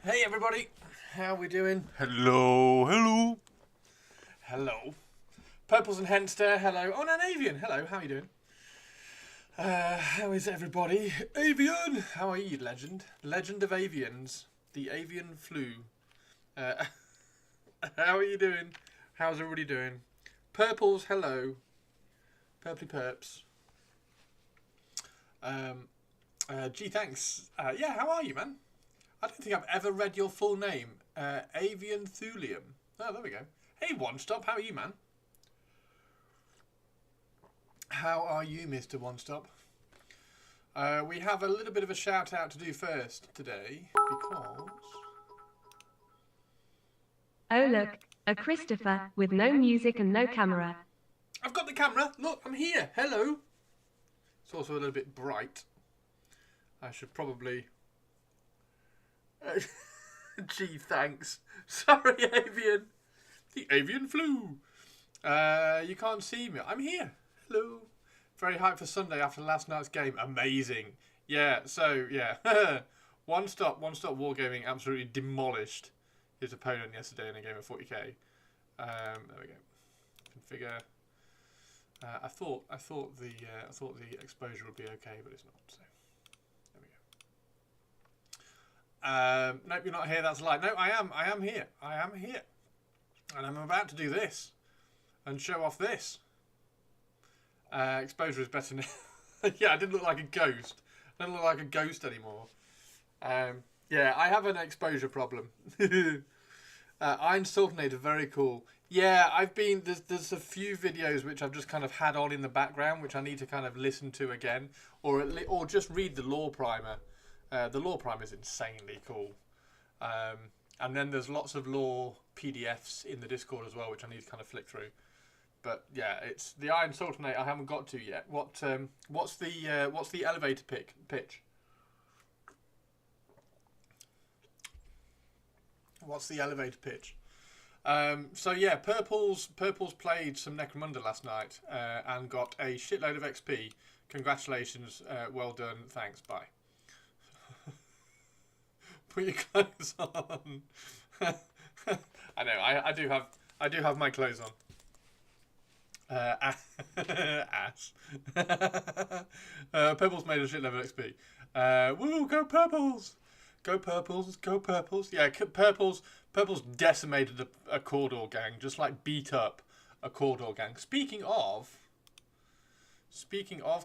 Hey everybody, how we doing? Hello, hello, hello. Purples and Henster, hello. Oh, and an Avian, hello. How are you doing? How is everybody? Avian, how are you, legend? Legend of avians, the avian flu. Uh, how are you doing? How's everybody doing? Purples, hello. Purply perps. Gee, thanks. Yeah, how are you, man? I don't think I've ever read your full name. Avian Thulium. Oh, there we go. Hey, One Stop, how are you, man? How are you, Mr. One Stop? We have a little bit of a shout out to do first today because... Oh look, a Christopher with no music and no camera. I've got the camera. Look, I'm here. Hello. It's also a little bit bright. I should probably... Gee, thanks. Sorry, Avian. The avian flu. You can't see me. I'm here. Hello. Very hyped for Sunday after last night's game. Amazing. Yeah, so, yeah. One Stop Wargaming absolutely demolished his opponent yesterday in a game of 40k. There we go. Configure. I thought the exposure would be okay, but it's not. So there we go. Nope, you're not here. That's a lie. No, I am. I am here. I am here, and I'm about to do this and show off this. Exposure is better now. Yeah, I didn't look like a ghost. I don't look like a ghost anymore. Yeah, I have an exposure problem. Iron Sultanate are very cool. Yeah, I've been... There's a few videos which I've just kind of had on in the background, which I need to kind of listen to again. Or just read the lore primer. The lore primer is insanely cool. And then there's lots of lore PDFs in the Discord as well, which I need to kind of flick through. But yeah, it's the Iron Sultanate I haven't got to yet. What's the elevator pitch? What's the elevator pitch? So yeah, Purples played some Necromunda last night and got a shitload of XP. Congratulations, well done, thanks, bye. Put your clothes on. I know, I do have my clothes on. Ass. Purple's made a shitload of XP. Woo, go Purples! Go Purples, go Purples. Yeah, Purples decimated a Cawdor gang, just like beat up a Cawdor gang. Speaking of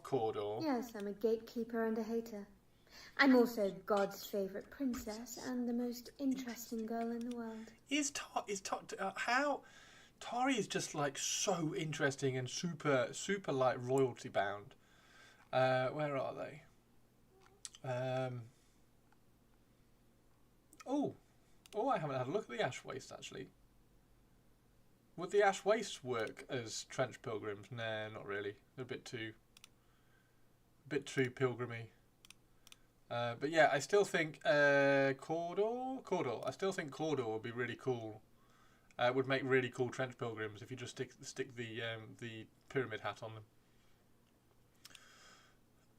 Cawdor... Yes, I'm a gatekeeper and a hater. I'm also God's favourite princess and the most interesting girl in the world. How... Tari is just like so interesting and super like royalty bound. Where are they? Oh, I haven't had a look at the Ash Waste actually. Would the Ash Waste work as trench pilgrims? Nah, not really. They're a bit too pilgrimy. But yeah, I still think Cawdor. I still think Cawdor would be really cool. Would make really cool trench pilgrims if you just stick the pyramid hat on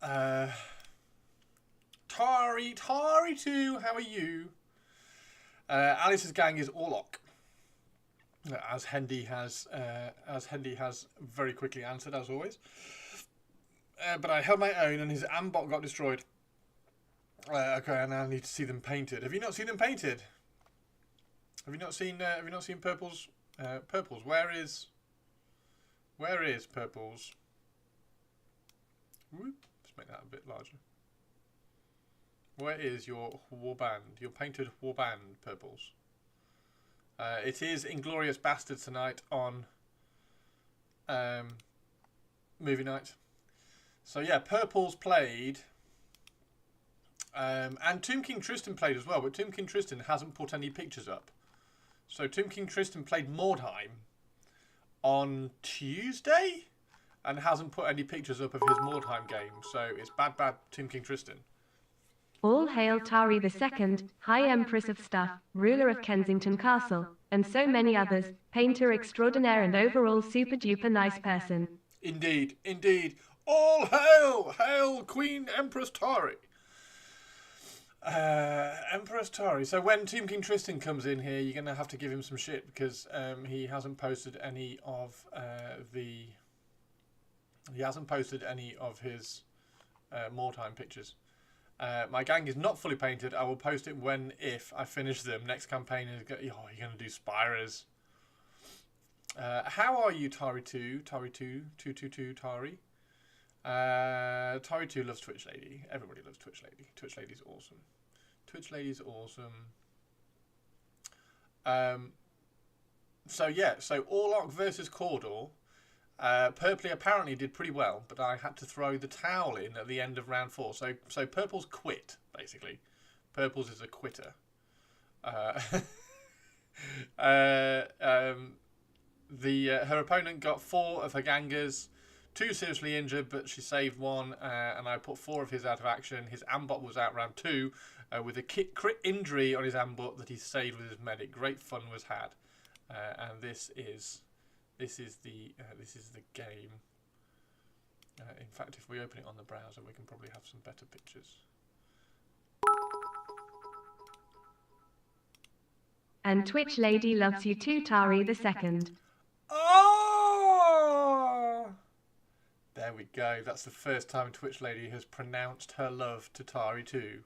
them. Tari 2, how are you? Alice's gang is Orlok, as Hendy has very quickly answered as always. But I held my own and his Ambot got destroyed. Okay, I now need to see them painted. Have you not seen them painted? Have you not seen Purples? Purples. Where is Purples? Whoop. Let's make that a bit larger. Where is your warband? Your painted warband, Purples. It is Inglorious Bastards tonight on movie night. So yeah, Purples played. And Tomb King Tristan played as well, but Tomb King Tristan hasn't put any pictures up. So Tomb King Tristan played Mordheim on Tuesday and hasn't put any pictures up of his Mordheim game. So it's bad Tomb King Tristan. All hail Tari II, High Empress of Stuff, ruler of Kensington Castle, and so many others, painter extraordinaire and overall super duper nice person. Indeed, indeed. All hail, hail Queen Empress Tari. Empress Tari. So when Tomb King Tristan comes in here, you're going to have to give him some shit because he hasn't posted any of his more time pictures. My gang is not fully painted. I will post it if I finish them. Next campaign is you're going to do Spires. How are you, Tari 2? Tari 2, 222 Tari. Tari 2 loves Twitch Lady. Everybody loves Twitch Lady. Twitch Lady's awesome. Twitch Lady's awesome. So Orlok versus Cawdor. Purpley apparently did pretty well, but I had to throw the towel in at the end of round 4. So Purple's quit, basically. Purple's is a quitter. Her opponent got 4 of her gangers, 2 seriously injured, but she saved 1, and I put 4 of his out of action. His ambot was out round 2 with a crit injury on his ambot that he saved with his medic. Great fun was had, and this is the game. In fact, if we open it on the browser, we can probably have some better pictures. And Twitch Lady loves you too, Tari the second. Oh! There we go. That's the first time Twitch Lady has pronounced her love to Tari 2.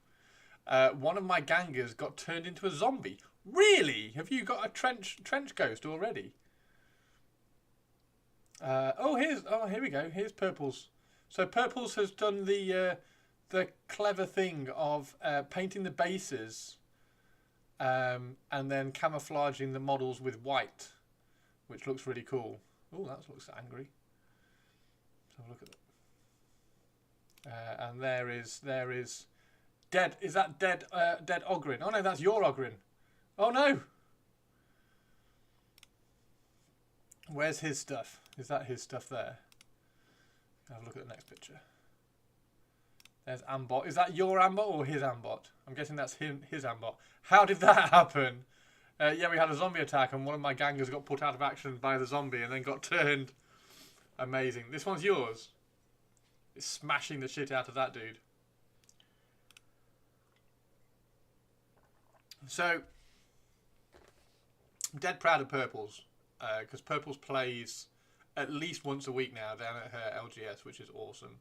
One of my gangers got turned into a zombie. Really? Have you got a trench ghost already? Here we go. Here's Purple's. So Purple's has done the clever thing of painting the bases and then camouflaging the models with white, which looks really cool. Oh, that looks angry. So look at that. And there is dead. Is that dead Oghren? Oh no, that's your Oghren. Oh no. Where's his stuff? Is that his stuff there? Have a look at the next picture. There's Ambot. Is that your Ambot or his Ambot? I'm guessing that's his Ambot. How did that happen? Yeah, we had a zombie attack and one of my gangers got put out of action by the zombie and then got turned. Amazing. This one's yours. It's smashing the shit out of that dude. So, I'm dead proud of Purple's. Because Purple's plays at least once a week now down at her LGS, which is awesome.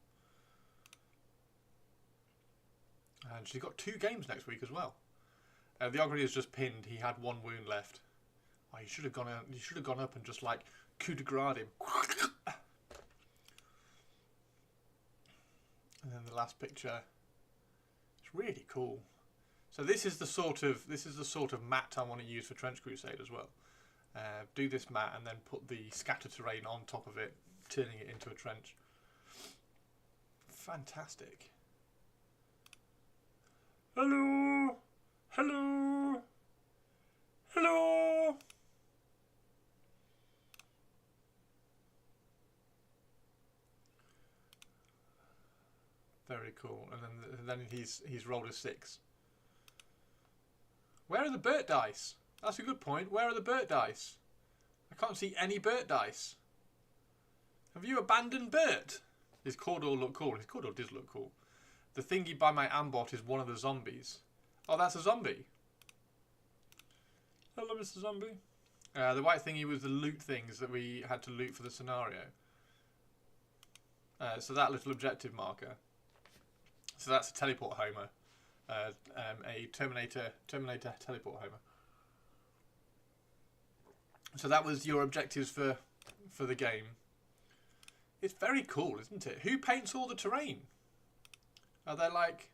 And she's got 2 games next week as well. The Ogre is just pinned. He had 1 wound left. Oh, you should have gone out. You should have gone up and just like coup de grace him. And then the last picture. It's really cool. So this is the sort of mat I want to use for Trench Crusade as well. Do this mat and then put the scatter terrain on top of it, turning it into a trench. Fantastic. Hello! Hello! Hello! Very cool. And then he's rolled a 6. Where are the Burt dice? That's a good point. Where are the Burt dice? I can't see any Burt dice. Have you abandoned Burt? His Cawdor looked cool. His Cawdor does look cool. The thingy by my Ambot is one of the zombies. Oh, that's a zombie. Hello, Mr. Zombie. The white thingy was the loot things that we had to loot for the scenario. So that little objective marker. So that's a teleport homer. A Terminator teleport homer. So that was your objectives for the game. It's very cool, isn't it? Who paints all the terrain? Are they like...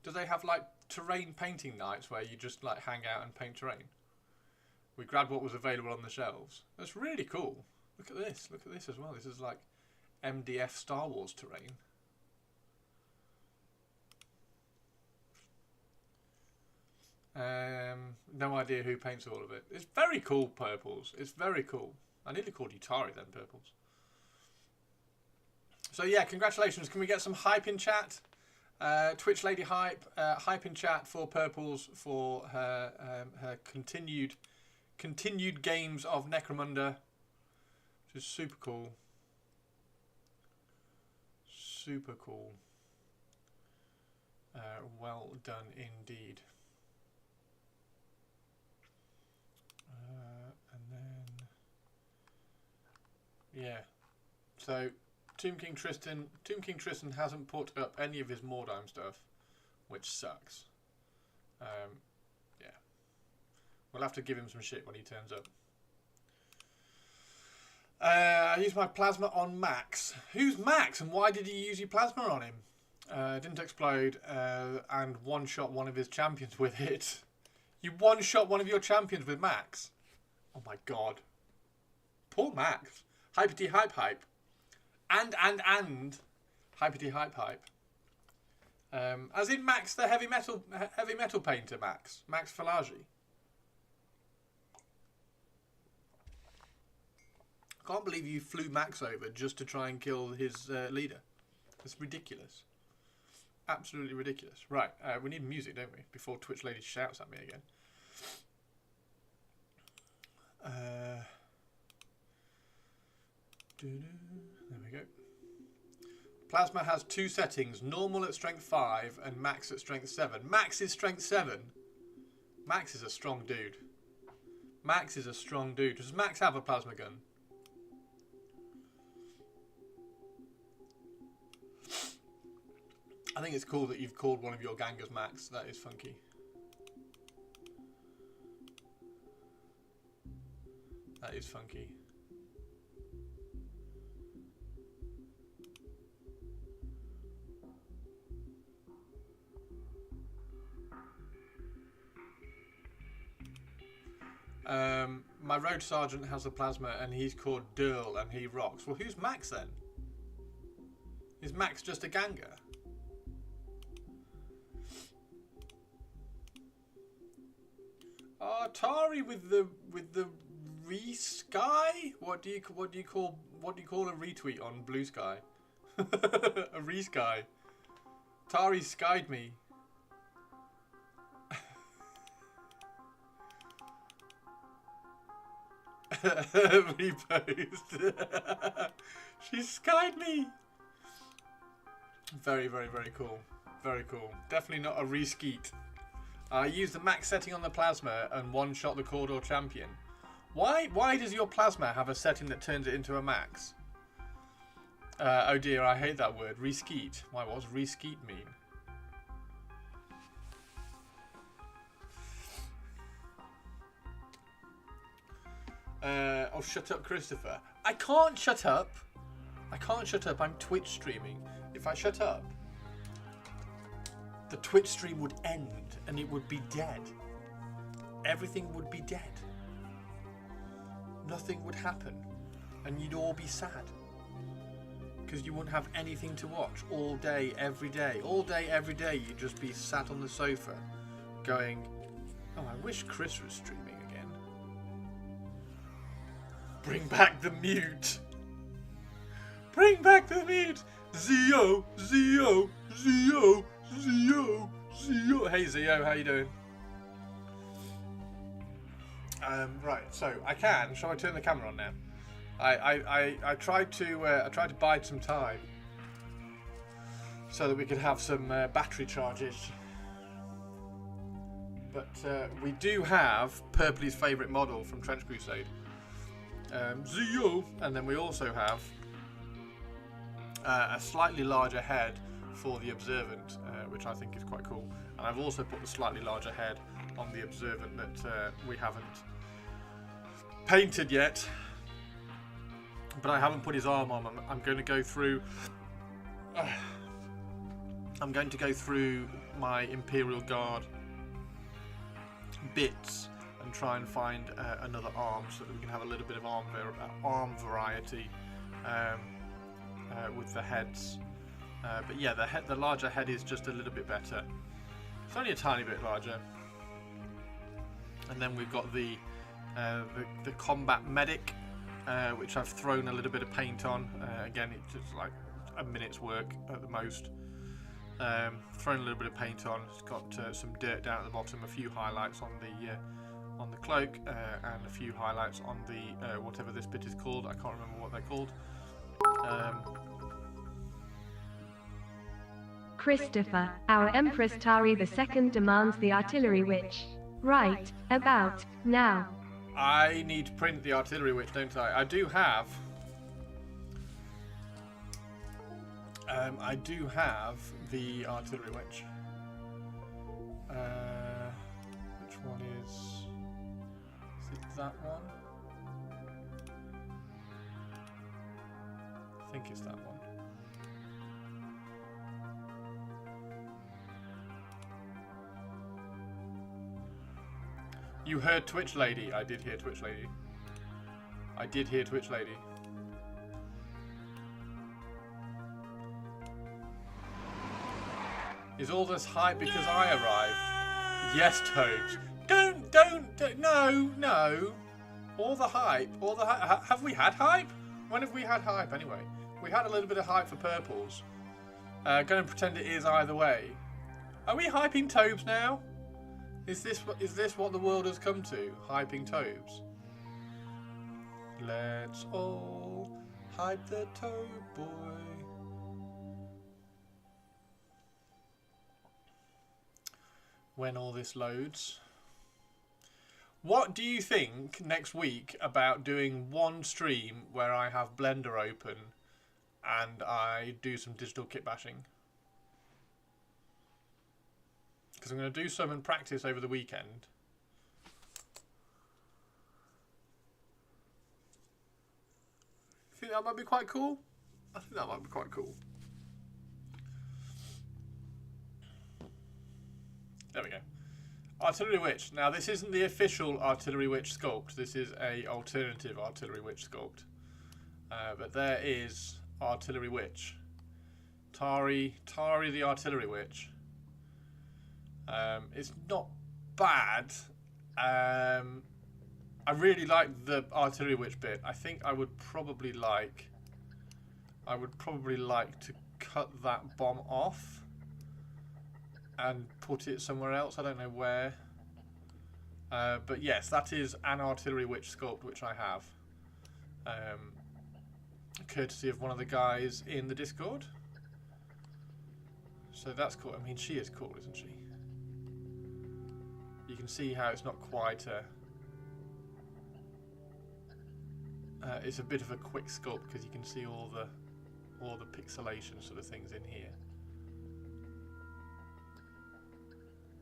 Do they have like terrain painting nights where you just like hang out and paint terrain? We grabbed what was available on the shelves. That's really cool. Look at this. Look at this as well. This is like MDF Star Wars terrain. No idea who paints all of it. It's very cool, Purples. It's very cool. I nearly called you Tari then, Purples. So yeah, congratulations. Can we get some hype in chat? Twitch Lady hype. Hype in chat for Purples for her continued games of Necromunda, which is super cool. Super cool. Well done indeed. And then, yeah. So, Tomb King Tristan hasn't put up any of his Mordheim stuff, which sucks. Yeah. We'll have to give him some shit when he turns up. I used my plasma on Max. Who's Max and why did you use your plasma on him? Didn't explode and one-shot one of his champions with it. You one-shot one of your champions with Max? Oh my god. Poor Max. Hyperty hype hype. And. Hyperty hype hype. As in Max the heavy metal painter Max. Max Falagi. I can't believe you flew Max over just to try and kill his leader. It's ridiculous. Absolutely ridiculous. Right, we need music, don't we? Before Twitch Lady shouts at me again. There we go. Plasma has 2 settings. Normal at strength 5 and max at strength 7. Max is strength 7. Max is a strong dude. Max is a strong dude. Does Max have a plasma gun? I think it's cool that you've called one of your gangers Max. That is funky. That is funky. My road sergeant has a plasma and he's called Durl and he rocks. Well, who's Max then? Is Max just a ganger? Atari with the re-sky? What do you call a retweet on Blue Sky? A re-sky. Atari skied me. Repost. She skied me. Very, very, very cool. Very cool. Definitely not a re-skeet. I used the max setting on the plasma and one-shot the corridor champion. Why does your plasma have a setting that turns it into a max? Oh dear, I hate that word. Reskeet. Why, what does reskeet mean? Oh, shut up, Christopher. I can't shut up. I can't shut up. I'm Twitch streaming. If I shut up, the Twitch stream would end and it would be dead. Everything would be dead. Nothing would happen. And you'd all be sad. Because you wouldn't have anything to watch all day, every day. All day, every day, you'd just be sat on the sofa going, oh, I wish Chris was streaming again. Bring back the mute. Bring back the mute. Zio, Zio, Zio, Zio, Zio. Hey Zio, how you doing? Right, so I can. Shall I turn the camera on now? I tried to bide some time so that we could have some battery charges. But we do have Purpley's favourite model from Trench Crusade, Zio, and then we also have a slightly larger head for the Observant, which I think is quite cool. And I've also put the slightly larger head on the Observant that we haven't painted yet. But I haven't put his arm on. I'm going to go through. I'm going to go through my Imperial Guard bits and try and find another arm so that we can have a little bit of arm variety with the heads. But yeah, the larger head is just a little bit better. It's only a tiny bit larger. And then we've got the combat medic. Which I've thrown a little bit of paint on. Again, it's just like a minute's work at the most. Thrown a little bit of paint on. It's got some dirt down at the bottom, a few highlights on the cloak, and a few highlights on the whatever this bit is called. I can't remember what they're called. Christopher, our Empress Tari II demands the artillery witch. Right, about now. I need to print the artillery witch, don't I? I do have the artillery witch. Which one is it that one? I think it's that one. You heard Twitch Lady. I did hear Twitch Lady. I did hear Twitch Lady. Is all this hype because I arrived? Yes, Tobes. Don't, no. All the hype, have we had hype? When have we had hype anyway? We had a little bit of hype for purples. Gonna pretend it is either way. Are we hyping Tobes now? Is this what the world has come to? Hyping Tobes? Let's all hype the Tobe boy. When all this loads. What do you think next week about doing one stream where I have Blender open and I do some digital kit bashing? Because I'm going to do some in practice over the weekend. Think that might be quite cool? I think that might be quite cool. There we go. Artillery Witch. Now this isn't the official Artillery Witch sculpt. This is a alternative Artillery Witch sculpt. But there is Artillery Witch. Tari the Artillery Witch. It's not bad. I really like the Artillery Witch bit. I think I would probably like to cut that bomb off and put it somewhere else. I don't know where. But yes, that is an Artillery Witch sculpt which I have. Courtesy of one of the guys in the Discord. So that's cool. I mean, she is cool, isn't she? You can see how it's not quite a... it's a bit of a quick sculpt because you can see all the pixelation sort of things in here.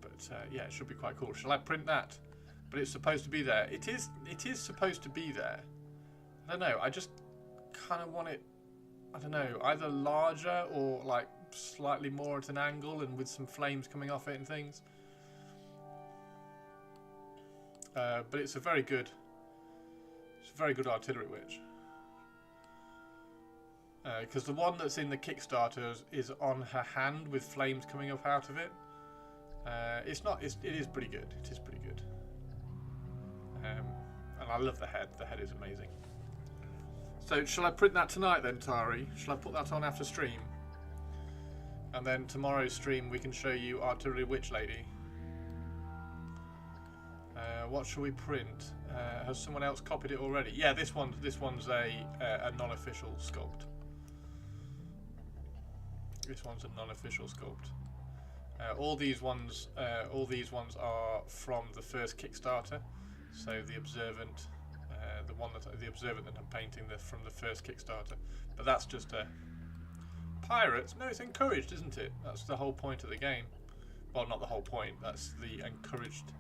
But yeah, it should be quite cool. Shall I print that? But it's supposed to be there. It is supposed to be there. I don't know. I just kind of want it, I don't know, either larger or like slightly more at an angle and with some flames coming off it and things. But it's a very good Artillery Witch. Because the one that's in the Kickstarter is on her hand with flames coming up out of it. It's not. It is pretty good. It is pretty good. And I love the head. The head is amazing. So shall I print that tonight then, Tari? Shall I put that on after stream? And then tomorrow's stream we can show you Artillery Witch Lady. What shall we print? Has someone else copied it already? Yeah, this one's a non-official sculpt. This one's a non-official sculpt. All these ones are from the first Kickstarter. So the Observant, the Observant that I'm painting from the first Kickstarter. But that's just a pirates. No, it's encouraged, isn't it? That's the whole point of the game. Well, not the whole point. That's the encouraged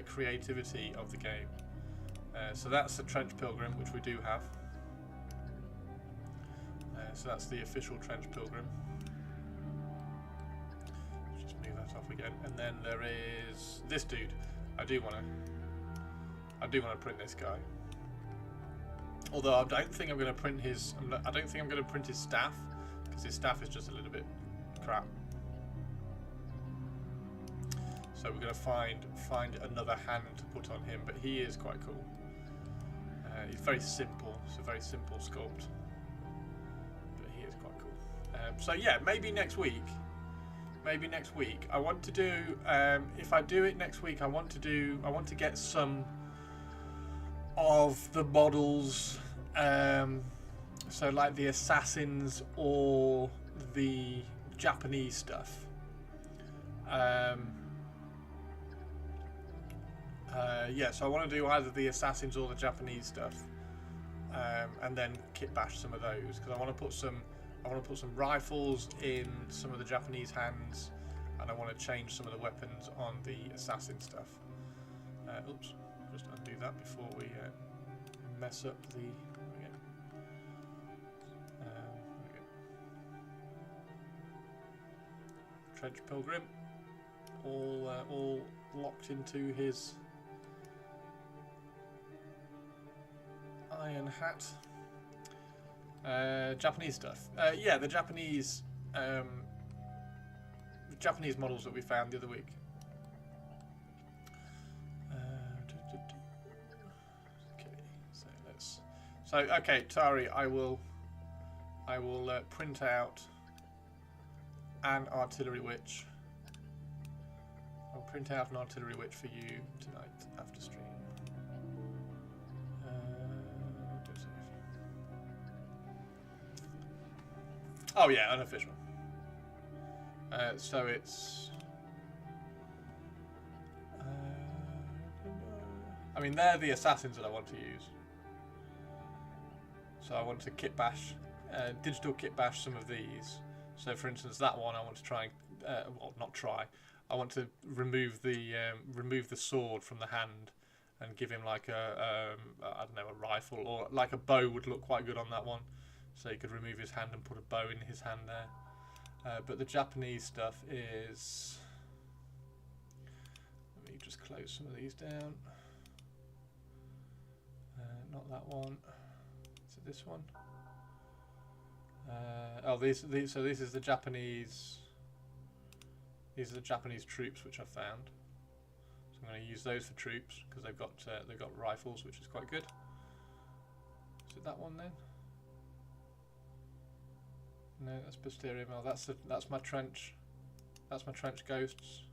creativity of the game. So that's the Trench Pilgrim, which we do have. So that's the official Trench Pilgrim. Let's just move that off again. And then there is this dude. I do want to print this guy. Although I don't think I'm going to print his. I don't think I'm going to print his staff because his staff is just a little bit crap. So we're going to find another hand to put on him, but he is quite cool. He's very simple. It's a very simple sculpt, but he is quite cool. So yeah, maybe next week. Maybe next week. I want to do. If I do it next week, I want to get some of the models. So like the assassins or the Japanese stuff. Yeah, so I want to do either the assassins or the Japanese stuff, and then kit bash some of those, because I want to put some rifles in some of the Japanese hands, and I want to change some of the weapons on the assassin stuff. Oops, just undo that before we mess up the. Trench Pilgrim, all locked into his iron hat. Japanese stuff. Yeah, the Japanese models that we found the other week. Okay, Tari, I will print out an artillery witch. I'll print out an artillery witch for you tonight after stream. Oh yeah, unofficial. So it's. I mean, they're the assassins that I want to use. So I want to kit bash, digital kit bash some of these. So, for instance, that one I want to try and, well, not try. I want to remove the sword from the hand and give him like a I don't know, a rifle, or like a bow would look quite good on that one. So you could remove his hand and put a bow in his hand there. But the Japanese stuff is. Let me just close some of these down. Not that one. Is it this one? Oh, so this is the Japanese. These are the Japanese troops which I've found. So I'm going to use those for troops because they've got rifles, which is quite good. Is it that one then? No, that's Posterior Mill. That's my trench. That's my trench ghosts.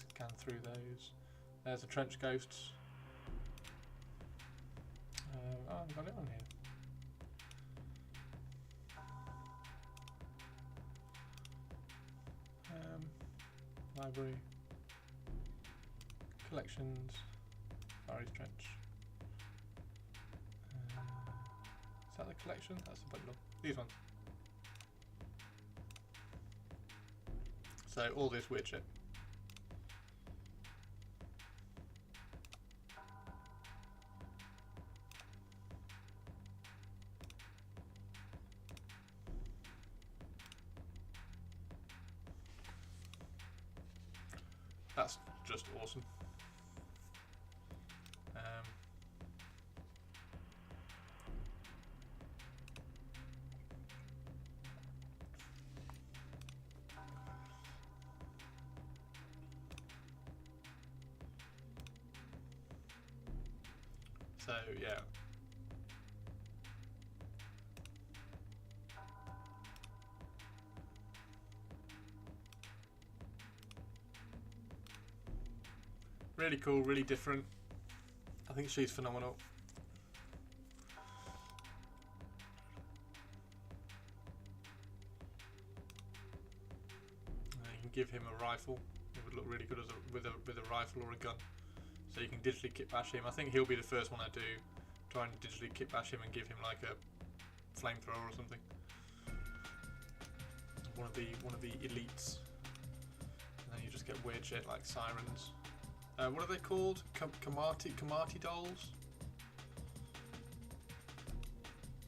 Scan through those. There's the trench ghosts. Oh, I've got it on here. Library. Collections. Far East Trench. Is that the collection? That's the bundle. These ones. So all this weird shit. That's just awesome. So yeah. Really cool, really different. I think she's phenomenal. You can give him a rifle. It would look really good with a rifle or a gun. So you can digitally kit bash him. I think he'll be the first one I do. Try and digitally kit bash him and give him like a flamethrower or something. One of the elites. And then you just get weird shit like sirens. What are they called? Kamati dolls?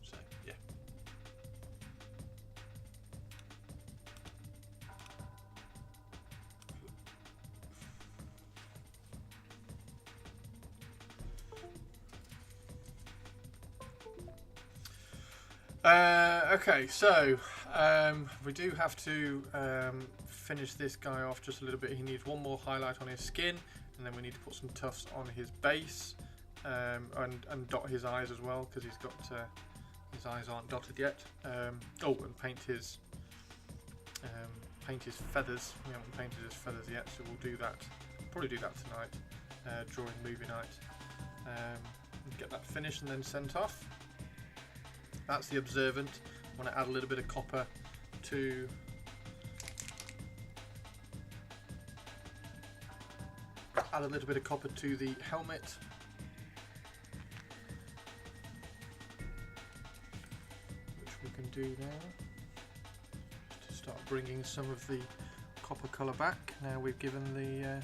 So, yeah. Okay, so we do have to finish this guy off just a little bit. He needs one more highlight on his skin. And then we need to put some tufts on his base and dot his eyes as well, because he's got his eyes aren't dotted yet. Oh, and paint his feathers. We haven't painted his feathers yet, so we'll do that. Probably do that tonight during movie night. And get that finished and then sent off. That's the observant. I want to add a little bit of copper to the helmet. Which we can do now. To start bringing some of the copper colour back. Now we've given the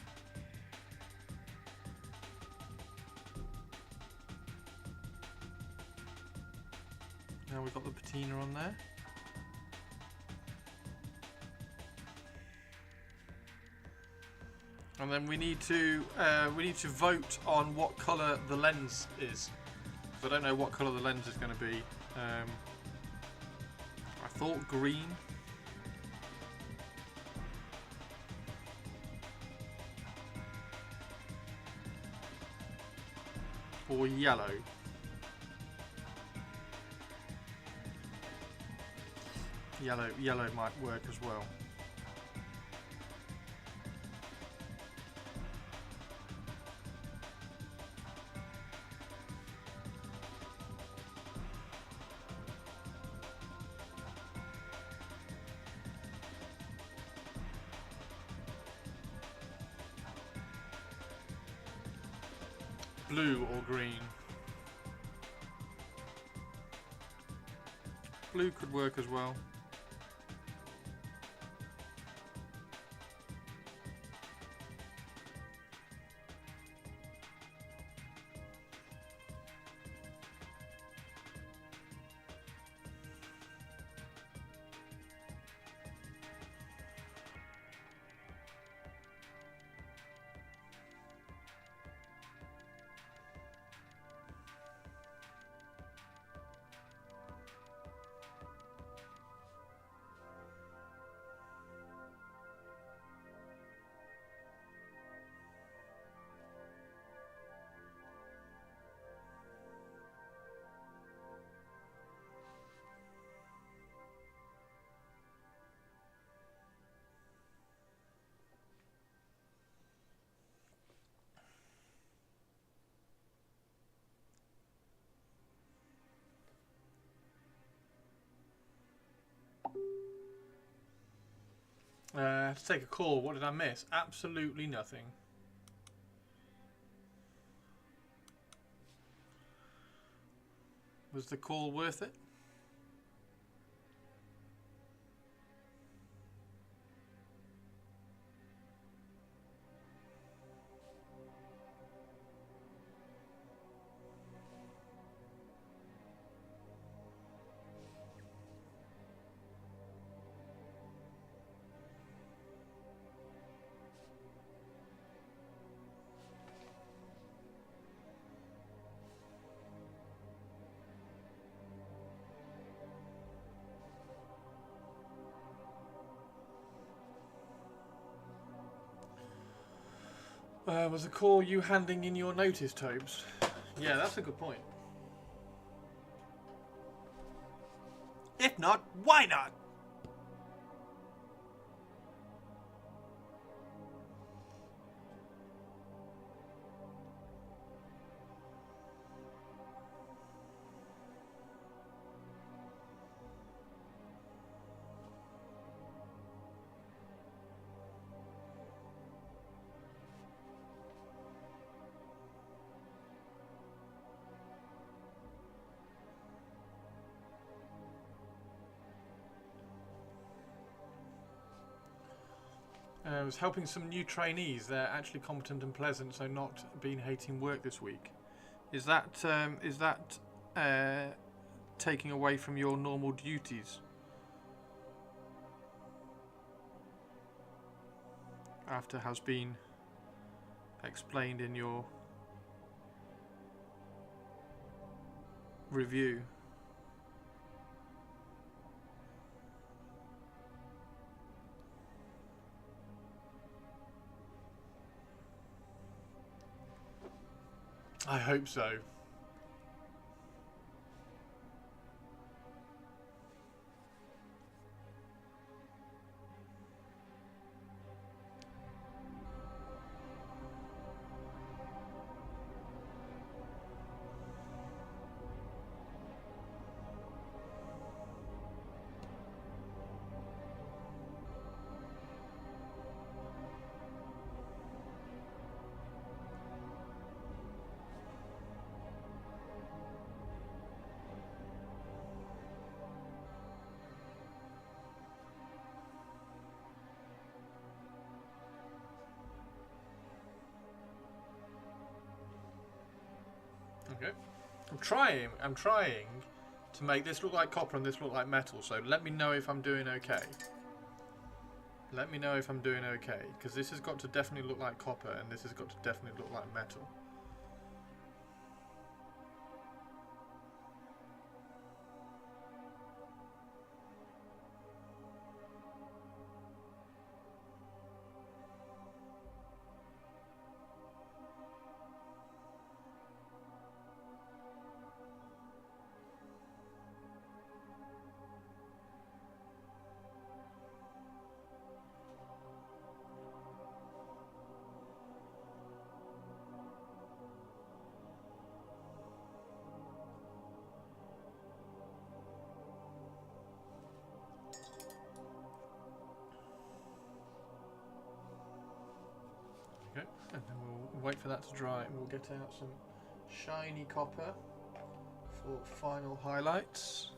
now we've got the patina on there. And then we need to vote on what colour the lens is. So I don't know what colour the lens is going to be. I thought green. Or yellow. Yellow might work as well. Blue or green? Blue could work as well. To take a call, what did I miss? Absolutely nothing. Was the call worth it? Was the call you handing in your notice, Tobes? Yeah, that's a good point. If not, why not? I was helping some new trainees. They're actually competent and pleasant, so not been hating work this week. Is that taking away from your normal duties? After has been explained in your review. I hope so. Okay. I'm trying to make this look like copper and this look like metal. So let me know if I'm doing okay. Let me know if I'm doing okay, because this has got to definitely look like copper and this has got to definitely look like metal. Okay, and then we'll wait for that to dry and we'll get out some shiny copper for final highlights.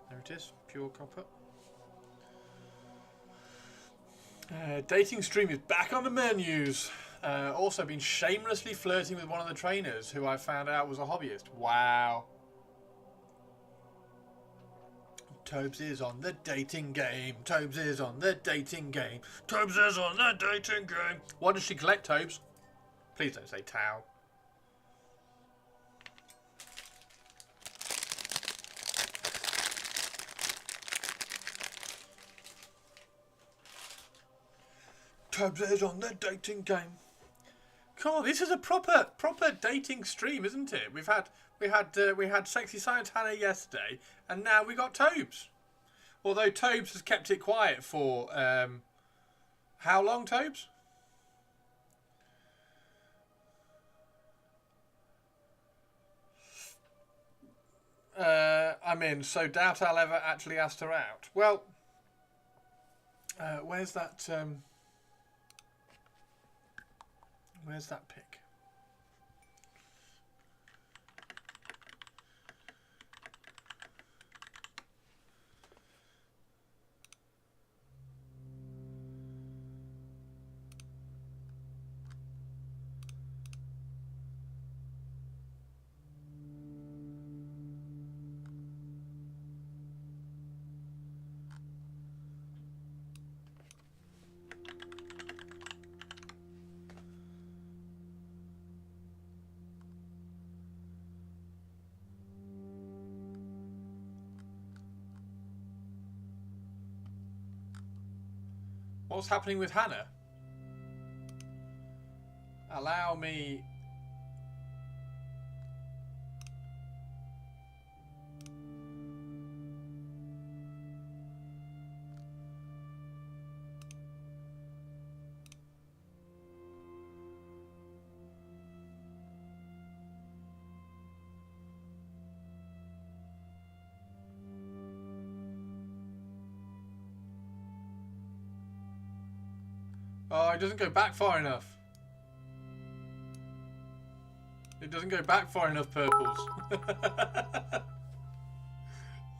There it is, pure copper. Dating stream is back on the menus. Also been shamelessly flirting with one of the trainers who I found out was a hobbyist. Wow. Tobes is on the dating game. Tobes is on the dating game. Tobes is on the dating game. What does she collect, Tobes? Please don't say Tau. Tobes is on the dating game. Come on, this is a proper dating stream, isn't it? We had Sexy Science Hannah yesterday, and now we got Tobes. Although Tobes has kept it quiet for how long, Tobes? I'm in, so doubt I'll ever actually ask her out. Well, where's that? Where's that pic? What's happening with Hannah? Allow me... Oh, it doesn't go back far enough. It doesn't go back far enough, Purples.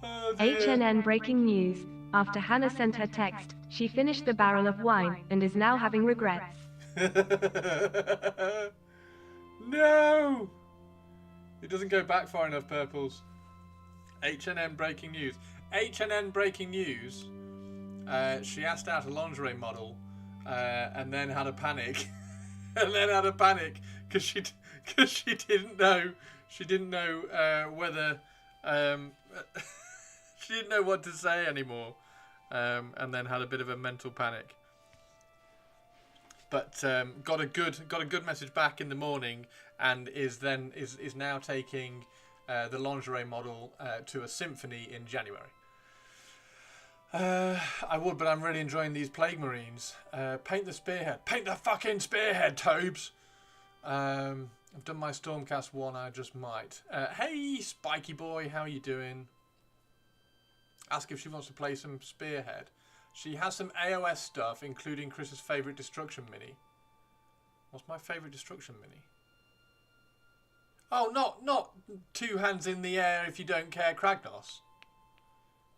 Oh, HNN breaking news. After Hannah sent her text, she finished the barrel of wine and is now having regrets. No! It doesn't go back far enough, Purples. HNN breaking news. HNN breaking news. She asked out a lingerie model. And then had a panic, because she didn't know whether she didn't know what to say anymore, and then had a bit of a mental panic. But got a good message back in the morning, and is now taking the lingerie model to a symphony in January. I would, but I'm really enjoying these Plague Marines. Paint the spearhead. Paint the fucking spearhead, Tobes! I've done my Stormcast 1, I just might. Hey, Spiky Boy, how are you doing? Ask if she wants to play some spearhead. She has some AOS stuff, including Chris's favourite destruction mini. What's my favourite destruction mini? Oh, not two hands in the air if you don't care, Kragnos.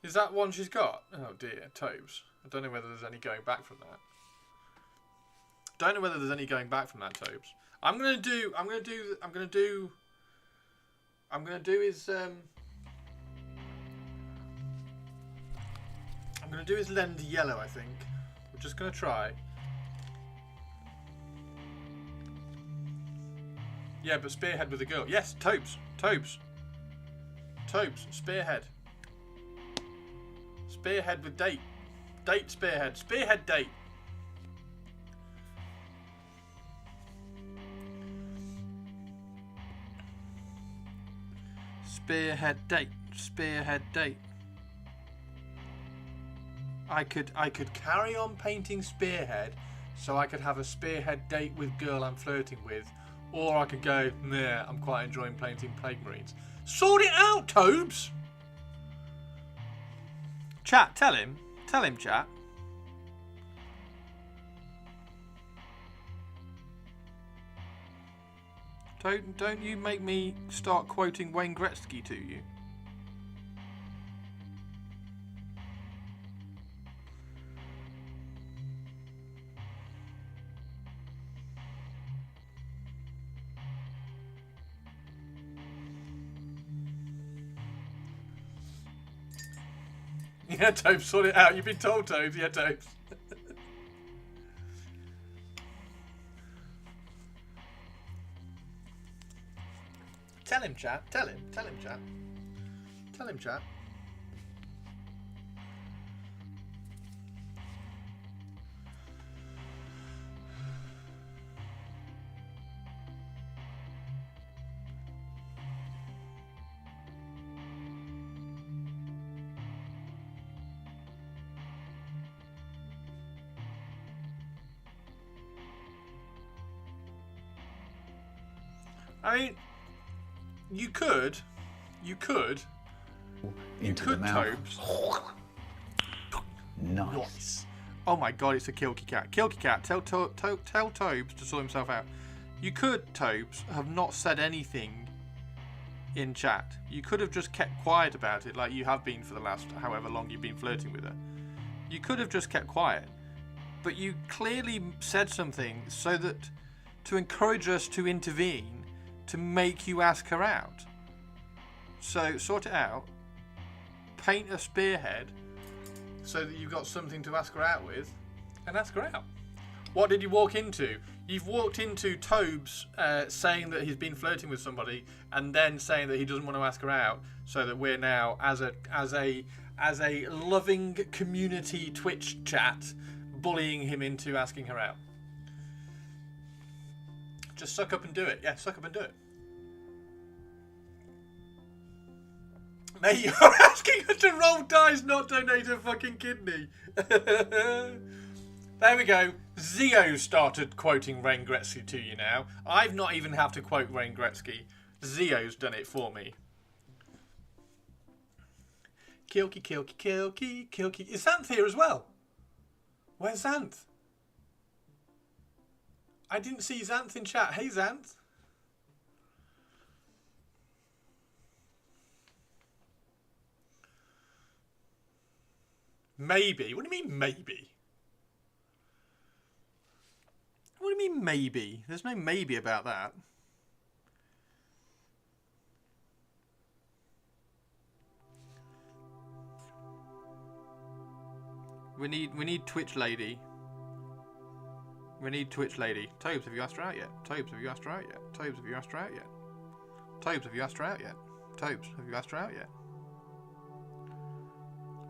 Is that one she's got? Oh dear, Tobes. I don't know whether there's any going back from that. Tobes. I'm gonna do I'm going to do is lend yellow, I think. We're just going to try. Yeah, but spearhead with a girl. Yes, Tobes. Spearhead. Spearhead with date. Date spearhead. Spearhead date. Spearhead date. Spearhead date. I could carry on painting spearhead so I could have a spearhead date with girl I'm flirting with, or I could go, nah, I'm quite enjoying painting plague marines. Sort it out, Tobes! Chat, tell him, chat. Don't you make me start quoting Wayne Gretzky to you. Yeah, Tobes, sort it out. You've been told, Tobes. Yeah, Tobes. Tell him, chat. Tell him, chat. Tell him, chat. I mean, you could, into the mouth. Tobes. Nice. Oh my god, it's a Kilky cat. Kilky cat, tell Tobes to sort himself out. You could, Tobes, have not said anything in chat. You could have just kept quiet about it, like you have been for the last however long you've been flirting with her. You could have just kept quiet. But you clearly said something so that to encourage us to intervene, to make you ask her out. So sort it out. Paint a spearhead so that you've got something to ask her out with, and ask her out. What did you walk into? You've walked into Tobes saying that he's been flirting with somebody, and then saying that he doesn't want to ask her out, so that we're now, as a loving community Twitch chat, bullying him into asking her out. Just suck up and do it. Yeah, suck up and do it. Mate, you're asking her to roll dice, not donate a fucking kidney. There we go. Zio started quoting Wayne Gretzky to you now. I've not even have to quote Wayne Gretzky. Zio's done it for me. Kilky, Kilky, Kilky, Kilky. Is Xanth here as well? Where's Xanth? I didn't see Xanth in chat. Hey, Xanth. Maybe. What do you mean, maybe? What do you mean, maybe? There's no maybe about that. We need Twitch lady. We need Twitch lady. Tobes, have you asked her out yet? Tobes, have you asked her out yet? Tobes, have you asked her out yet? Tobes, have you asked her out yet? Tobes, have you asked her out yet?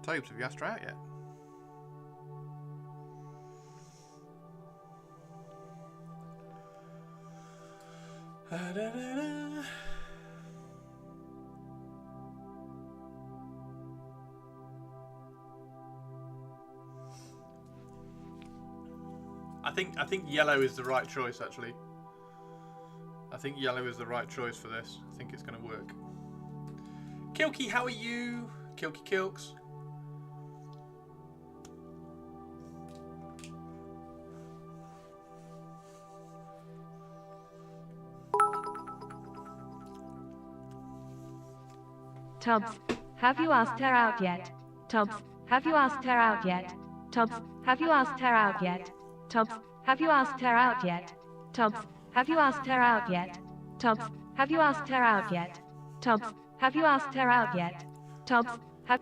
Tobes, have you asked her out yet? I think yellow is the right choice, actually. I think yellow is the right choice for this. I think it's going to work. Kilky, how are you? Kilky Kilks. Tubbs, have you asked her out yet? Tubbs, have you asked her out yet? Tubbs, have you asked her out yet? Tubbs, have you asked her out yet? Tubbs, have you asked her out yet? Tubbs, have you asked her out yet? Tobbs, have you asked her out yet? Tobbs, have...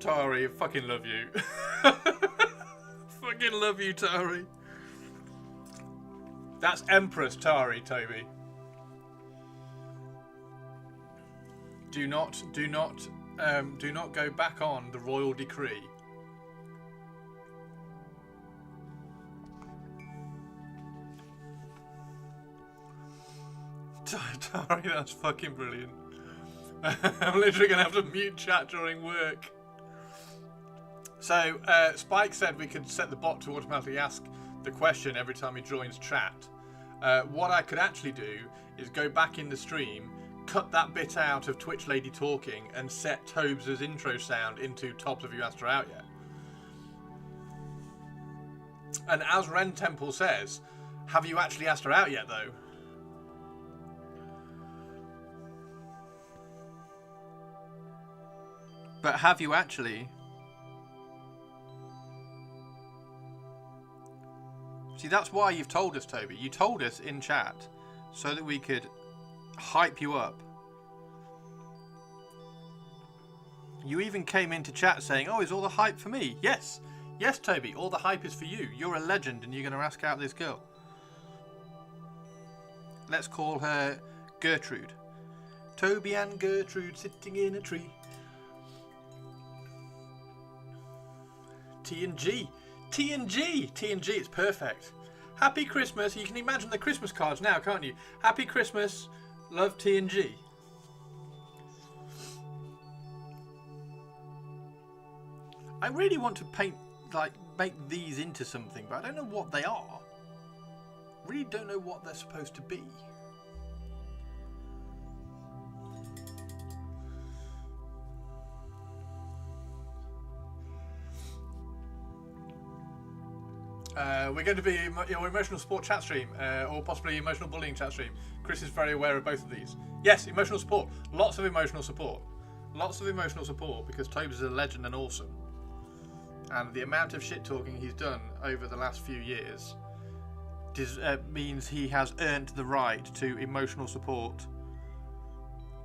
Tari, I fucking love you. Fucking love you, Tari. That's Empress Tari, Toby. Do not go back on the royal decree. Tari, that's fucking brilliant. I'm literally gonna have to mute chat during work. So, Spike said we could set the bot to automatically ask the question every time he joins chat. What I could actually do is go back in the stream, cut that bit out of Twitch Lady talking, and set Tobes' intro sound into Tobbs, have you asked her out yet? And as Ren Temple says, have you actually asked her out yet, though? But have you actually? See, that's why you've told us, Toby. You told us in chat so that we could hype you up. You even came into chat saying, oh, is all the hype for me? Yes. Yes, Toby, all the hype is for you. You're a legend and you're going to ask out this girl. Let's call her Gertrude. Toby and Gertrude sitting in a tree. TNG. TNG! TNG, it's perfect. Happy Christmas. You can imagine the Christmas cards now, can't you? Happy Christmas. Love TNG. I really want to paint, like, make these into something, but I don't know what they are. Really don't know what they're supposed to be. We're going to be your emotional support chat stream, or possibly emotional bullying chat stream. Chris is very aware of both of these. Yes, emotional support. Lots of emotional support. Lots of emotional support, because Tobes is a legend and awesome. And the amount of shit talking he's done over the last few years means he has earned the right to emotional support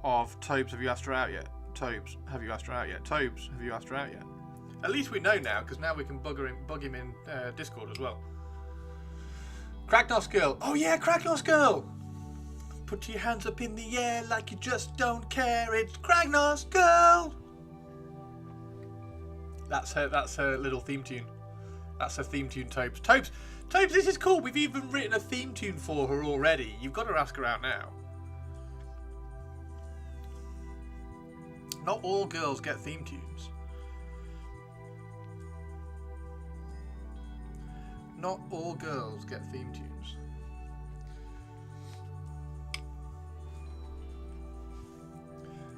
of Tobes, have you asked her out yet? Tobes, have you asked her out yet? Tobes, have you asked her out yet? At least we know now, because now we can bug him in Discord as well. Kragnos girl. Oh yeah, Kragnos girl. Put your hands up in the air like you just don't care. It's Kragnos girl. That's her little theme tune. That's her theme tune, Tobes. Tobes, this is cool. We've even written a theme tune for her already. You've got to ask her out now. Not all girls get theme tunes. Not all girls get theme tunes.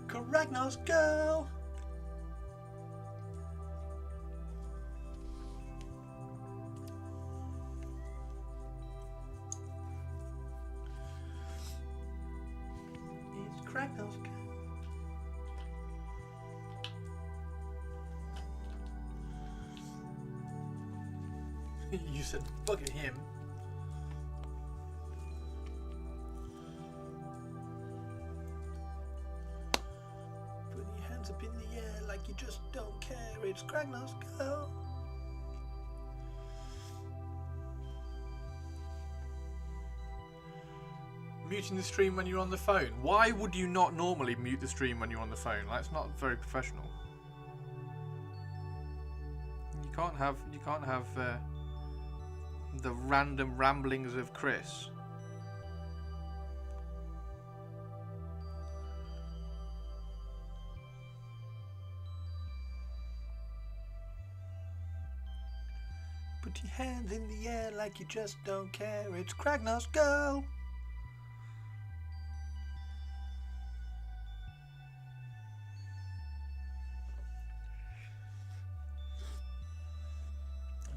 Kragnos girl. It's Kragnos girl. You said bugger him. Put your hands up in the air like you just don't care. It's Kragnos girl. Muting the stream when you're on the phone. Why would you not normally mute the stream when you're on the phone? Like, it's not very professional. You can't have the random ramblings of Chris. Put your hands in the air like you just don't care. It's Kragnos girl.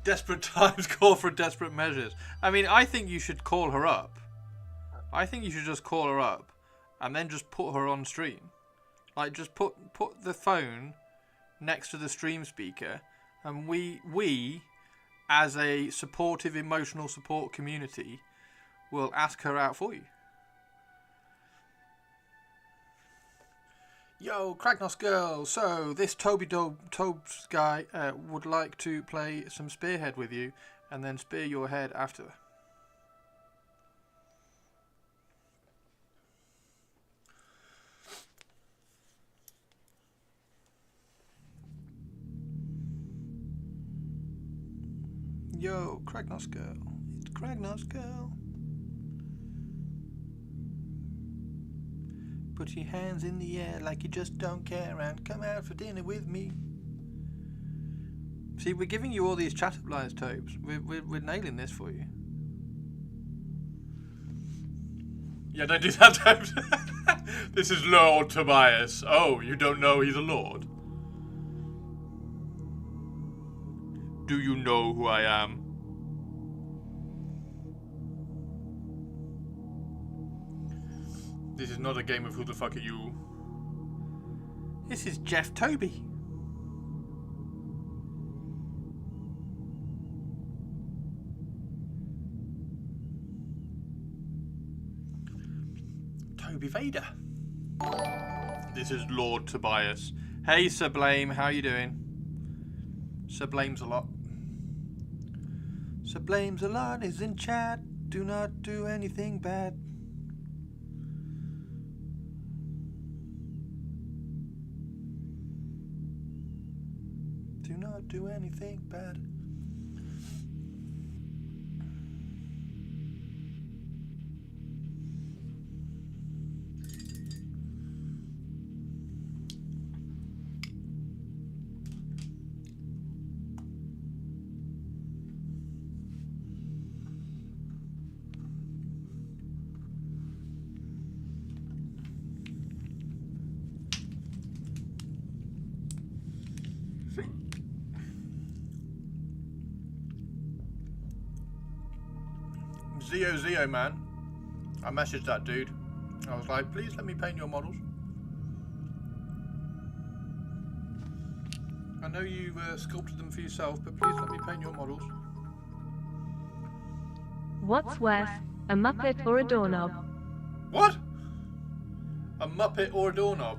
Desperate times call for desperate measures. I mean, I think you should call her up. I think you should just call her up and then just put her on stream. Like, just put the phone next to the stream speaker, and we as a supportive emotional support community will ask her out for you. Yo, Kragnos girl. So this Tobes guy would like to play some Spearhead with you, and then spear your head after. Yo, Kragnos girl. It's Kragnos girl. Put your hands in the air like you just don't care and come out for dinner with me. See, we're giving you all these chat-up lines, Tobes. We're nailing this for you. Yeah, don't do that, Tobes. This is Lord Tobias. Oh, you don't know he's a lord? Do you know who I am? This is not a game of who the fuck are you. This is Jeff Toby. Toby Vader. This is Lord Tobias. Hey Sublime, how you doing? Sublame's a lot. Sublame's a lot is in chat. Do not do anything bad. Do not do anything bad. Zio man, I messaged that dude. I was like, please let me paint your models. I know you sculpted them for yourself, but please let me paint your models. What's worse, a Muppet or a doorknob? What? A Muppet or a doorknob?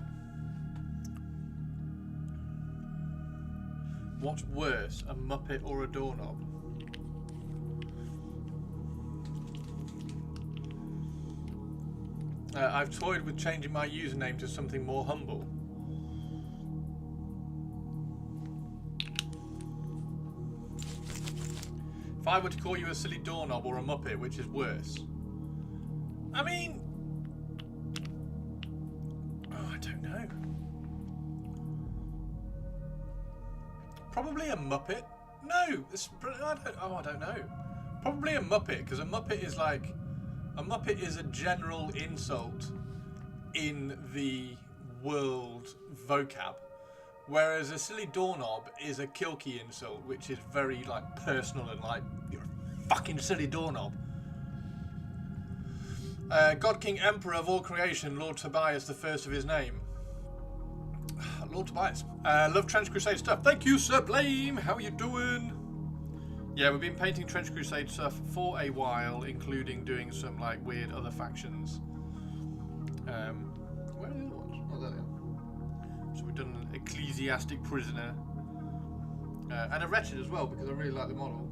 What's worse, a Muppet or a doorknob? I've toyed with changing my username to something more humble. If I were to call you a silly doorknob or a Muppet, which is worse? I mean... Oh, I don't know. Probably a Muppet. No, I don't know. Probably a Muppet, because a Muppet is like... A Muppet is a general insult in the world vocab, whereas a silly doorknob is a kilky insult, which is very like personal and like, you're a fucking silly doorknob. God King Emperor of all creation, Lord Tobias, the first of his name. Lord Tobias. Love Trench Crusade stuff. Thank you, Sublime. How are you doing? Yeah, we've been painting Trench Crusade stuff for a while, including doing some like weird other factions. Where are the other ones? Oh, there they are. So we've done an ecclesiastic prisoner and a wretched as well, because I really like the model.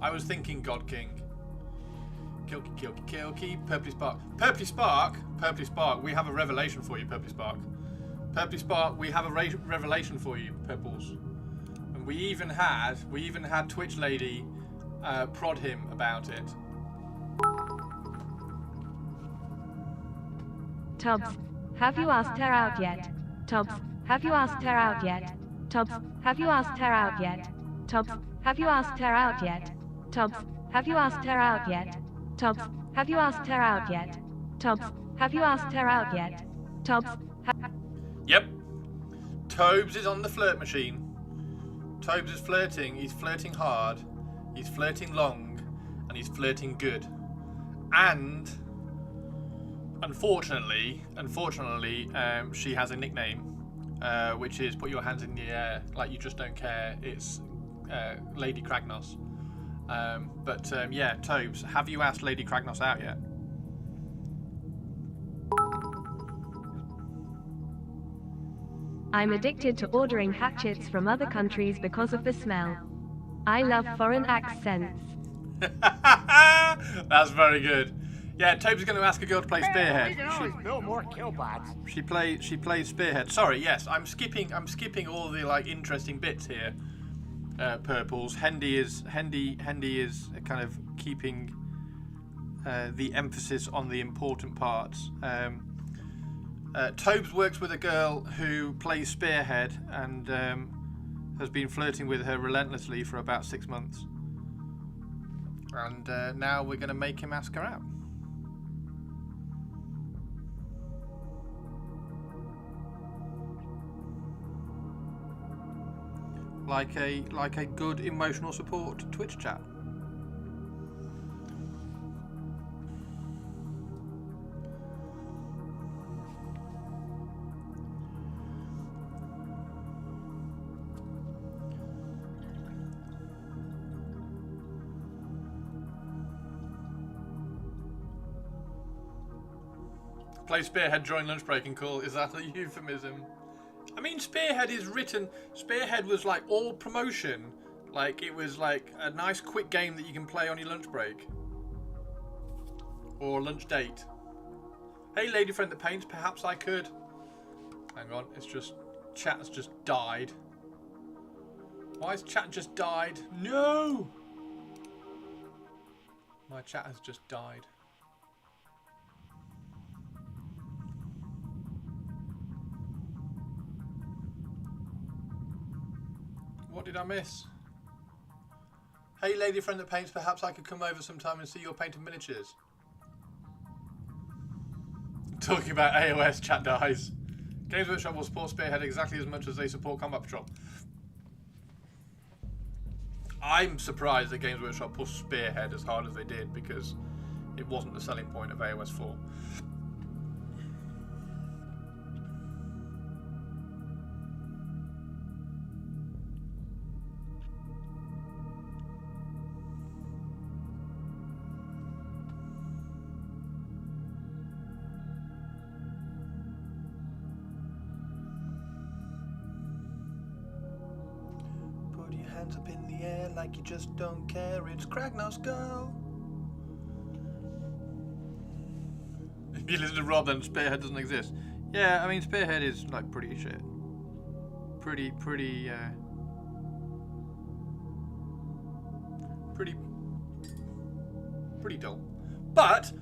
I was thinking God King. Kilky, Purpley Spark. Purpley Spark, we have a revelation for you, Purpley Spark. Purpley Spark, we have a revelation for you, Purples. And we even had Twitch Lady prod him about it. Tubbs, have you asked her out yet? Tubbs, have you asked her out yet? Tubbs, have you asked her out yet? Tubbs, have you asked her out yet? Tubbs, have you asked her out yet? Tubbs, have you asked her out yet? Tubbs, have you asked her out yet? Tubbs, Yep. Tobes is on the flirt machine. Tobes is flirting. He's flirting hard. He's flirting long. And he's flirting good. And unfortunately, she has a nickname, which is put your hands in the air like you just don't care. It's Lady Kragnos. Yeah, Tobes, have you asked Lady Kragnos out yet? I'm addicted to ordering hatchets from other countries because of the smell. I love foreign accents. That's very good. Yeah, Toby's going to ask a girl to play Spearhead. We can always build more killbots. She plays Spearhead. Sorry, yes, I'm skipping all the like interesting bits here. Purples. Hendy is kind of keeping the emphasis on the important parts. Tobes works with a girl who plays Spearhead and has been flirting with her relentlessly for about 6 months. And now we're going to make him ask her out. Like a good emotional support Twitch chat. Play Spearhead during lunch break and call. Is that a euphemism? I mean, Spearhead is written. Spearhead was like all promotion. Like it was like a nice quick game that you can play on your lunch break or lunch date. Hey, lady friend that paints. Perhaps I could. Hang on, it's just chat has just died. Why has chat just died? No, my chat has just died. What did I miss? Hey, lady friend that paints, perhaps I could come over sometime and see your painted miniatures. Talking about AOS, chat dies. Games Workshop will support Spearhead exactly as much as they support Combat Patrol. I'm surprised that Games Workshop pushed Spearhead as hard as they did because it wasn't the selling point of AOS 4. Up in the air like you just don't care. It's Kragnos Go. If you listen to Rob, then Spearhead doesn't exist. Yeah, I mean Spearhead is like pretty shit. Pretty dull. But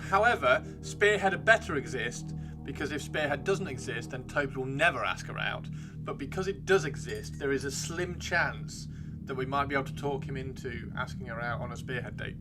however, Spearhead had better exist because if Spearhead doesn't exist, then Tobes will never ask her out. But because it does exist, there is a slim chance that we might be able to talk him into asking her out on a Spearhead date.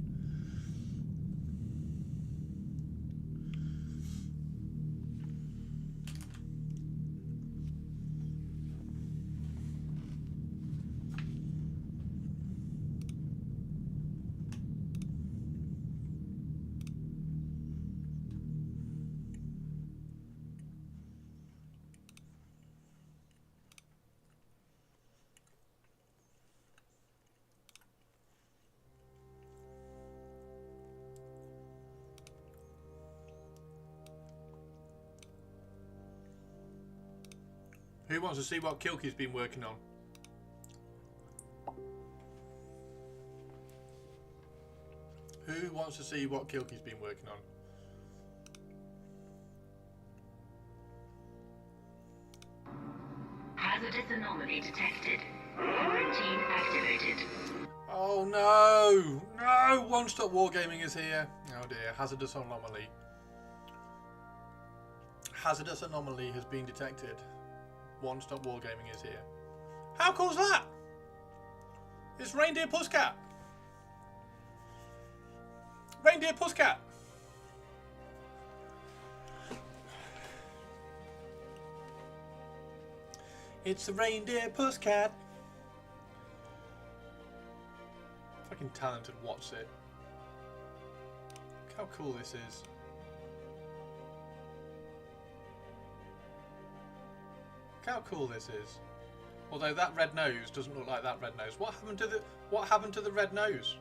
Who wants to see what Kilky's been working on? Who wants to see what Kilky's been working on? Hazardous anomaly detected. Quarantine activated. Oh no! No! One Stop Wargaming is here. Oh dear. Hazardous anomaly. Hazardous anomaly has been detected. One Stop Wargaming is here. How cool is that? It's Reindeer Pusscat. Reindeer Pusscat. It's the Reindeer Pusscat. Fucking talented, what's it? Look how cool this is. Look how cool this is. Although that red nose doesn't look like that red nose. What happened to the red nose?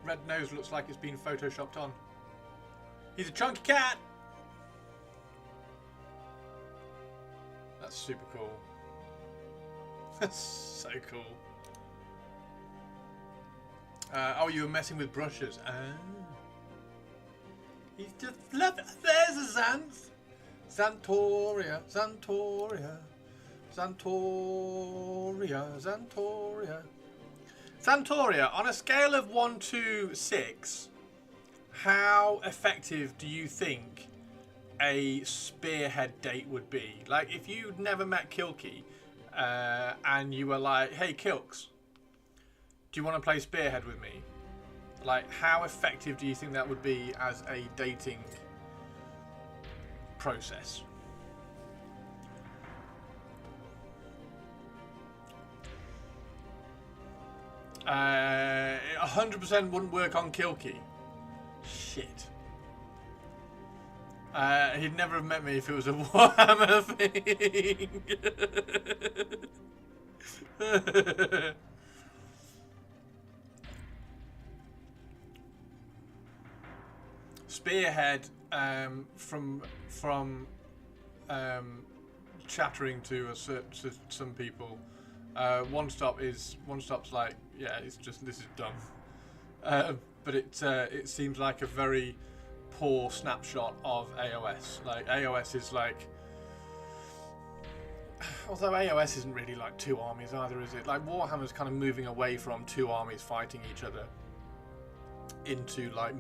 Red nose looks like it's been photoshopped on. He's a chunky cat. super cool. That's so cool. Oh, you were messing with brushes. Ah. He's just love it. There's a Xanth. Xantoria, Xantoria, Xantoria, Xantoria. Xantoria, on a scale of 1 to 6, how effective do you think a spearhead date would be? Like, if you'd never met Kilky, and you were like, hey, Kilks, do you want to play spearhead with me? Like, how effective do you think that would be as a dating process? 100% wouldn't work on Kilky. Shit. He'd never have met me if it was a Warhammer thing. Spearhead, from chattering to some people, one stop's like, yeah, it's just, this is dumb. But it seems like a very poor snapshot of AOS. Like, AOS is like, although AOS isn't really like two armies either, is it? Like, Warhammer's kind of moving away from two armies fighting each other into like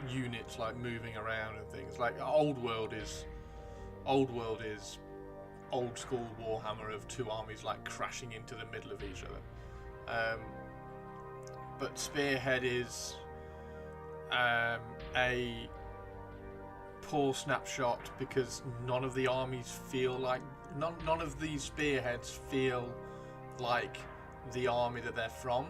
units like moving around and things. Like, old world is old school Warhammer of two armies like crashing into the middle of each other. But Spearhead is a poor snapshot because none of the armies feel like, none of these spearheads feel like the army that they're from.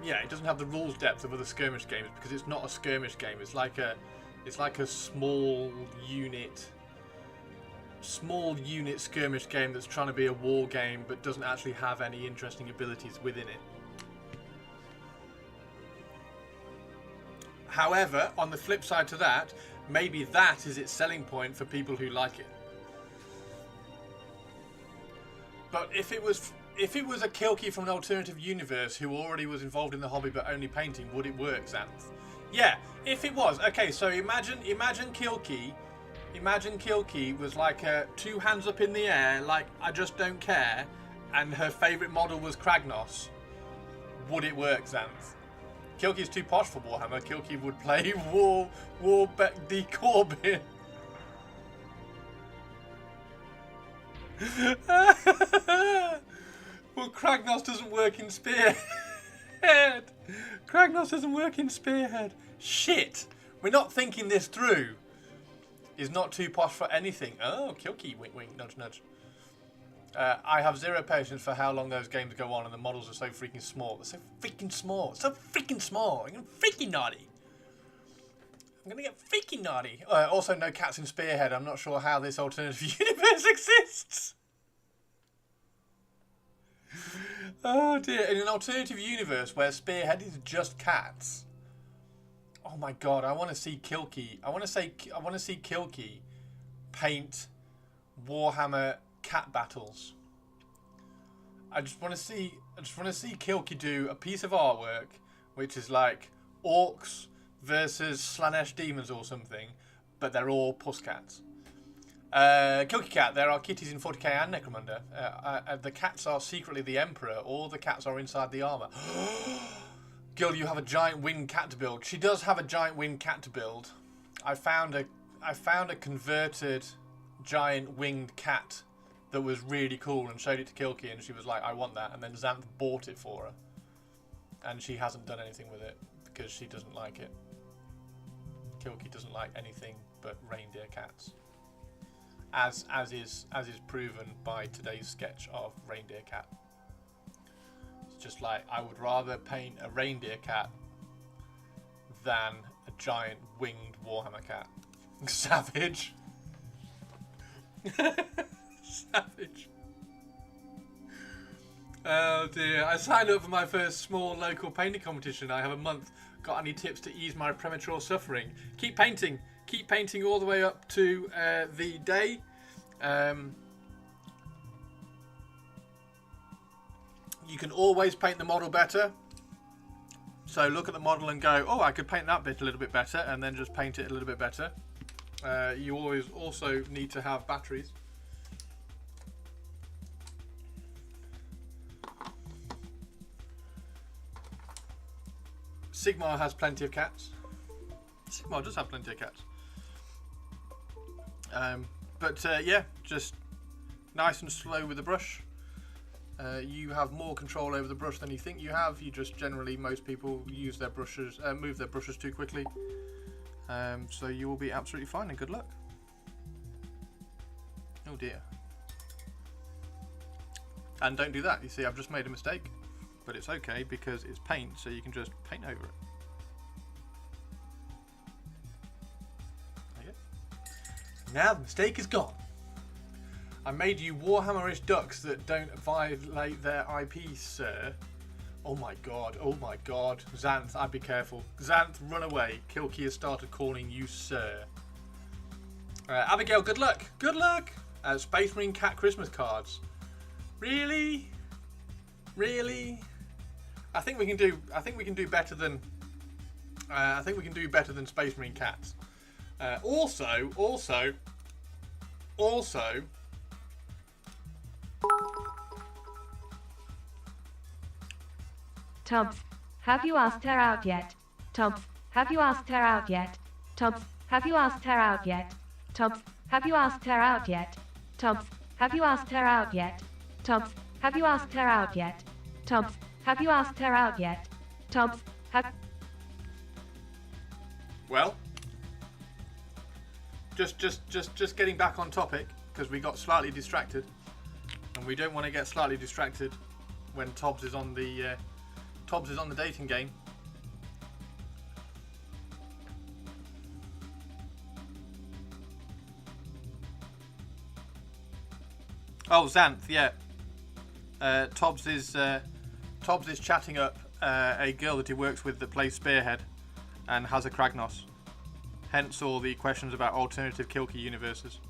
Yeah, it doesn't have the rules depth of other skirmish games because it's not a skirmish game. It's like a small unit skirmish game that's trying to be a war game but doesn't actually have any interesting abilities within it. However, on the flip side to that, maybe that is its selling point for people who like it. But if it was a Kilky from an alternative universe who already was involved in the hobby but only painting, would it work, Xanth? Yeah, if it was. Okay, so imagine Kilky was like two hands up in the air, like, I just don't care, and her favourite model was Kragnos. Would it work, Xanth? Kilky's too posh for Warhammer. Kilky would play Warbeck D. Corbin. Well, Kragnos doesn't work in Spearhead. Kragnos doesn't work in Spearhead. Shit! We're not thinking this through. Is not too posh for anything. Oh, Kilky, wink wink, nudge nudge. I have zero patience for how long those games go on and the models are so freaking small. They're so freaking small. So freaking small. I'm getting freaking naughty. I'm going to get freaking naughty. Also, no cats in Spearhead. I'm not sure how this alternative universe exists. Oh dear. In an alternative universe where Spearhead is just cats. Oh my god, I want to see Kilky. I want to see Kilky paint Warhammer cat battles. I just want to see Kilky do a piece of artwork which is like orcs versus Slanesh demons or something, but they're all puscats. Kilky cat, there are kitties in 40k and Necromunda. The cats are secretly the Emperor, or the cats are inside the armour. Gil, you have a giant winged cat to build. She does have a giant winged cat to build. I found a converted giant winged cat that was really cool and showed it to Kilky, and she was like, I want that. And then Xanth bought it for her. And she hasn't done anything with it because she doesn't like it. Kilky doesn't like anything but reindeer cats. As is proven by today's sketch of reindeer cat. It's just like, I would rather paint a reindeer cat than a giant winged Warhammer cat. Savage. Savage. Oh dear. I signed up for my first small local painting competition. I have a month. Got any tips to ease my premature suffering? Keep painting. keep painting all the way up to the day. You can always paint the model better. So look at the model and go, oh, I could paint that bit a little bit better, and then just paint it a little bit better. You always also need to have batteries. Sigmar has plenty of cats. Sigmar does have plenty of cats. Yeah, just nice and slow with the brush. You have more control over the brush than you think you have. You just generally, most people use their brushes, move their brushes too quickly. So you will be absolutely fine and good luck. Oh dear. And don't do that. You see, I've just made a mistake. But it's okay because it's paint, so you can just paint over it. There you go. Now the mistake is gone. I made you Warhammerish ducks that don't violate their IP, sir. Oh my god, oh my god. Xanth, I'd be careful. Xanth, run away. Kilky has started calling you sir. Abigail, good luck. Good luck. Space Marine Cat Christmas cards. Really? Really? I think we can do better than Space Marine Cats. Also Tubbs, have you asked her out yet? Tubbs, have you asked her out yet? Tubbs, have you asked her out yet? Tubbs, have you asked her out yet? Tubbs, have you asked her out yet? Tubbs, have you asked her out yet? Tubbs, have you asked her out yet? Tubbs, have... Well, just getting back on topic, because we got slightly distracted, and we don't want to get slightly distracted when Tobbs is on the dating game. Oh, Xanth, yeah. Tobbs is chatting up a girl that he works with that plays Spearhead and has a Kragnos. Hence all the questions about alternative Kilky universes.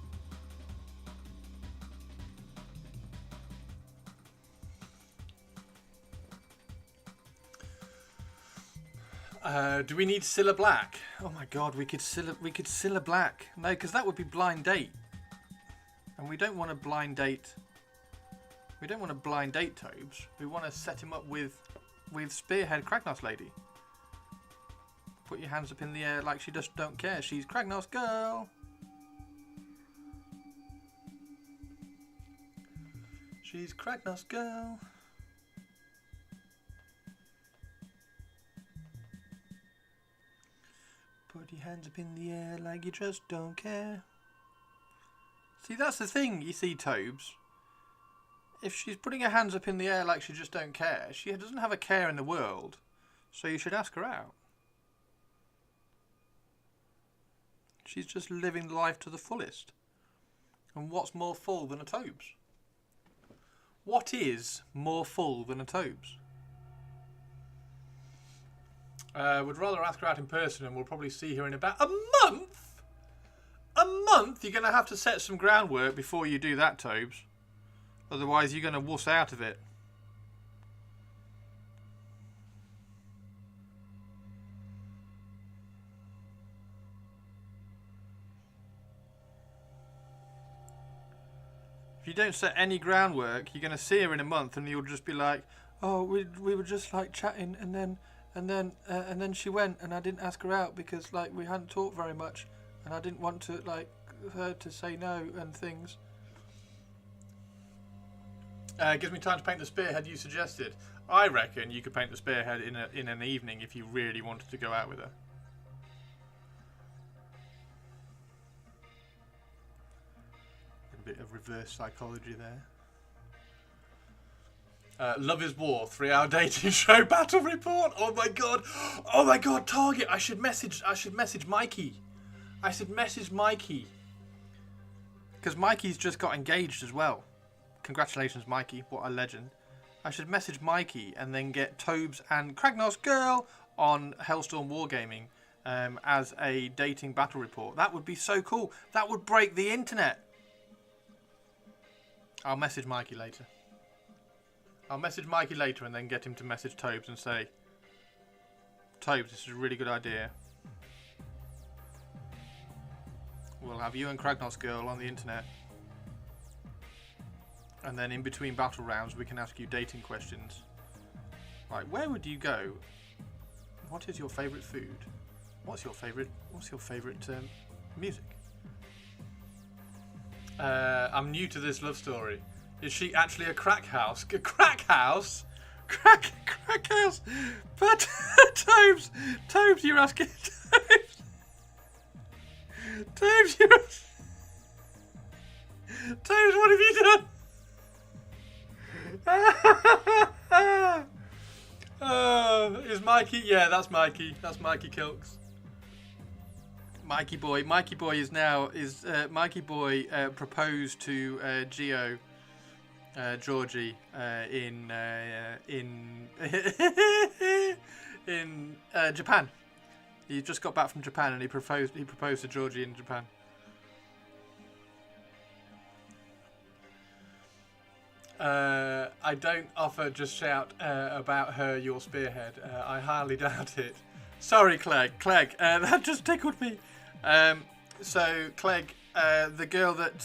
Do we need Scylla Black? Oh my god, we could Scylla Black. No, because that would be blind date. And we don't want to blind date. We don't want to blind date Tobes. We want to set him up with Spearhead Kragnos Lady. Put your hands up in the air like she just don't care. She's Kragnos girl. She's Kragnos girl. Put your hands up in the air like you just don't care. See, that's the thing, you see, Tobes. If she's putting her hands up in the air like she just don't care, she doesn't have a care in the world, so you should ask her out. She's just living life to the fullest. And what's more full than a Tobes? What is more full than a Tobes? Would rather ask her out in person, and we'll probably see her in about a month. A month? You're going to have to set some groundwork before you do that, Tobes. Otherwise, you're going to wuss out of it. If you don't set any groundwork, you're going to see her in a month, and you'll just be like, "Oh, we were just like chatting, and then she went, and I didn't ask her out because like we hadn't talked very much, and I didn't want to like her to say no and things." Gives me time to paint the spearhead you suggested. I reckon you could paint the spearhead in an evening if you really wanted to go out with her. A bit of reverse psychology there. Love is War, 3-hour dating show battle report. Oh my god. Oh my god, Target. I should message Mikey. I should message Mikey. Because Mikey's just got engaged as well. Congratulations, Mikey. What a legend. I should message Mikey and then get Tobes and Kragnos Girl on Hellstorm Wargaming as a dating battle report. That would be so cool. That would break the internet. I'll message Mikey later. I'll message Mikey later and then get him to message Tobes and say, Tobes, this is a really good idea. We'll have you and Kragnos Girl on the internet. And then in between battle rounds we can ask you dating questions. Like, where would you go? What is your favourite food? What's your favourite music? I'm new to this love story. Is she actually a crack house? A crack house? Crack house? But Tobes, you're asking. Tobes, you're asking. Tobes, what have you done? Is Mikey? Yeah, that's Mikey. That's Mikey Kilks. Mikey boy is now Mikey boy proposed to Gio Georgie in in Japan. He just got back from Japan and he proposed to Georgie in Japan. I don't offer just shout about her your spearhead. I highly doubt it. Sorry, Clegg. That just tickled me. So Clegg, the girl that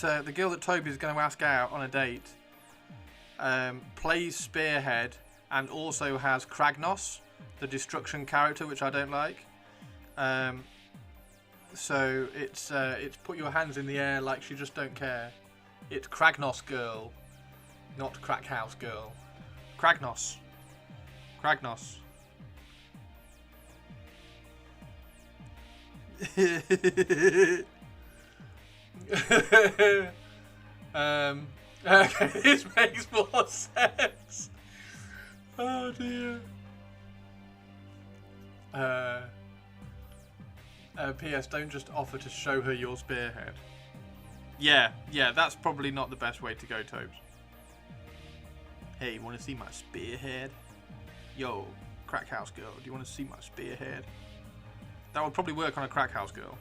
Toby's going to ask out on a date, plays spearhead and also has Kragnos, the destruction character, which I don't like. So it's put your hands in the air like she just don't care. It's Kragnos girl, not Crack House girl. Kragnos. Okay, this makes more sense. Oh dear. P.S. Don't just offer to show her your spearhead. Yeah, that's probably not the best way to go, Tobes. Hey, you want to see my spearhead? Yo, Crack House girl, do you want to see my spearhead? That would probably work on a Crack House girl.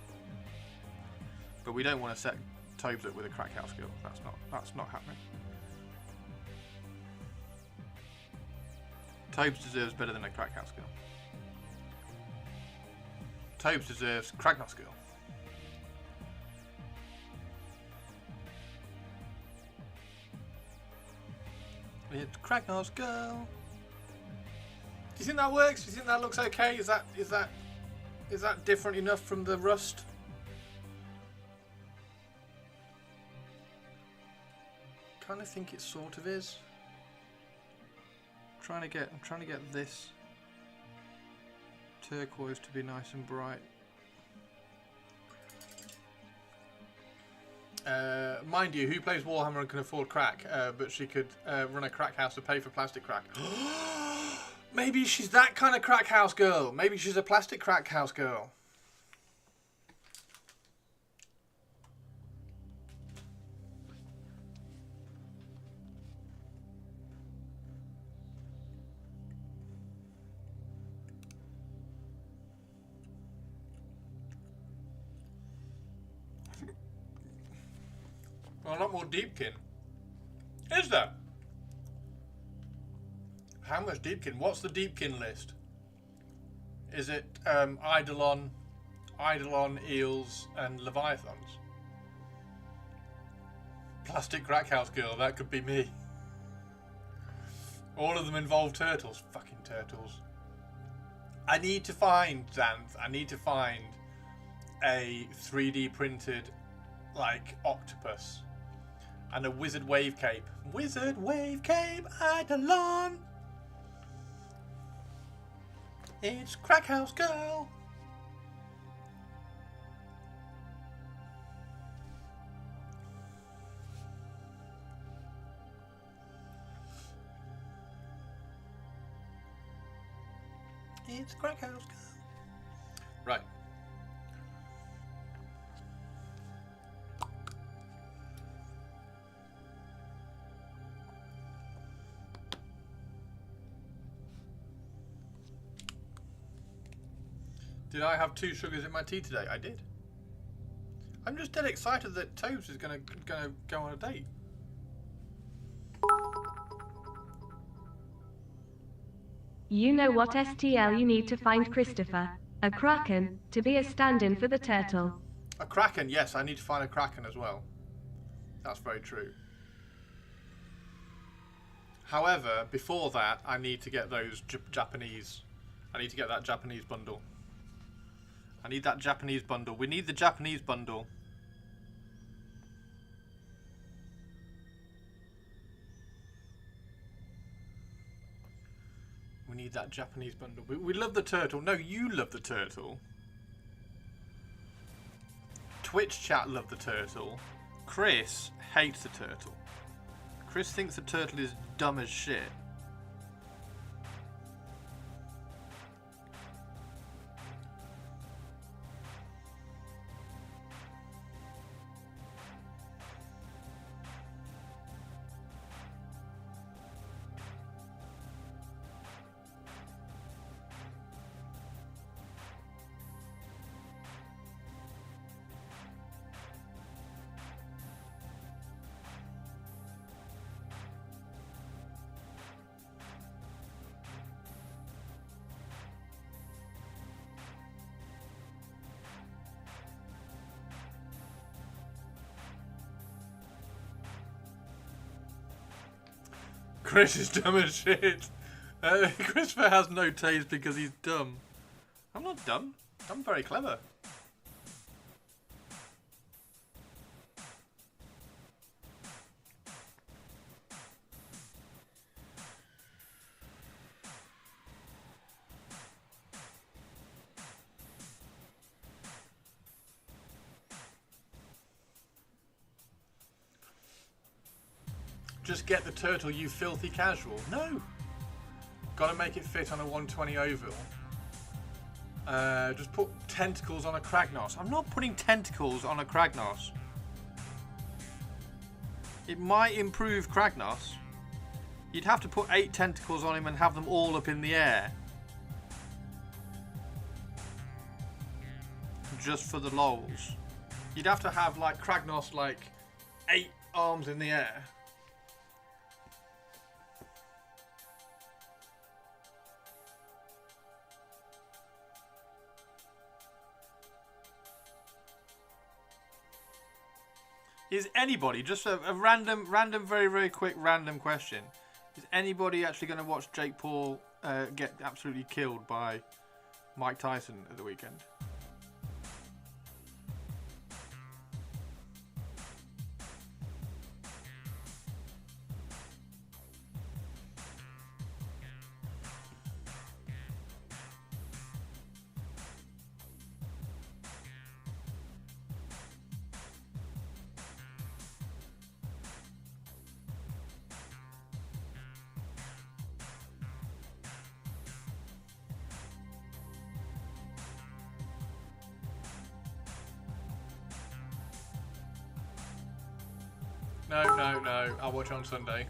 But we don't want to set Tobes up with a Crack House girl. That's not happening. Tobes deserves better than a Crack House girl. Tobes deserves Kragnos girl. It's Kragnos girl. Do you think that works? Do you think that looks okay? Is that different enough from the Rust? Kind of think it sort of is. I'm trying to get this turquoise to be nice and bright. Mind you, who plays Warhammer and can afford crack? But she could run a crack house to pay for plastic crack. Maybe she's that kind of crack house girl. Maybe she's a plastic crack house girl. Well, a lot more Deepkin. Is there? How much Deepkin? What's the Deepkin list? Is it Eidolon, Eels, and Leviathans? Plastic Crackhouse Girl, that could be me. All of them involve turtles. Fucking turtles. I need to find, Xanth, a 3D printed, like, octopus. And a wizard wave cape. Wizard wave cape, Eidolon. It's Crackhouse Girl. It's Crackhouse Girl. Right. Did I have 2 sugars in my tea today? I did. I'm just dead excited that Tobes is gonna go on a date. You know what STL you need to find Christopher? A kraken, to be a stand-in for the turtle. A kraken, yes, I need to find a kraken as well. That's very true. However, before that, I need to get those Japanese. I need to get that Japanese bundle. I need that Japanese bundle. We need the Japanese bundle. We need that Japanese bundle. We love the turtle. No, you love the turtle. Twitch chat love the turtle. Chris hates the turtle. Chris thinks the turtle is dumb as shit. Chris is dumb as shit. Christopher has no taste because he's dumb. I'm not dumb. I'm very clever. Just get the turtle, you filthy casual. No. Gotta make it fit on a 120 oval. Just put tentacles on a Kragnos. I'm not putting tentacles on a Kragnos. It might improve Kragnos. You'd have to put 8 tentacles on him and have them all up in the air. Just for the lols. You'd have to have like Kragnos like 8 arms in the air. Is anybody, just a random, very, very quick random question. Is anybody actually going to watch Jake Paul get absolutely killed by Mike Tyson at the weekend? No. I'll watch on Sunday.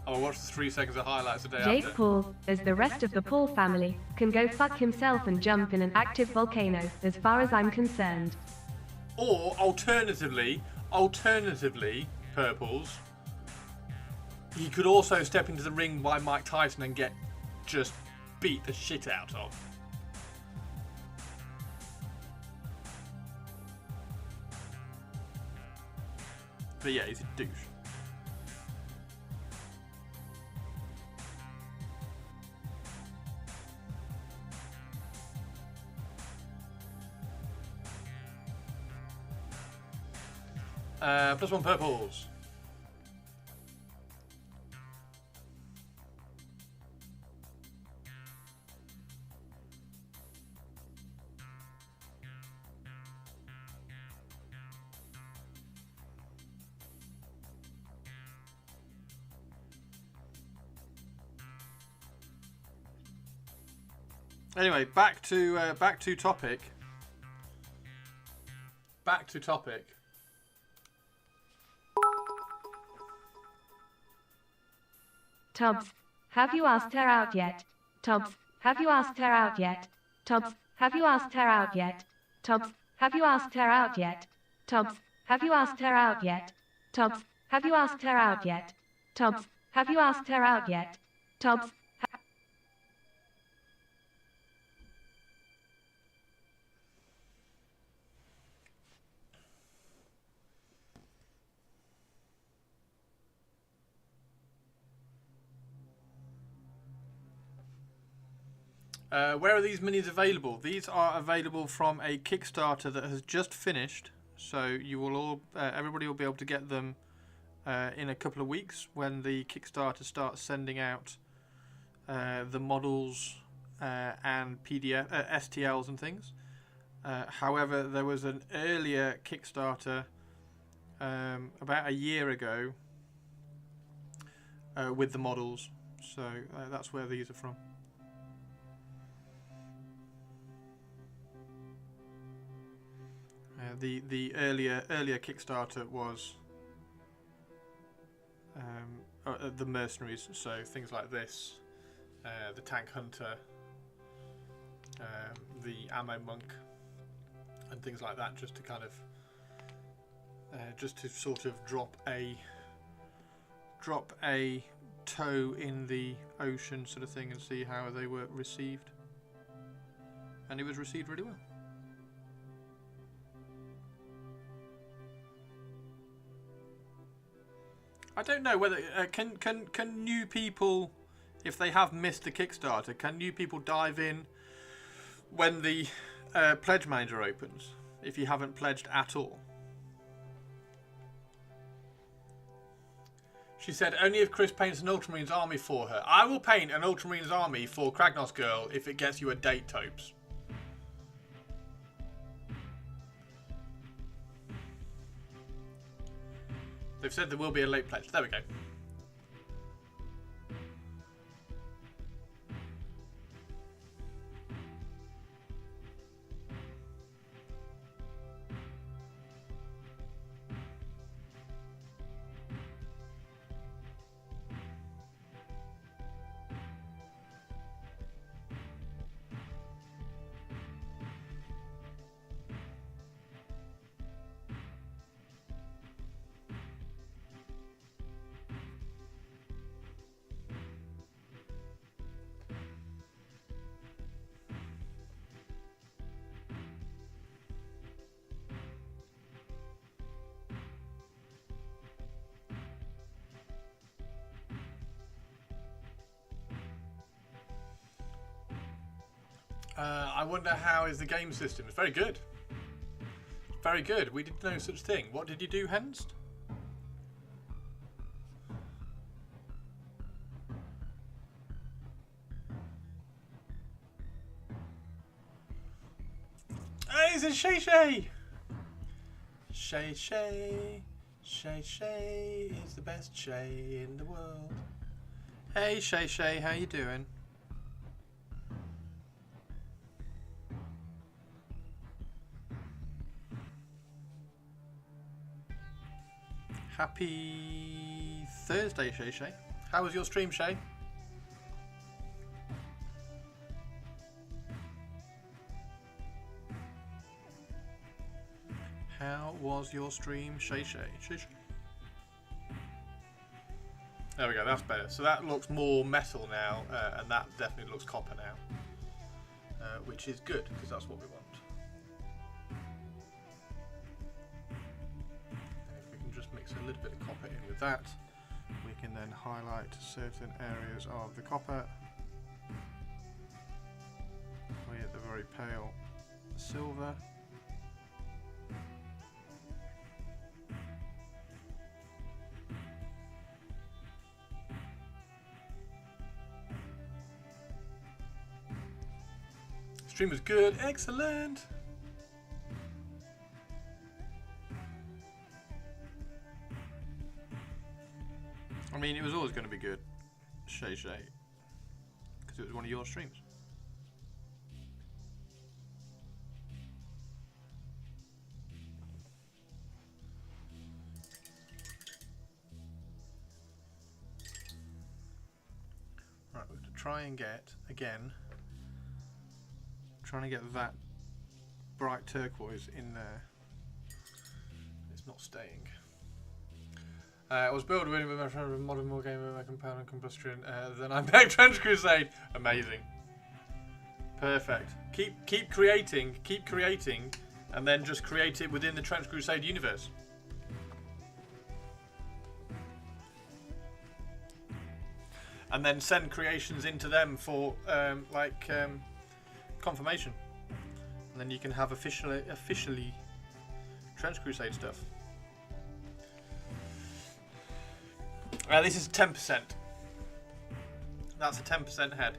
I'll watch the 3 seconds of highlights a day Jake after. Paul, as the rest of the Paul family, can go fuck himself and jump in an active volcano, as far as I'm concerned. Or, alternatively, Purples, he could also step into the ring by Mike Tyson and get just beat the shit out of. But yeah, he's a douche. +1 purples. Anyway, back to topic. Back to topic. Tubbs, have you asked her out yet? Tubbs, have you asked her out yet? Tubbs, have you asked her out yet? Tobbs, have you asked her out yet? Tobbs, have you asked her out yet? Tobbs, have you asked her out yet? Tobbs, have you asked her out yet? Tobbs. Where are these minis available? These are available from a Kickstarter that has just finished. So you will all, everybody will be able to get them in a couple of weeks when the Kickstarter starts sending out the models and PDF, STLs and things. However, there was an earlier Kickstarter about a year ago with the models. So that's where these are from. The earlier Kickstarter was the mercenaries, so things like this, the tank hunter, the ammo monk, and things like that, just to kind of just to sort of drop a toe in the ocean sort of thing and see how they were received, and it was received really well. I don't know whether can new people, if they have missed the Kickstarter, can new people dive in when the pledge manager opens if you haven't pledged at all? She said only if Chris paints an Ultramarines army for her. I will paint an Ultramarines army for Kragnos Girl if it gets you a date, Topes. They've said there will be a late pledge. There we go. I wonder how is the game system. It's very good. Very good. We did no such thing. What did you do, Henst? Hey, it's a Shay Shay! Shay Shay. Shay Shay is the best Shay in the world. Hey, Shay Shay, how you doing? Happy Thursday, Shay Shay. How was your stream, Shay? How was your stream, Shay Shay? Shay Shay. There we go, that's better. So that looks more metal now, and that definitely looks copper now, which is good, because that's what we want. Mix a little bit of copper in with that. We can then highlight certain areas of the copper with the very pale silver. Stream was good, excellent. I mean, it was always going to be good, Shay Shay, because it was one of your streams. Right, we're going to try and get, again, trying to get that bright turquoise in there. It's not staying. I was built with my friend with modern war game with my compound and combustion. Then I made Trench Crusade. Amazing. Perfect. Keep creating, and then just create it within the Trench Crusade universe. And then send creations into them for confirmation. And then you can have officially Trench Crusade stuff. This is 10%. That's a 10% head.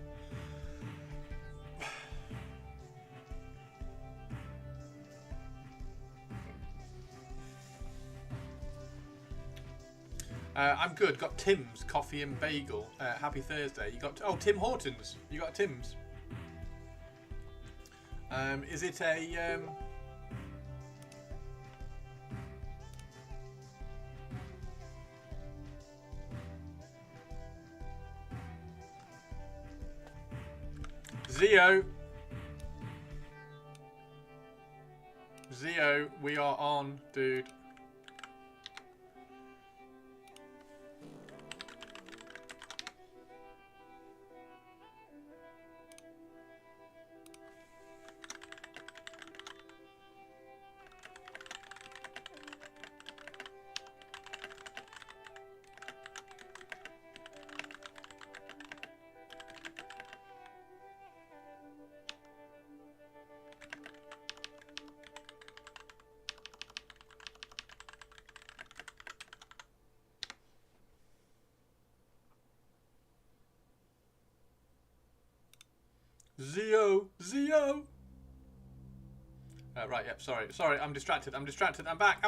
I'm good. Got Tim's coffee and bagel. Happy Thursday. You got Tim Hortons. You got Tim's. Is it a Zio, we are on, dude. Zio. Right, yep, sorry, I'm distracted, I'm back.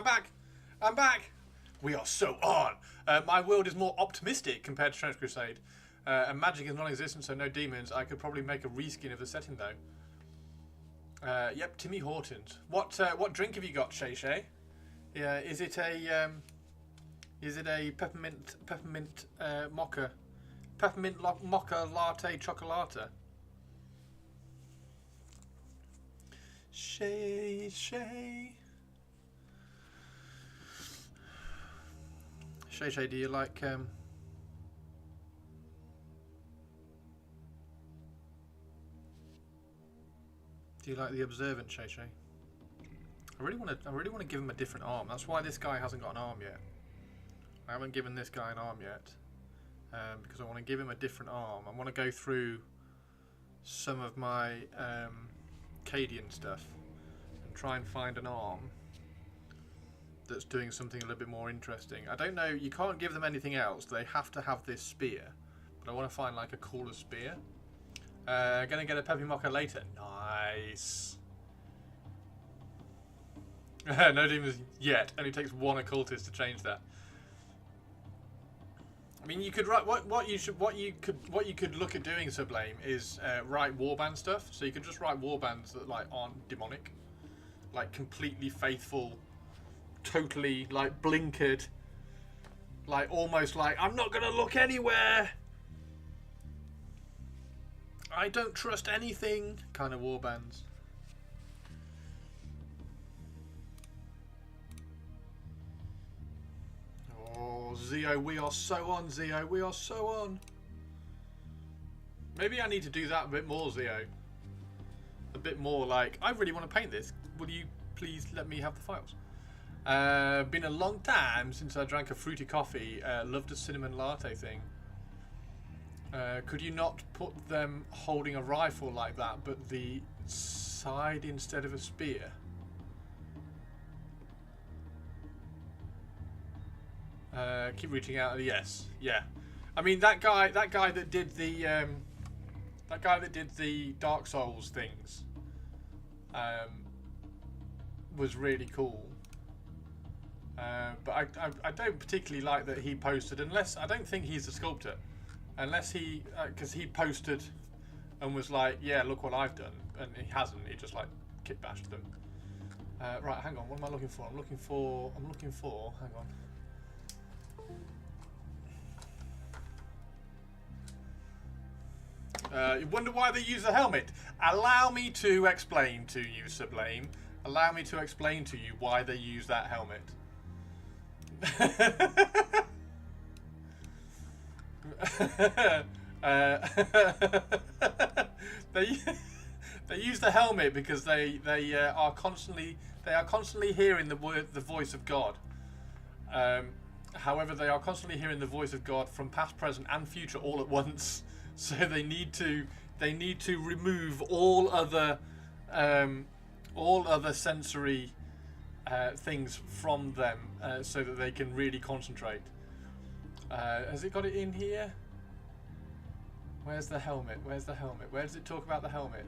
We are so on. My world is more optimistic compared to Trench Crusade. And magic is non-existent, so no demons. I could probably make a reskin of the setting though. Yep, Timmy Hortons. What drink have you got, Shay Shay? Yeah, is it a peppermint mocha? Peppermint mocha latte chocolata? Shay. Shay, do you like the observant, Shay? I really want to give him a different arm. That's why this guy hasn't got an arm yet. I haven't given this guy an arm yet. Because I want to give him a different arm. I want to go through some of my Cadian stuff and try and find an arm that's doing something a little bit more interesting. I don't know, you can't give them anything else. They have to have this spear. But I want to find like a cooler spear. Gonna get a Peppy Mocha later. Nice. No demons yet. Only takes one occultist to change that. I mean, you could write what you could look at doing, Sublime, is write warband stuff. So you could just write warbands that like aren't demonic, like completely faithful, totally like blinkered, like almost like I'm not gonna look anywhere. I don't trust anything kind of warbands. Oh, Zio, we are so on, Zio. We are so on. Maybe I need to do that a bit more, Zio. A bit more like, I really want to paint this. Will you please let me have the files? Been a long time since I drank a fruity coffee. Loved a cinnamon latte thing. Could you not put them holding a rifle like that, but the side instead of a spear? Keep reaching out. Yes, yeah. I mean that guy that did the Dark Souls things was really cool. But I don't particularly like that he posted, unless I don't think he's a sculptor, unless he because he posted and was like, yeah, look what I've done, and he hasn't. He just like kit bashed them. Right, hang on. What am I looking for? I'm looking for. Hang on. You wonder why they use the helmet. Allow me to explain to you, Sublime. Allow me to explain to you why they use that helmet. They use the helmet because they are constantly hearing the voice of God. However, they are constantly hearing the voice of God from past, present, and future all at once. So they need to remove all other sensory things from them so that they can really concentrate. Has it got it in here? Where's the helmet? Where's the helmet? Where does it talk about the helmet?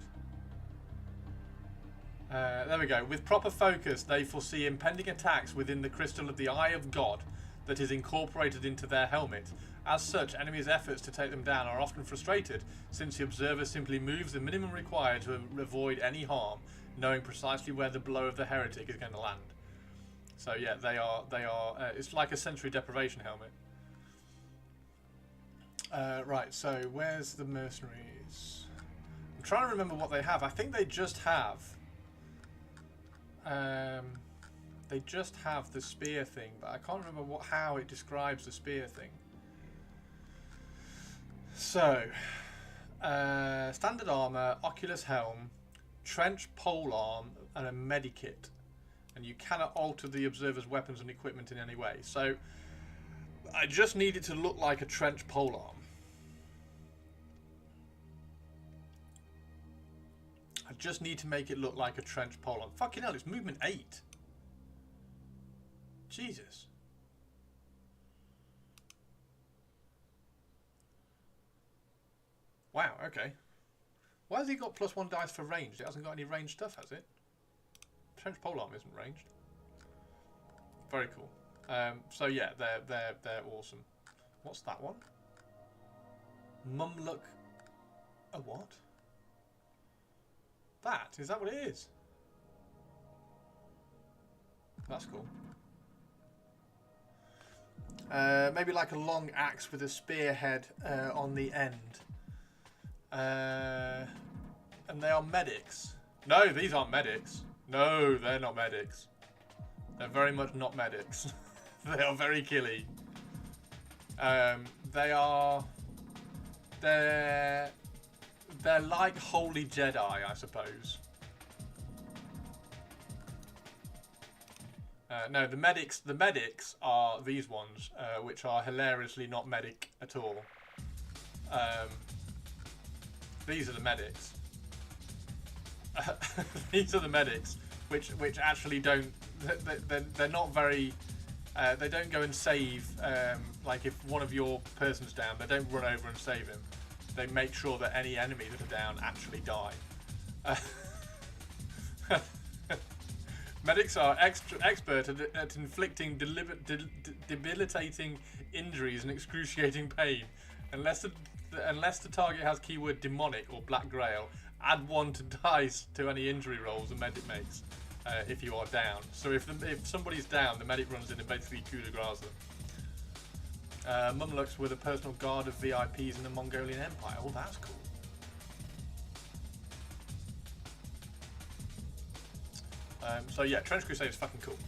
There we go. With proper focus, they foresee impending attacks within the crystal of the Eye of God that is incorporated into their helmet. As such, enemies' efforts to take them down are often frustrated, since the observer simply moves the minimum required to avoid any harm, knowing precisely where the blow of the heretic is going to land. So yeah, they are. It's like a sensory deprivation helmet. Right. So where's the mercenaries? I'm trying to remember what they have. I think they just have. They just have the spear thing, but I can't remember how it describes the spear thing. So, standard armor, Oculus helm, trench polearm, and a medikit. And you cannot alter the observer's weapons and equipment in any way. So, I just need it to look like a trench polearm. I just need to make it look like a trench polearm. Fucking hell, it's movement 8. Jesus. Wow, okay. Why has he got +1 dice for ranged? It hasn't got any ranged stuff, has it? Trench polearm isn't ranged. Very cool. So yeah, they're awesome. What's that one? Mumluk. A what? Is that what it is? That's cool. Maybe like a long axe with a spearhead on the end. And they are medics. No, these aren't medics. No, they're not medics. They're very much not medics. They are very killy. They're like holy Jedi, I suppose. No, the medics are these ones, which are hilariously not medic at all. These are the medics. These are the medics, which actually don't. They're not very. They don't go and save. Like if one of your person's down, they don't run over and save him. They make sure that any enemies that are down actually die. Medics are expert at inflicting debilitating injuries and excruciating pain. Unless the target has keyword demonic or black grail, add 1 to dice to any injury rolls the medic makes if you are down. So if somebody's down, the medic runs in and basically coup de grace them. Mumluks were the personal guard of VIPs in the Mongolian Empire. Oh, that's cool. So yeah, Trench Crusade is fucking cool.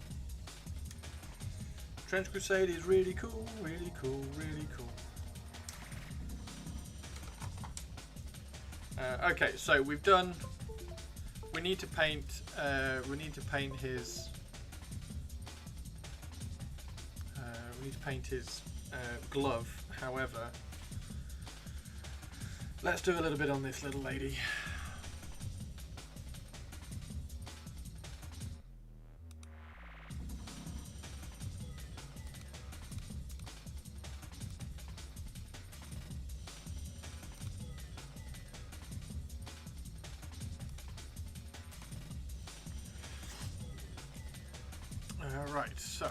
Trench Crusade is really cool, really cool, really cool. Okay, so we've done. We need to paint. We need to paint his. We need to paint his glove. However, let's do a little bit on this little lady. Right, so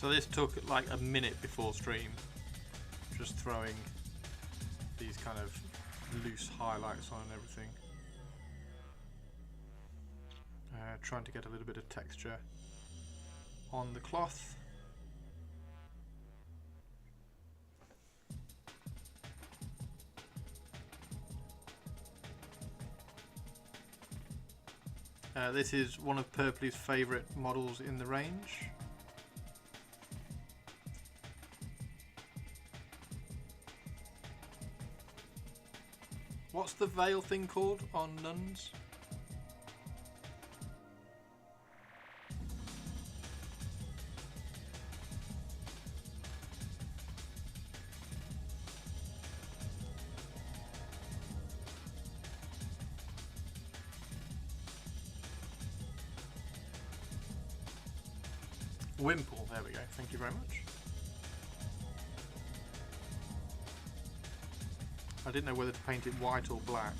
So this took like a minute before stream, just throwing these kind of loose highlights on and everything. Trying to get a little bit of texture on the cloth. This is one of Purpley's favourite models in the range. What's the veil thing called on nuns? Wimple, there we go, thank you very much. I didn't know whether to paint it white or black.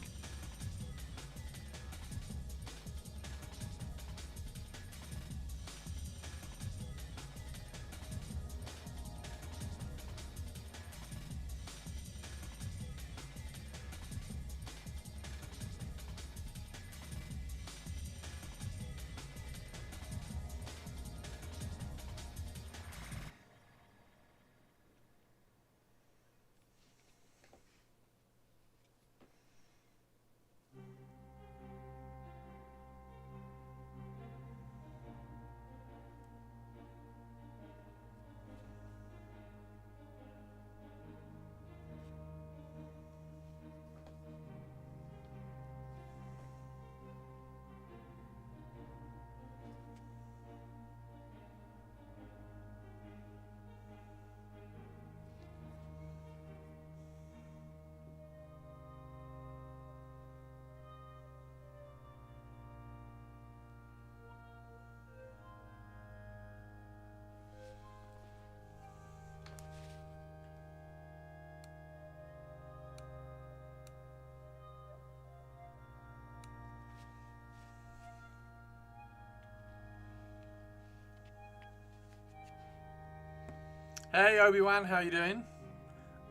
Hey Obi-Wan, how you doing?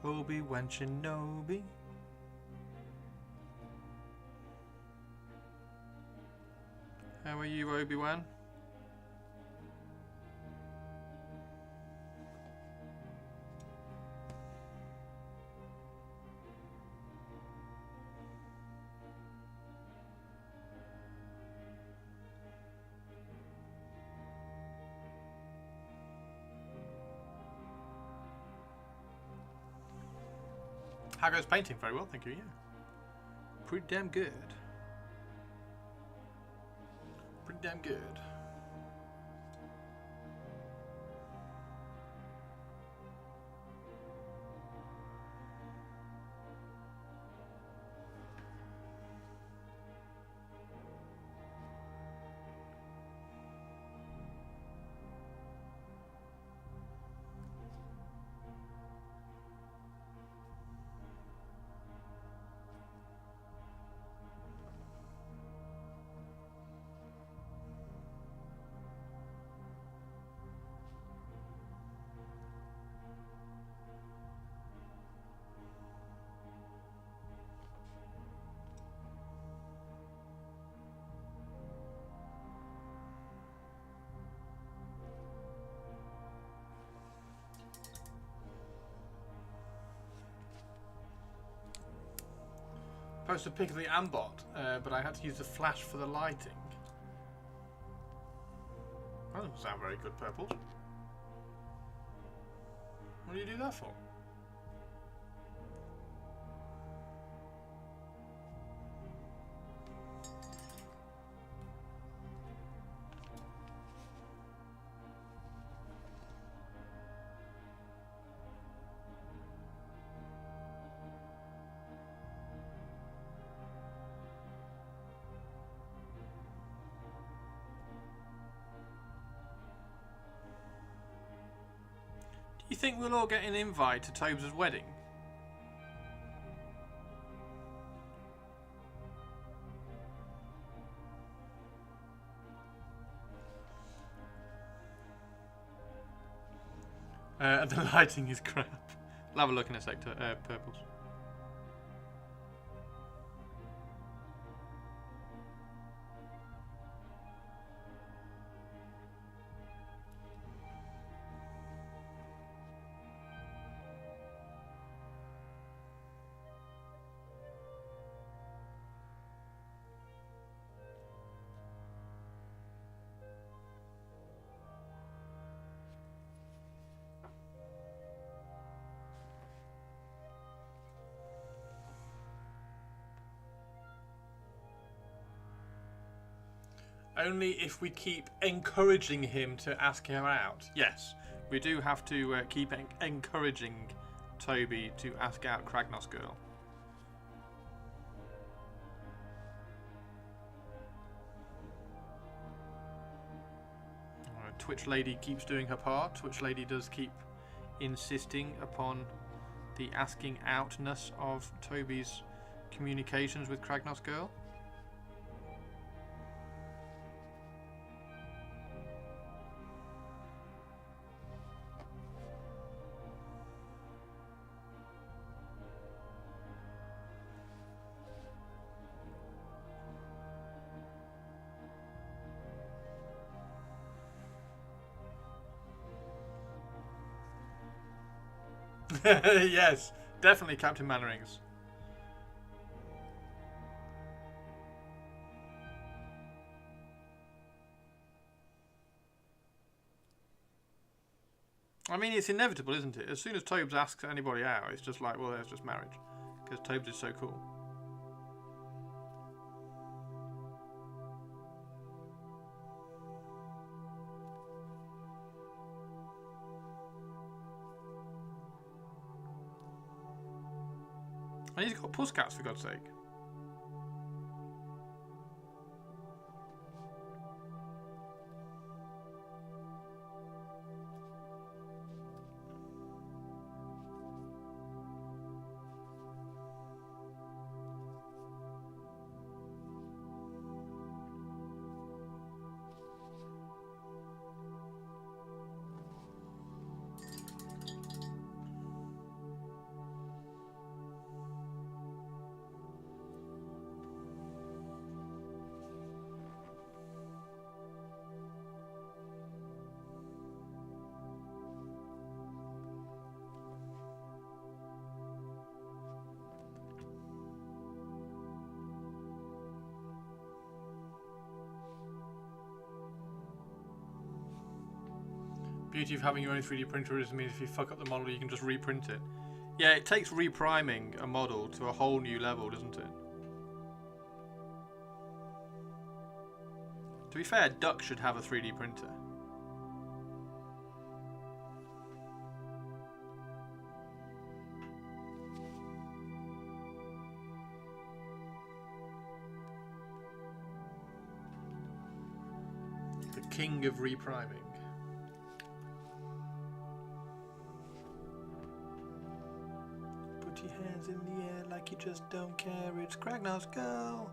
Obi-Wan Shinobi. How are you, Obi-Wan? How goes painting? Very well, thank you, yeah. Pretty damn good. Pretty damn good. Supposed to pick the ambot, but I had to use the flash for the lighting. That doesn't sound very good, Purple. What do you do that for? You think we'll all get an invite to Tobes' wedding? And the lighting is crap. I'll have a look in a sec. Purples. Only if we keep encouraging him to ask her out. Yes, we do have to keep encouraging Toby to ask out Kragnos girl. Twitch Lady keeps doing her part. Twitch Lady does keep insisting upon the asking outness of Toby's communications with Kragnos girl. Yes, definitely Captain Mannerings. I mean, it's inevitable, isn't it? As soon as Tobes asks anybody out, it's just like, well, there's just marriage. Because Tobes is so cool. And he's got pussycats, for God's sake. Beauty of having your own 3D printer is means if you fuck up the model, you can just reprint it. Yeah, it takes repriming a model to a whole new level, doesn't it? To be fair, Duck should have a 3D printer. The king of repriming. Put your hands in the air like you just don't care. It's Kragnos girl.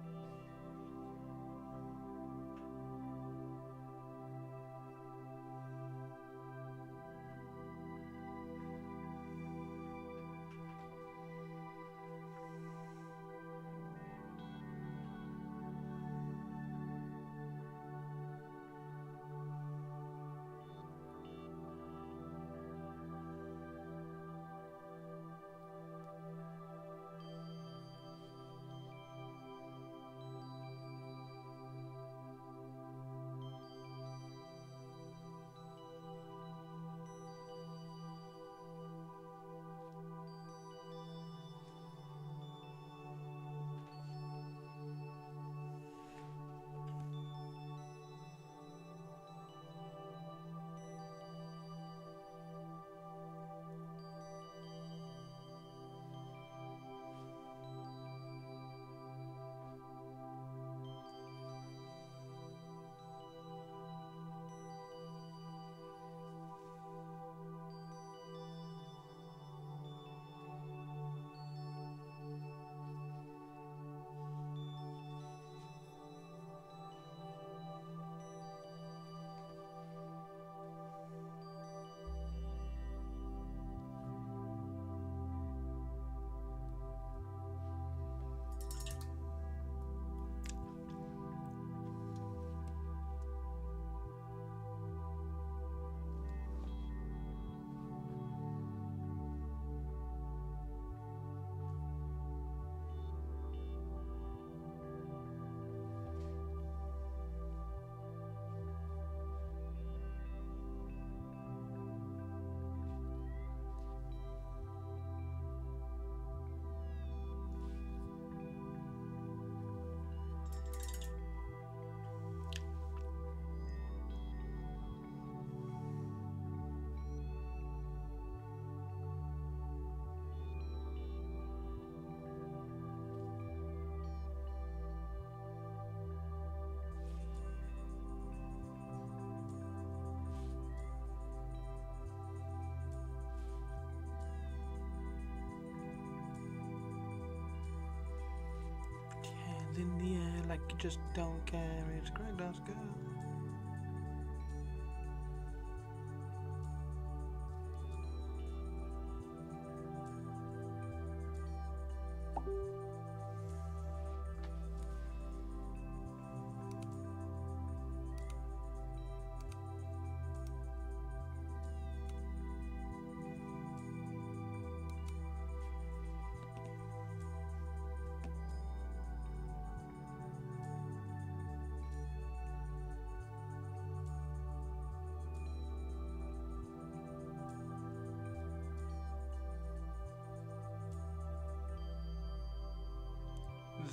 you just don't care, it's Cragnos Girl.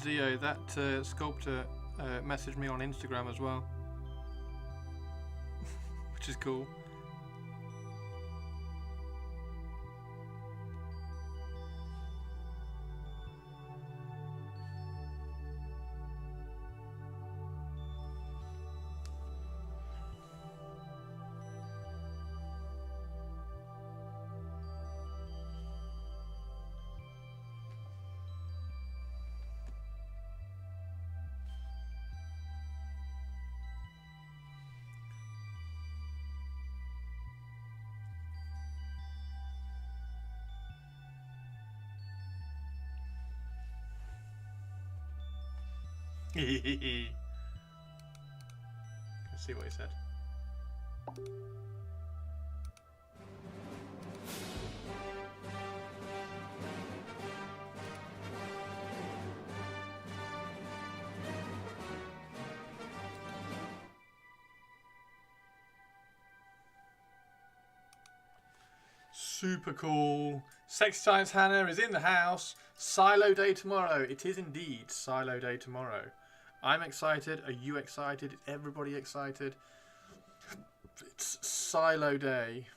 Zio, that sculptor messaged me on Instagram as well, which is cool. Let's see what he said. Super cool. Sexy Science Hannah is in the house. Silo Day tomorrow. It is indeed Silo Day tomorrow. I'm excited. Are you excited? Is everybody excited? It's Silo Day,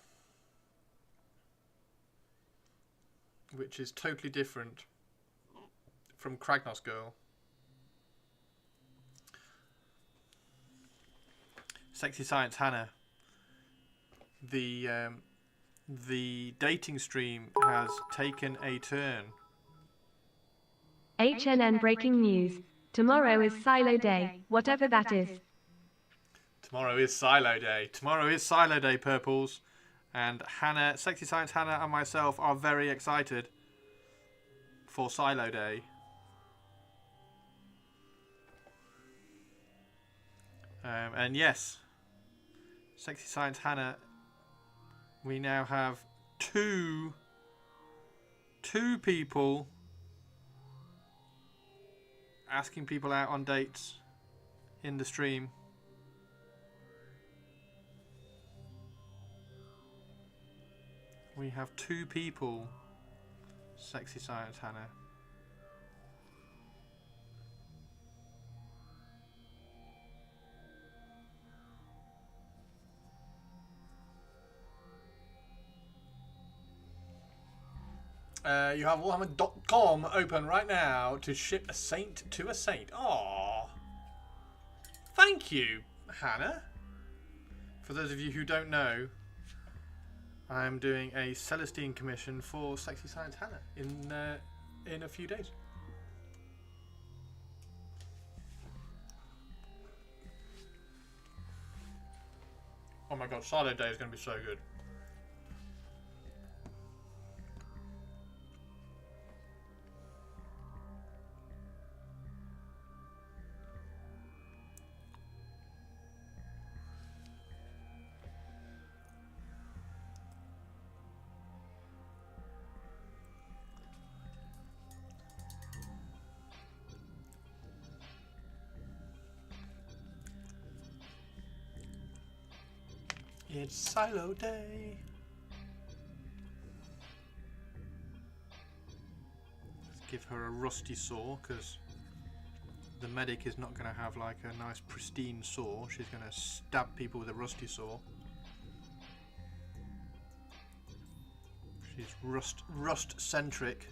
which is totally different from Cragnos Girl. Sexy Science Hannah. The dating stream has taken a turn. HNN breaking news. Tomorrow is Silo Day, whatever that is. Tomorrow is Silo Day. Tomorrow is Silo Day, Purples. And Hannah, Sexy Science Hannah and myself are very excited for Silo Day. And yes, Sexy Science Hannah, we now have two people asking people out on dates in the stream. We have two people, Sexy Science Hannah. You have Warhammer.com open right now to ship a saint to a saint. Aww. Thank you, Hannah. For those of you who don't know, I'm doing a Celestine commission for Sexy Science Hannah in a few days. Oh my god, Silo Day is going to be so good. It's Silo Day. Let's give her a rusty saw, because the medic is not going to have like a nice pristine saw. She's going to stab people with a rusty saw. She's rust centric.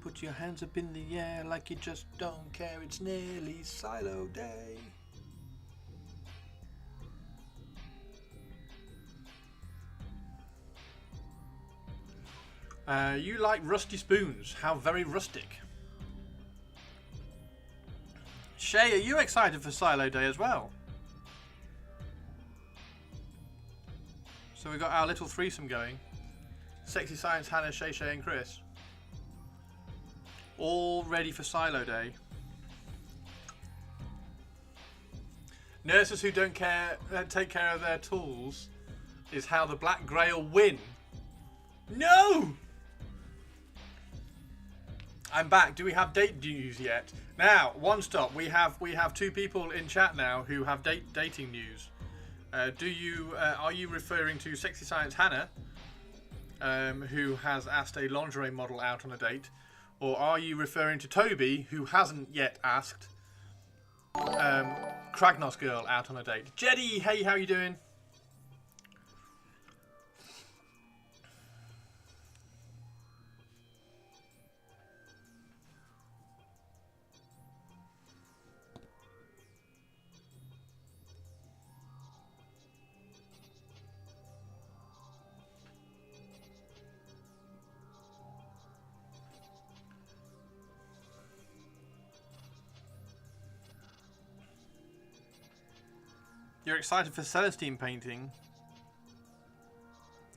Put your hands up in the air like you just don't care. It's nearly Silo Day. You like rusty spoons. How very rustic. Shay, are you excited for Silo Day as well? So we've got our little threesome going. Sexy Science, Hannah, Shay, and Chris. All ready for Silo Day. Nurses who don't take care of their tools is how the Black Grail win. No! I'm back. Do we have date news yet? Now, one stop. We have two people in chat now who have dating news. Are you referring to Sexy Science Hannah, who has asked a lingerie model out on a date, or are you referring to Toby, who hasn't yet asked Kragnos girl out on a date? Jeddy, hey, how you doing? You're excited for Celestine painting?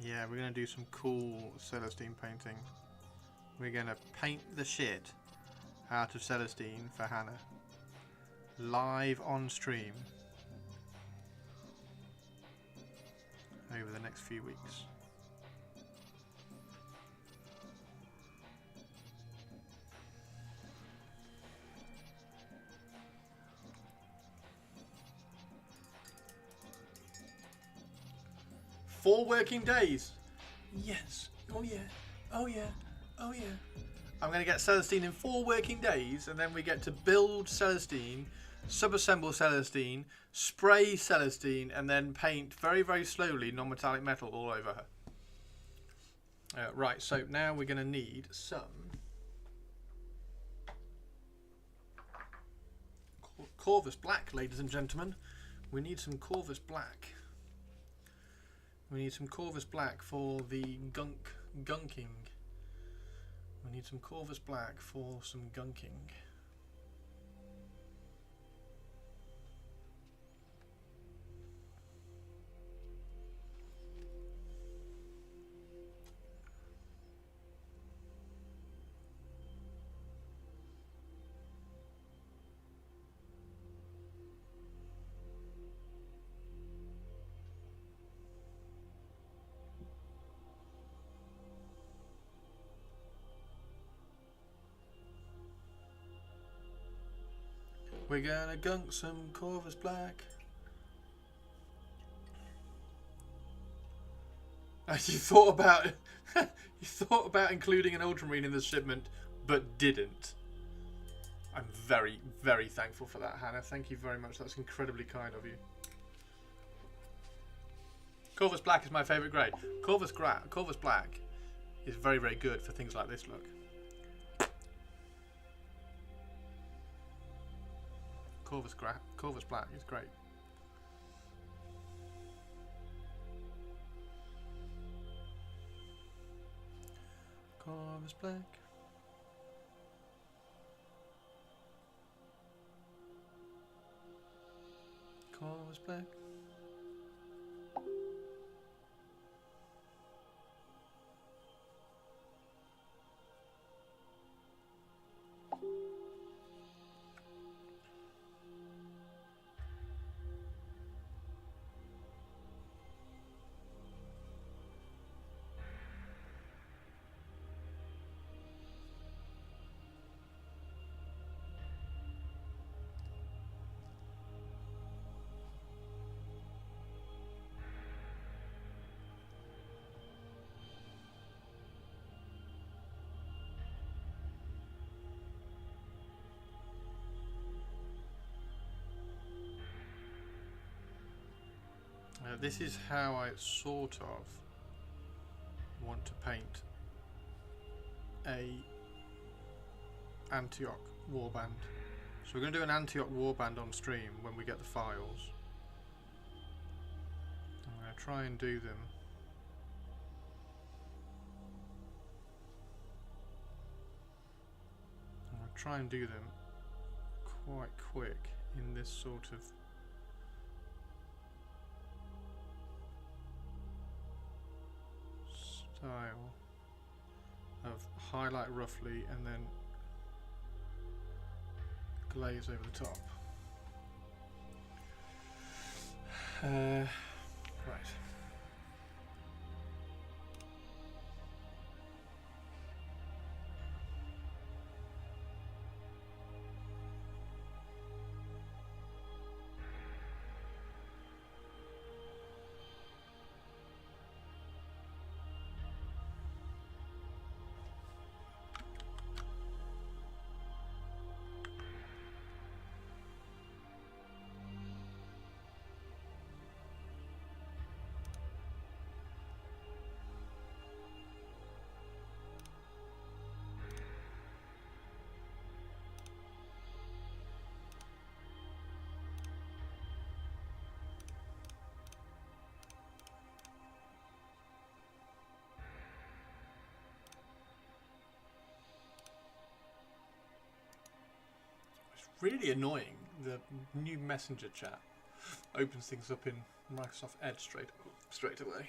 Yeah, we're going to do some cool Celestine painting. We're going to paint the shit out of Celestine for Hannah. Live on stream. Over the next few weeks. Four working days. Yes. Oh yeah. Oh yeah. Oh yeah. I'm going to get Celestine in 4 working days, and then we get to build Celestine, subassemble Celestine, spray Celestine, and then paint very, very slowly non-metallic metal all over her. Right, so now we're going to need some Corvus Black, ladies and gentlemen. We need some Corvus Black. We need some Corvus Black for the gunking. We need some Corvus Black for some gunking. We're gonna gunk some Corvus Black. You thought about including an ultramarine in the shipment, but didn't. I'm very, very thankful for that, Hannah. Thank you very much. That's incredibly kind of you. Corvus Black is my favourite grade. Corvus Black is very, very good for things like this. Look. Corvus Black is great. Corvus Black. Corvus Black. This is how I sort of want to paint a Antioch warband. So we're going to do an Antioch warband on stream when we get the files. I'm going to try and do them try and do them quite quick in this sort of style of highlight roughly and then glaze over the top. Right. Really annoying. The new Messenger chat opens things up in Microsoft Edge straight away.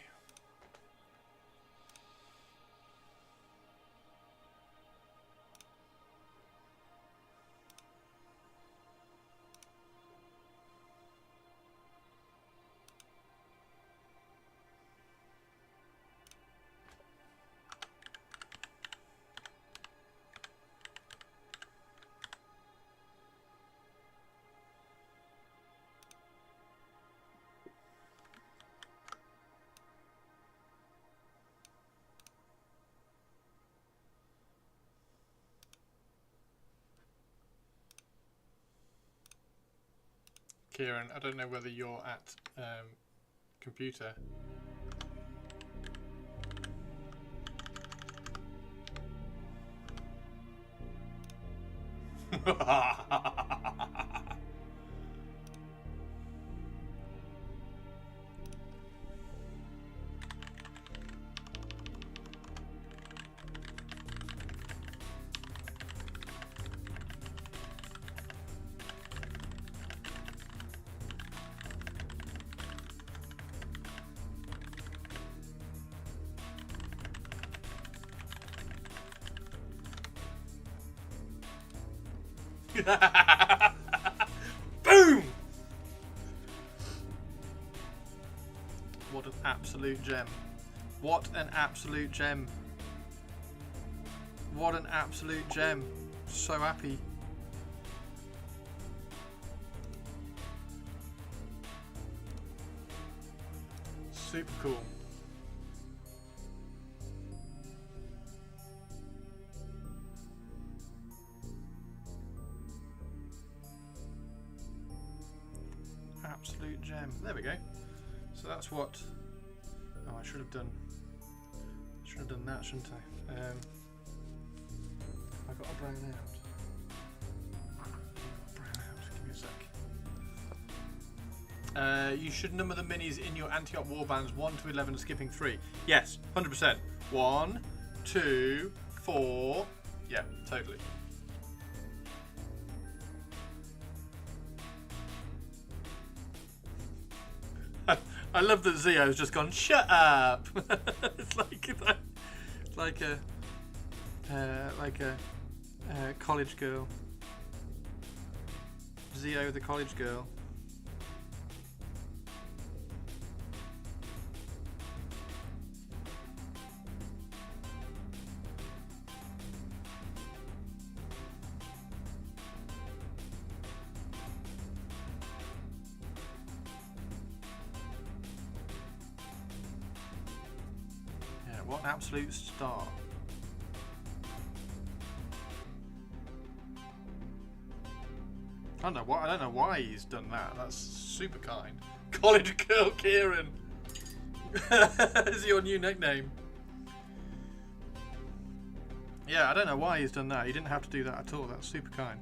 Kieran, I don't know whether you're at computer. Boom! What an absolute gem. What an absolute gem. What an absolute gem. So happy. Super cool. Absolute gem. There we go. So that's what. Oh, I should have done that, shouldn't I? I got a brown out. Brown out. Give me a sec. You should number the minis in your anti-op warbands 1 to 11, skipping 3. Yes, 100%. 1, 2, 4. Yeah, totally. I love that Zio's just gone, shut up. It's like a college girl. Zio the college girl. What an absolute star. I don't know why he's done that. That's super kind. College girl Kieran. Is your new nickname? Yeah, I don't know why he's done that. He didn't have to do that at all. That's super kind.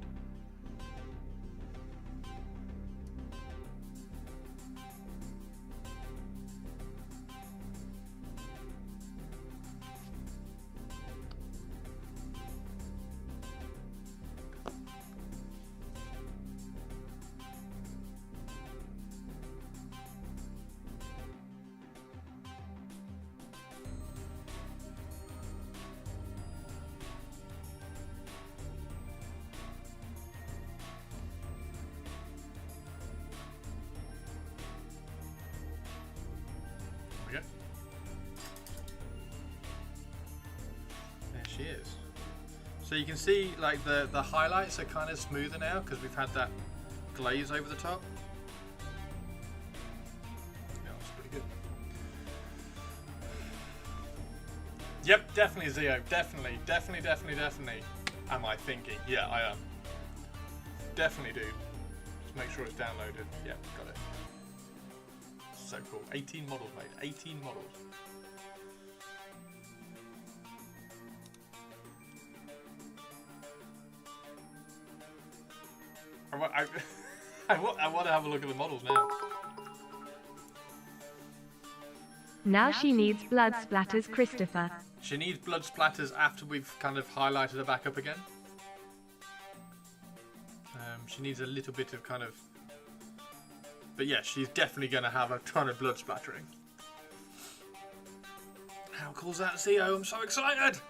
she is. So you can see like the highlights are kind of smoother now because we've had that glaze over the top. Yeah, that's pretty good. Yep, definitely Zio. Definitely. Am I thinking? Yeah, I am. Definitely do. Just make sure it's downloaded. Yep, got it. So cool. 18 models made. 18 models. I want to have a look at the models now. Now she needs blood splatters, Christopher. She needs blood splatters after we've kind of highlighted her back up again. She needs a little bit of kind of... But yeah, she's definitely going to have a ton of blood splattering. How cool is that, Zio? I'm so excited!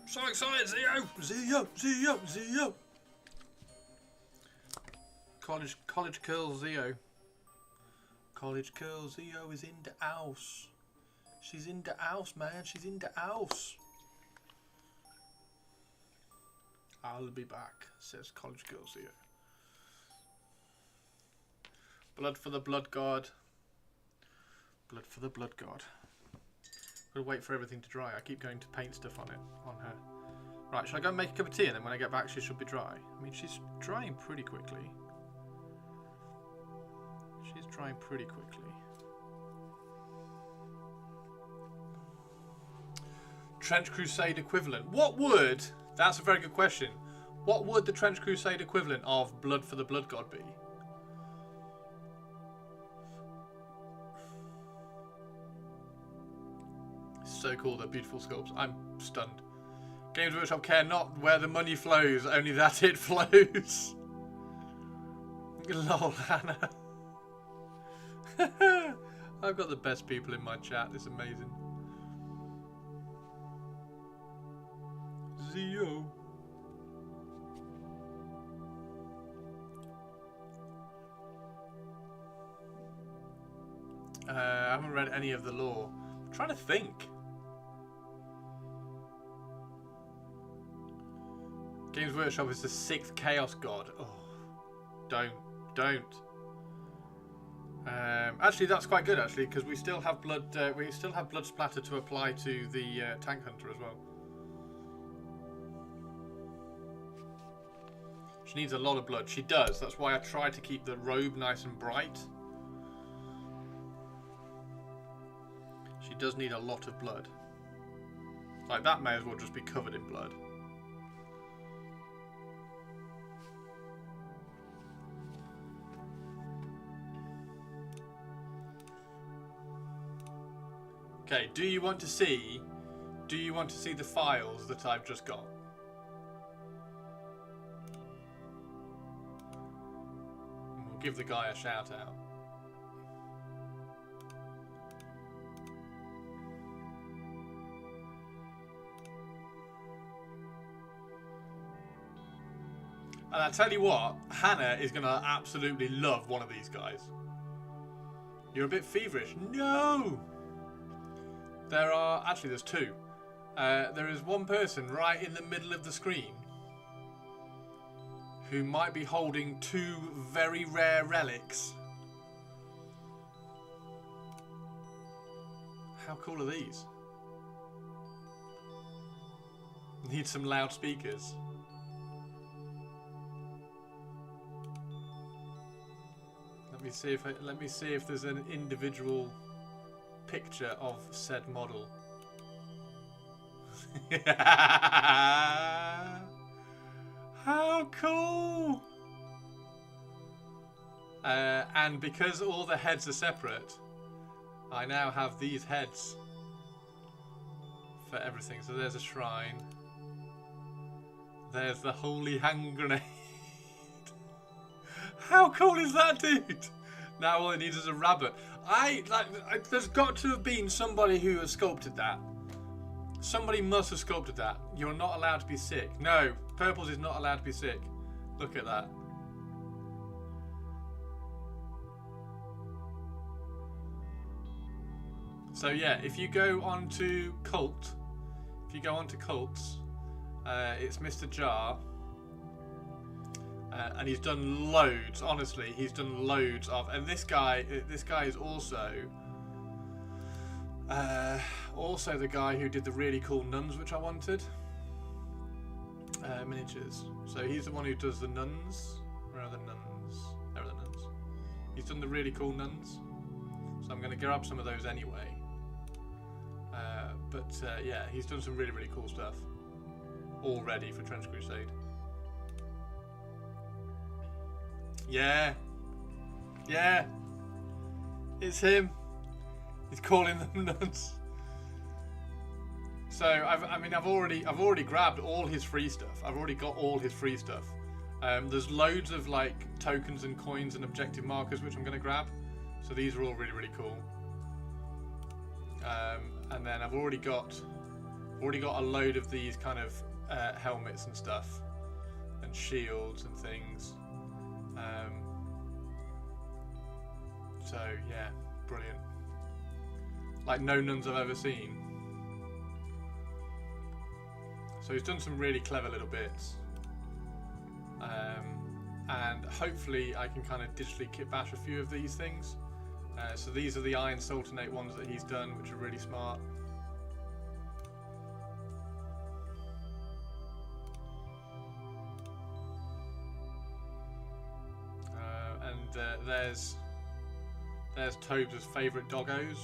I'm so excited, Zio! College Curl Zio. College Curl Zio is in the house. She's in the house, man. She's in the house. I'll be back, says College Girl Zio. Blood for the blood god. Blood for the blood god. Gotta wait for everything to dry. I keep going to paint stuff on it, on her. Right, shall I go and make a cup of tea and then when I get back she should be dry? I mean, she's drying pretty quickly. She's drying pretty quickly. Trench Crusade equivalent. What would... That's a very good question. What would the Trench Crusade equivalent of Blood for the Blood God be? So cool, they're beautiful sculpts. I'm stunned. Games Workshop care not where the money flows, only that it flows. Lol, Hannah. I've got the best people in my chat. It's amazing. Zio. I haven't read any of the lore. I'm trying to think. Games Workshop is the 6th Chaos God. Oh, don't. Actually, that's quite good. Actually, because we still have blood. We still have blood splatter to apply to the tank hunter as well. She needs a lot of blood. She does. That's why I try to keep the robe nice and bright. She does need a lot of blood. Like that may as well just be covered in blood. Okay, do you want to see the files that I've just got? We'll give the guy a shout out. And I tell you what, Hannah is going to absolutely love one of these guys. You're a bit feverish. No! There's two. There is one person right in the middle of the screen who might be holding two very rare relics. How cool are these? Need some loudspeakers. Let me see if there's an individual picture of said model. How cool! And because all the heads are separate, I now have these heads for everything. So there's a shrine. There's the holy hand grenade. How cool is that, dude? Now all it needs is a rabbit. There's got to have been somebody who has sculpted that. Somebody must have sculpted that. You're not allowed to be sick. No, Purples is not allowed to be sick. Look at that. So yeah, if you go on to Cult, if you go on to cults, it's Mr. Jar. And he's done loads, honestly, he's done loads of, and this guy is also the guy who did the really cool nuns, which I wanted, miniatures. So he's the one who does the nuns. Where are the nuns? There are the nuns. He's done the really cool nuns, so I'm going to grab some of those anyway. Yeah, he's done some really, really cool stuff already for Trench Crusade. Yeah, it's him. He's calling them nuns. So I've already grabbed all his free stuff. I've already got all his free stuff. There's loads of like tokens and coins and objective markers which I'm going to grab. So these are all really, really cool. And then I've already got a load of these kind of helmets and stuff, and shields and things. So yeah, brilliant. Like no nuns I've ever seen. So he's done some really clever little bits. And hopefully I can kind of digitally kit bash a few of these things. So these are the Iron Sultanate ones that he's done, which are really smart. There's Tobes' favourite doggos.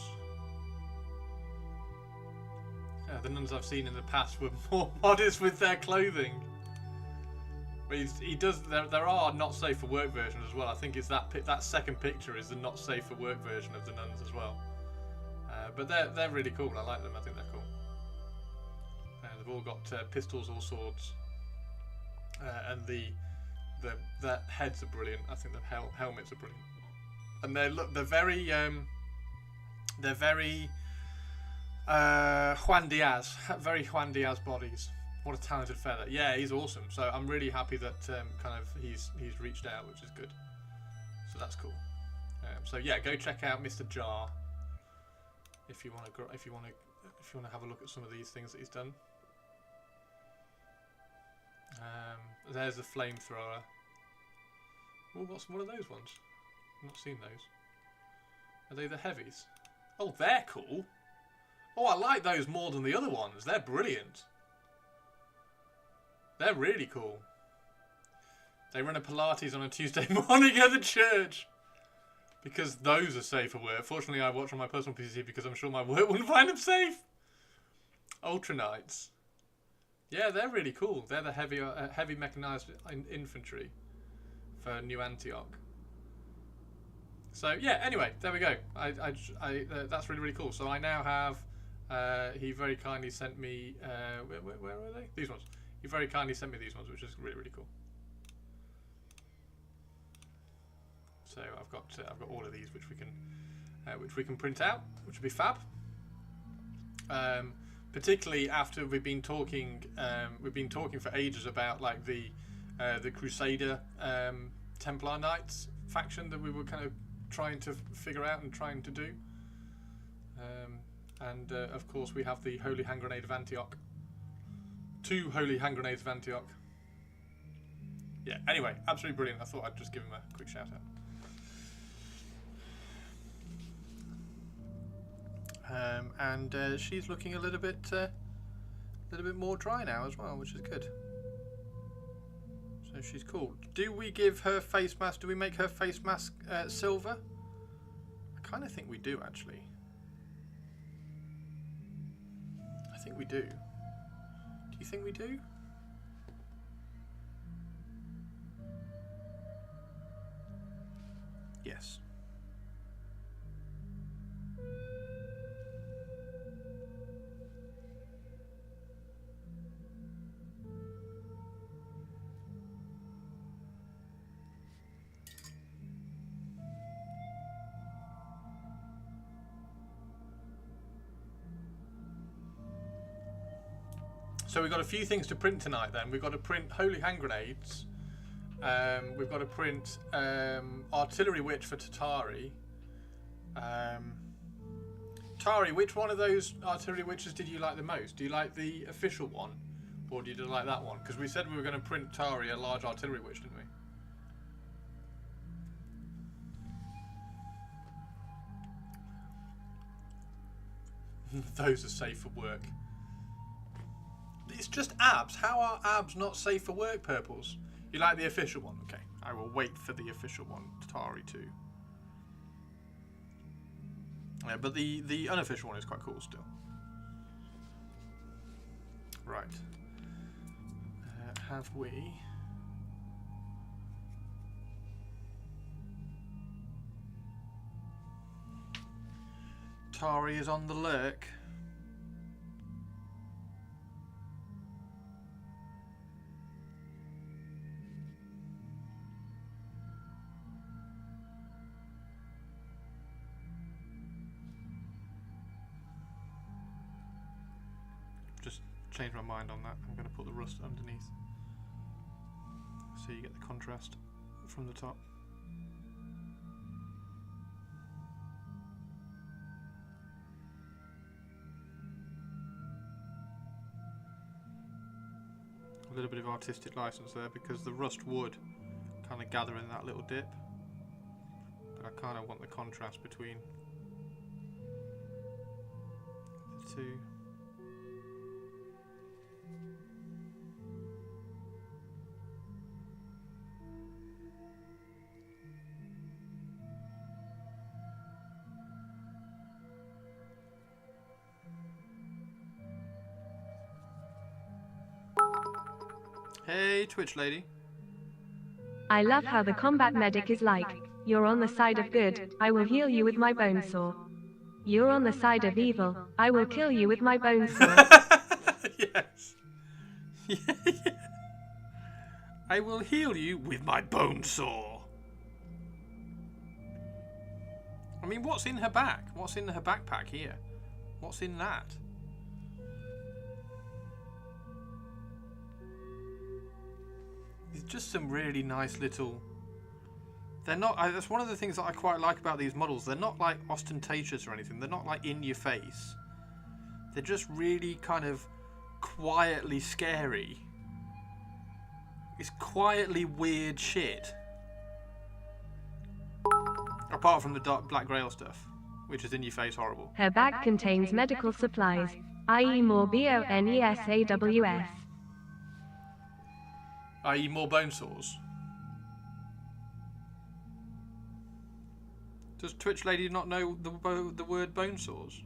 The nuns I've seen in the past were more modest with their clothing. But he does. There are not safe for work versions as well. I think it's that second picture is the not safe for work version of the nuns as well. But they're really cool. I like them. I think they're cool. They've all got pistols or swords, and their heads are brilliant. I think the helmets are brilliant, and they're very Juan Diaz, very Juan Diaz bodies. What a talented feather! Yeah, he's awesome. So I'm really happy that he's reached out, which is good. So that's cool. So yeah, go check out Mr. Jar if you want to have a look at some of these things that he's done. There's the flamethrower. Well, what are those ones? I've not seen those. Are they the heavies? Oh, they're cool. Oh, I like those more than the other ones. They're brilliant. They're really cool. They run a Pilates on a Tuesday morning at the church. Because those are safe for work. Fortunately, I watch on my personal PC because I'm sure my work wouldn't find them safe. Ultra Knights. Yeah, they're really cool. They're the heavy mechanized infantry for New Antioch. So yeah, anyway, there we go. That's really, really cool. So I now have. He very kindly sent me. Where are they? These ones. He very kindly sent me these ones, which is really, really cool. So I've got all of these which we can print out, which would be fab. Particularly after we've been talking for ages about like the Crusader Templar Knights faction that we were kind of trying to figure out and trying to do. And of course we have the Holy Hand Grenade of Antioch. 2 Holy Hand Grenades of Antioch. Yeah, anyway, absolutely brilliant. I thought I'd just give him a quick shout out. And she's looking a little bit more dry now as well, which is good. So she's cool. Do we give her face mask? Do we make her face mask silver? I kind of think we do, actually. I think we do. Do you think we do? Yes. So we've got a few things to print tonight then. We've got to print Holy Hand Grenades. We've got to print Artillery Witch for Tatari. Tari, which one of those artillery witches did you like the most? Do you like the official one? Or do you like that one? Because we said we were going to print Tari a large artillery witch, didn't we? Those are safe for work. It's just abs. How are abs not safe for work, purples? You like the official one? Okay, I will wait for the official one, Tari 2. Yeah, but the unofficial one is quite cool still. Right. Have we... Tari is on the lurk. Just change my mind on that. I'm going to put the rust underneath so you get the contrast from the top. A little bit of artistic license there because the rust would kind of gather in that little dip, but I kind of want the contrast between the two. Hey, Twitch lady. I love how the combat medic is like, you're on the side of good, I will heal you with my bone saw. You're on the side of evil, I will kill you with my bone saw. Yes. Yeah. I will heal you with my bone saw. I mean, what's in her back? What's in her backpack here? What's in that? It's just some really nice little... They're not... that's one of the things that I quite like about these models. They're not like ostentatious or anything. They're not like in your face. They're just really kind of quietly scary. It's quietly weird shit. Apart from the dark black grail stuff, which is in your face horrible. Her bag contains medical supplies, i.e. more BONESAWS. I.e. more bone saws. Does Twitch lady not know the word bone saws?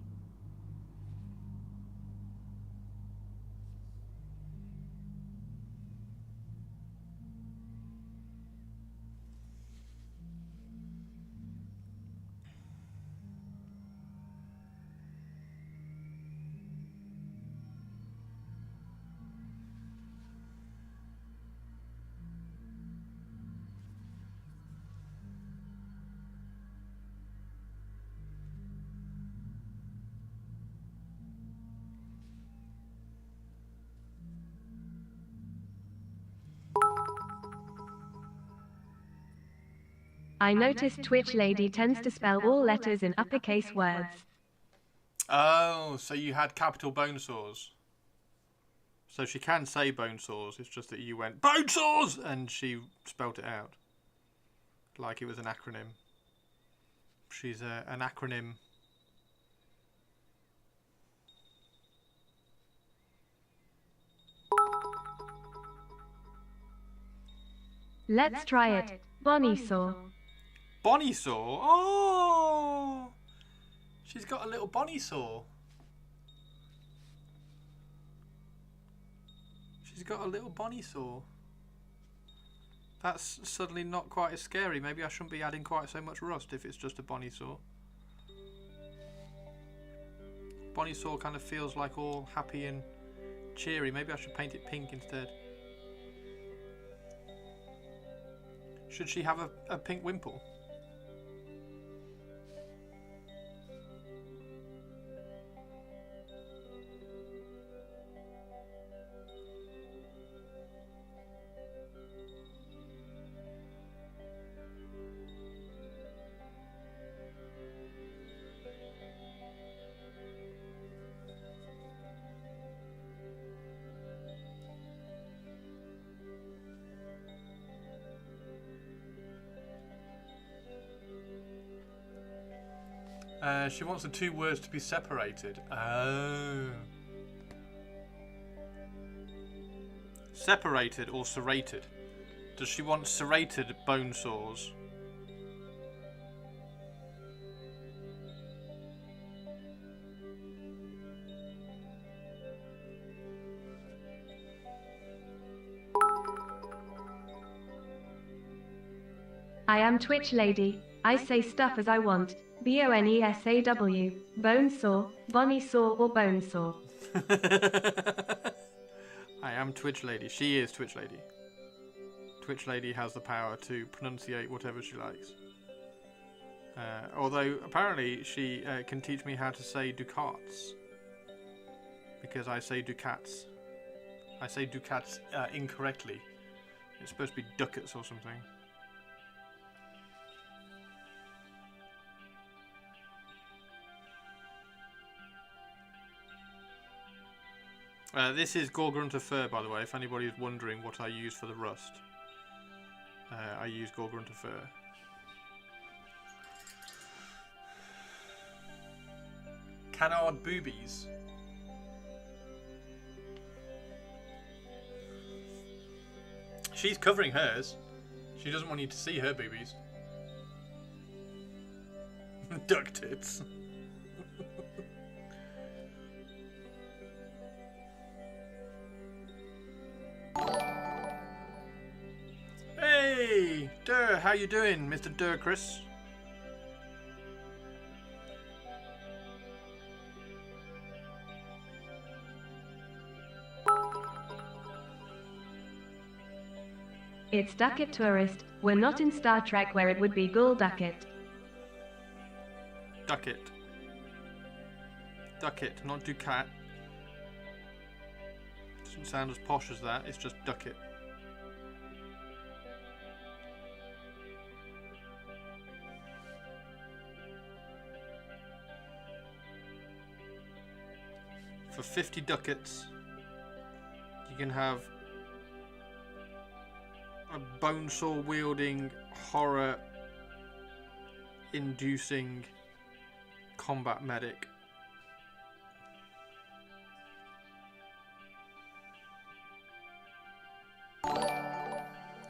I noticed Twitch lady tends to spell all letters in uppercase words. Oh, so you had capital bone saws. So she can say bone saws, it's just that you went, bone saws! And she spelt it out. Like it was an acronym. She's an acronym. Let's try it. Bonnie saw. Bonnie saw? Oh! She's got a little Bonnie saw. She's got a little Bonnie saw. That's suddenly not quite as scary. Maybe I shouldn't be adding quite so much rust if it's just a Bonnie saw. Bonnie saw kind of feels like all happy and cheery. Maybe I should paint it pink instead. Should she have a pink wimple? She wants the two words to be separated. Oh. Separated or serrated? Does she want serrated bone saws? I am Twitch Lady. I say stuff as I want. BONESAW. Bone saw, Bonnie saw or bone saw. I am Twitch Lady. She is Twitch Lady. Twitch Lady has the power to pronunciate whatever she likes. Although apparently she can teach me how to say ducats. Because I say ducats. I say ducats incorrectly. It's supposed to be ducats or something. This is Gorgrunter fur, by the way, if anybody's wondering what I use for the rust. I use Gorgrunter fur. Canard boobies. She's covering hers. She doesn't want you to see her boobies. Duck tits. Hey, Durr, how you doing, Mr. Durr Chris? It's Ducket Tourist. We're not in Star Trek where it would be Gul Ducket. Ducket. Ducket, not Ducat. Doesn't sound as posh as that, it's just Ducket. For 50 ducats, you can have a bone saw wielding, horror inducing combat medic.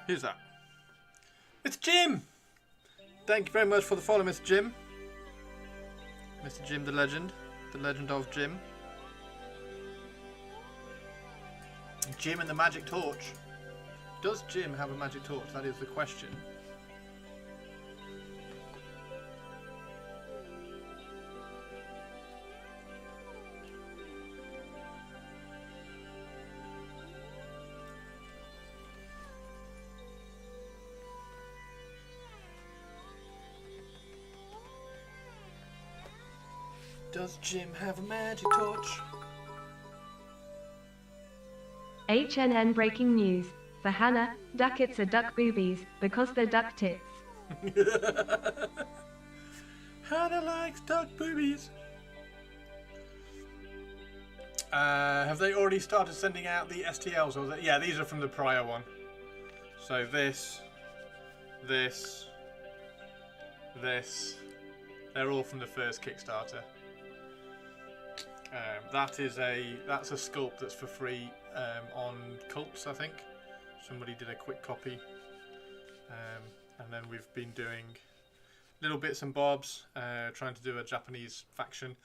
Who's that? It's Jim! Thank you very much for the follow, Mr. Jim. Mr. Jim the legend of Jim. Jim and the magic torch. Does Jim have a magic torch? That is the question. Does Jim have a magic torch? HNN breaking news. For Hannah, ducats are duck boobies because they're duck tits. Hannah likes duck boobies. Have they already started sending out the STLs? Or yeah, these are from the prior one. So this, they're all from the first Kickstarter. That's a sculpt that's for free on Cults, I think. Somebody did a quick copy, and then we've been doing little bits and bobs, trying to do a Japanese faction.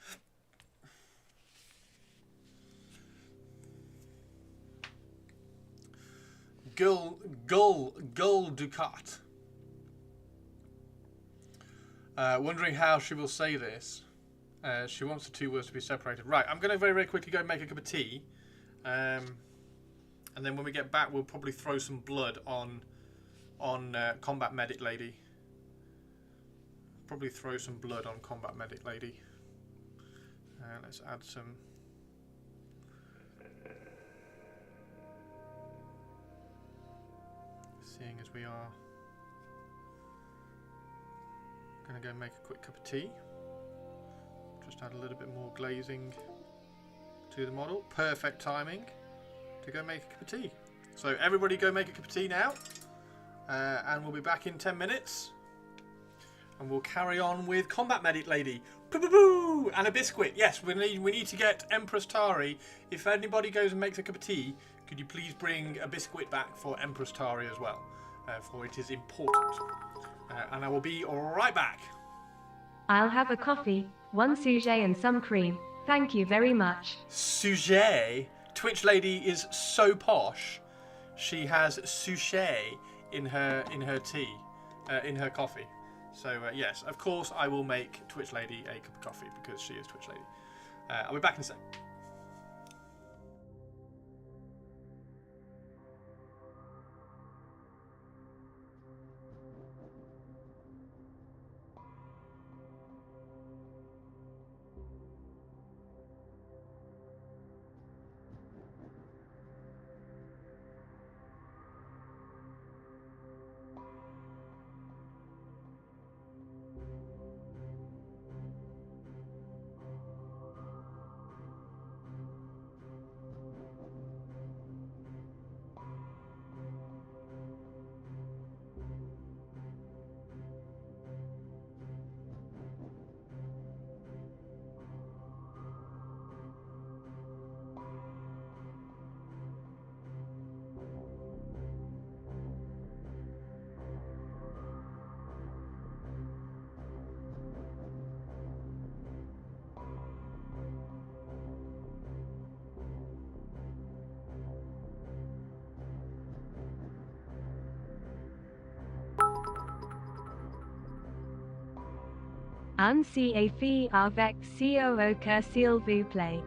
Gull Ducat. Wondering how she will say this. She wants the two words to be separated. Right, I'm going to very, very quickly go make a cup of tea. And then when we get back, we'll probably throw some blood on Combat Medic Lady. Probably throw some blood on Combat Medic Lady. Let's add some. Seeing as we are going to go make a quick cup of tea. Just add a little bit more glazing to the model. Perfect timing to go make a cup of tea. So everybody go make a cup of tea now. And we'll be back in 10 minutes. And we'll carry on with Combat Medic Lady. Boo-boo-boo! And a biscuit. Yes, we need to get Empress Tari. If anybody goes and makes a cup of tea, could you please bring a biscuit back for Empress Tari as well? For it is important. And I will be right back. I'll have a coffee, 1 sujet and some cream. Thank you very much. Sujet? Twitch Lady is so posh. She has sujet in her tea, in her coffee. So yes, of course I will make Twitch Lady a cup of coffee because she is Twitch Lady. I'll be back in a sec. Ainsi et fi avec coo que s'il vous plaît.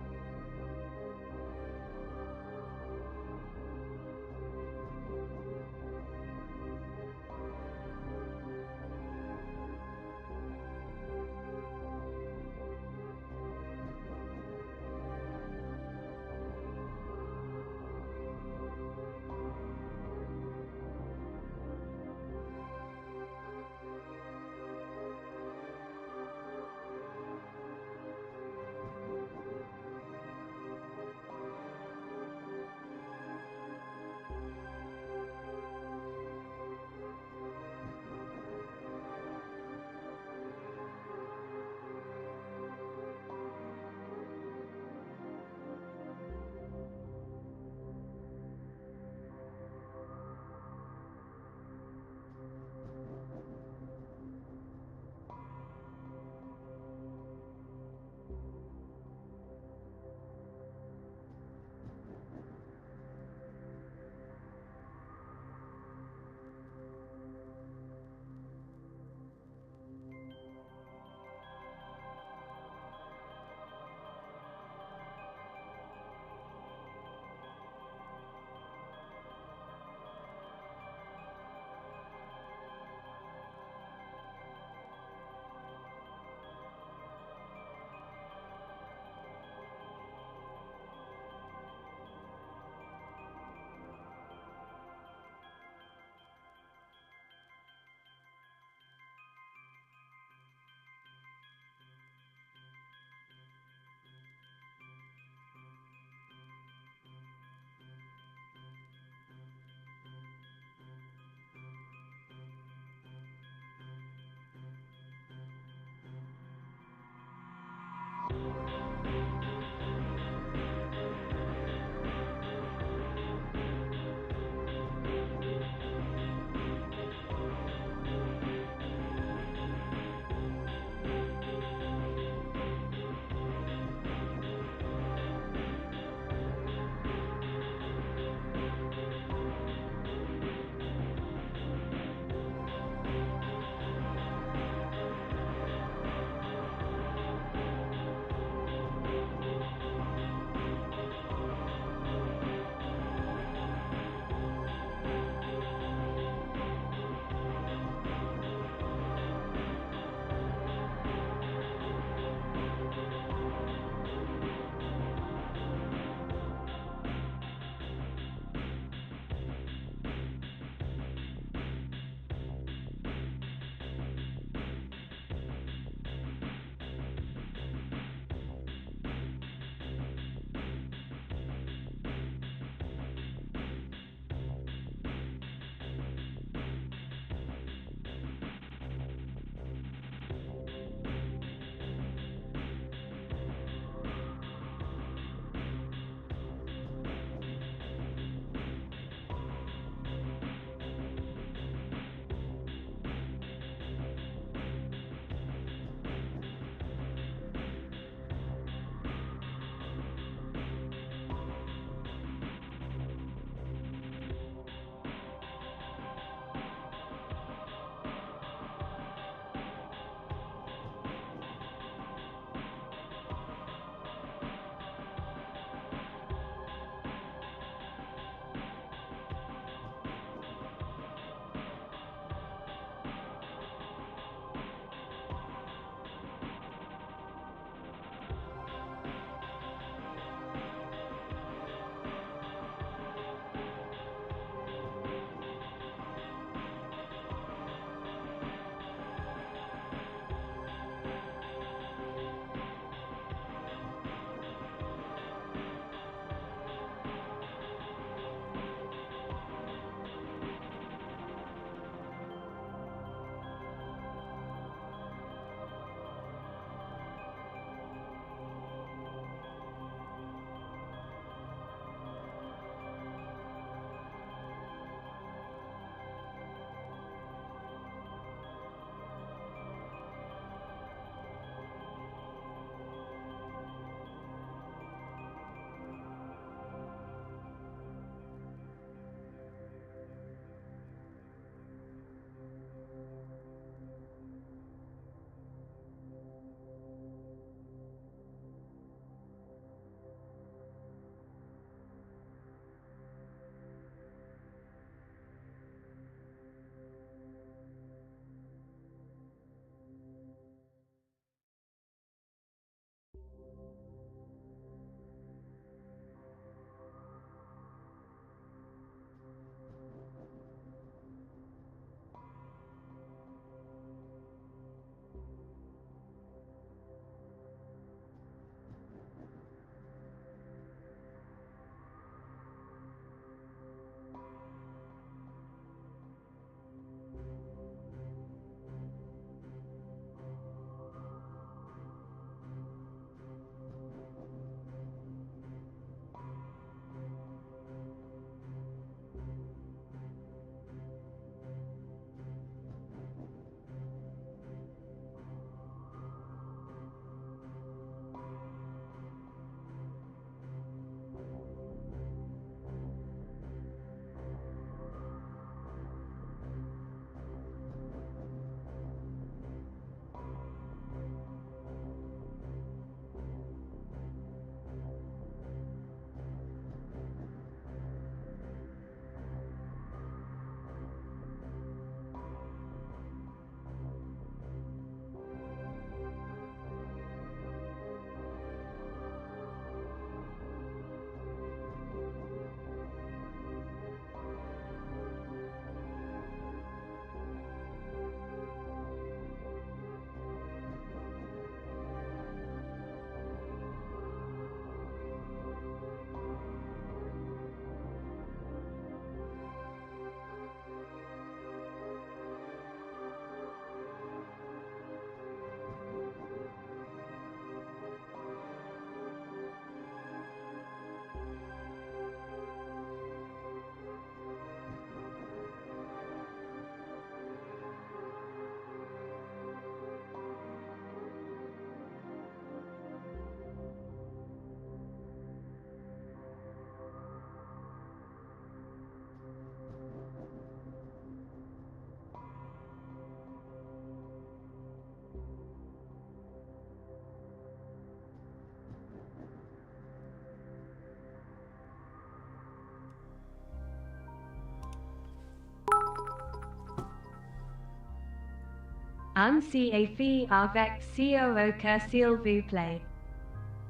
Ainsi est fait avec COO que s'il vous plaît.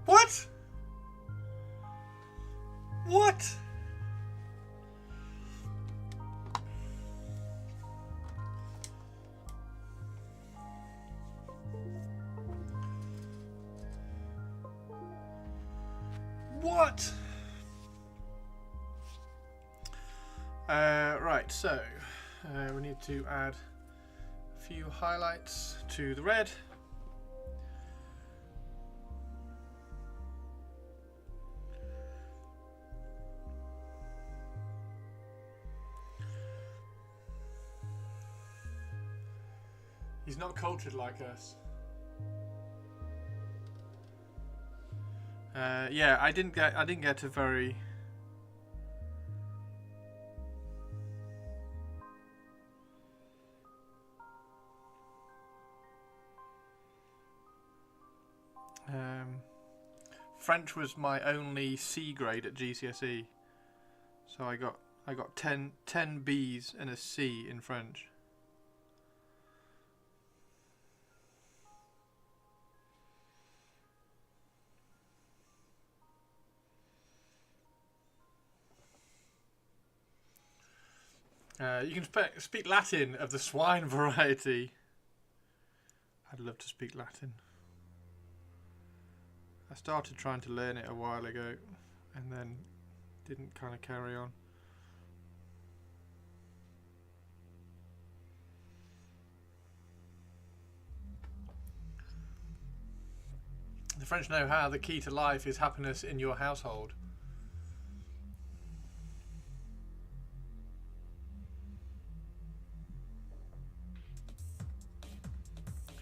What? What? What? Right, so we need to add a few highlights to the red. He's not cultured like us. Yeah, I didn't get a very French was my only C grade at GCSE, so I got 10 B's and a C in French. You can speak Latin of the swine variety. I'd love to speak Latin. I started trying to learn it a while ago and then didn't kind of carry on. The French know how the key to life is happiness in your household.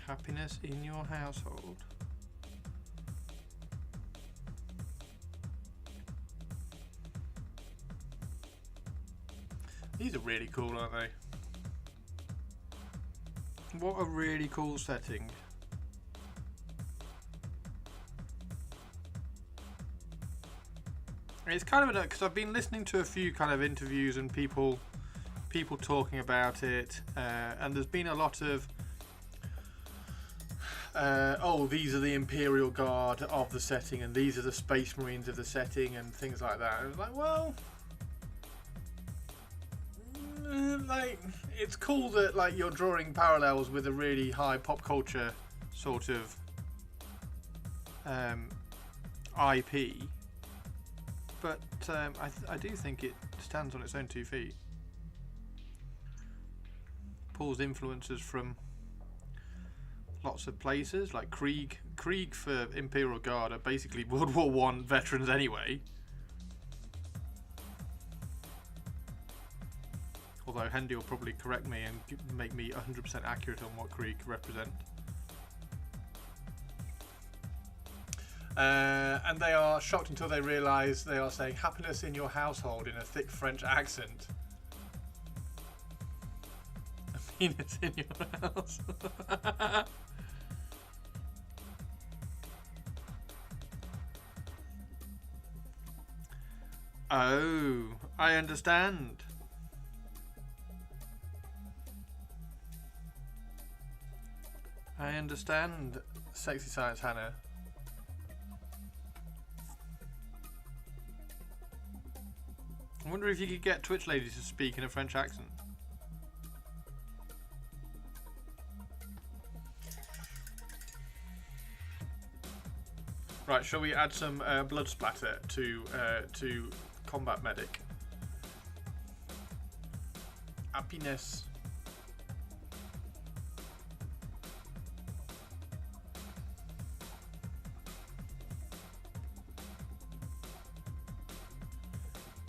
Happiness in your household. These are really cool, aren't they? What a really cool setting. It's kind of because I've been listening to a few kind of interviews and people talking about it, and there's been a lot of oh, these are the Imperial Guard of the setting, and these are the Space Marines of the setting, and things like that. And I was like, well, like, it's cool that like you're drawing parallels with a really high pop culture sort of IP, but I do think it stands on its own 2 feet. Pulls influences from lots of places, like Krieg for Imperial Guard are basically World War I veterans anyway. Although Hendy will probably correct me and make me 100% accurate on what Krieg represent. And they are shocked until they realise they are saying happiness in your household in a thick French accent. A penis in your house. Oh, I understand. I understand, Sexy Science Hannah. I wonder if you could get Twitch ladies to speak in a French accent. Right, shall we add some blood splatter to Combat Medic? Happiness.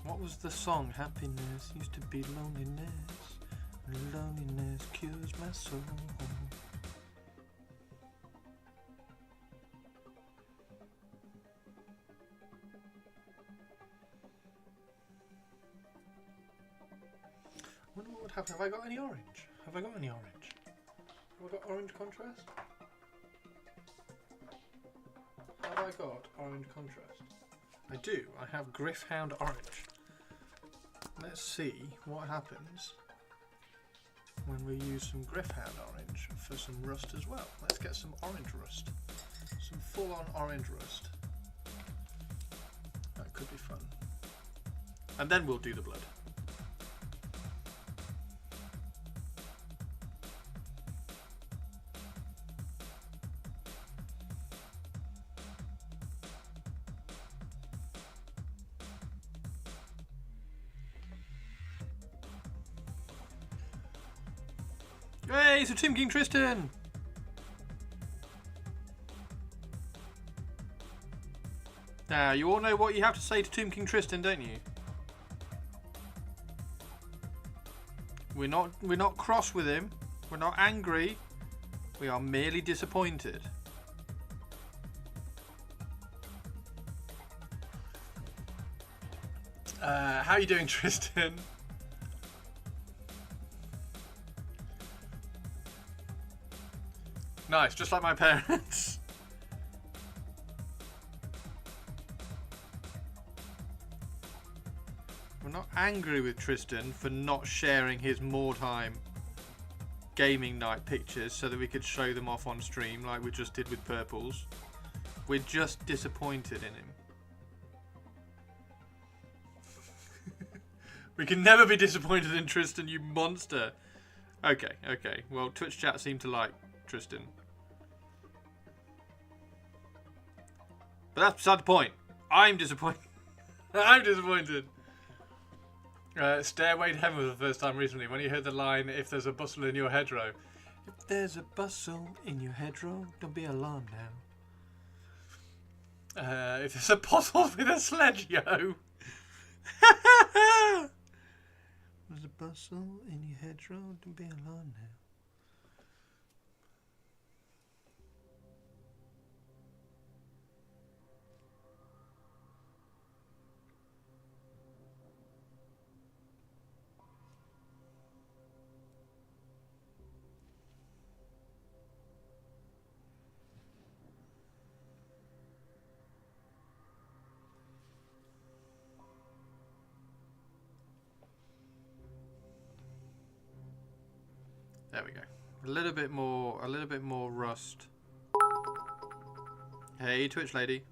What was the song? Happiness used to be loneliness. Loneliness cures my soul. I wonder what would happen. Have I got any orange? Have I got any orange? Have I got orange contrast? Have I got orange contrast? I do. I have Griffhound orange. Let's see what happens when we use some Griffhound orange for some rust as well. Let's get some orange rust. Some full-on orange rust. That could be fun. And then we'll do the blood. Hey, it's a Tomb King Tristan! Now, you all know what you have to say to Tomb King Tristan, don't you? We're not cross with him. We're not angry. We are merely disappointed. How are you doing, Tristan? Nice, just like my parents. We're not angry with Tristan for not sharing his Mordheim gaming night pictures so that we could show them off on stream like we just did with Purples. We're just disappointed in him. We can never be disappointed in Tristan, you monster. Okay. Well, Twitch chat seemed to like Tristan. But that's beside the point. I'm disappointed. I'm disappointed. Stairway to Heaven was the first time recently when you heard the line, "If there's a bustle in your hedgerow." If there's a bustle in your hedgerow, don't be alarmed now. If there's a pothole with a sledge, yo. There's a bustle in your hedgerow, don't be alarmed now. There we go. A little bit more rust. Hey, Twitch lady.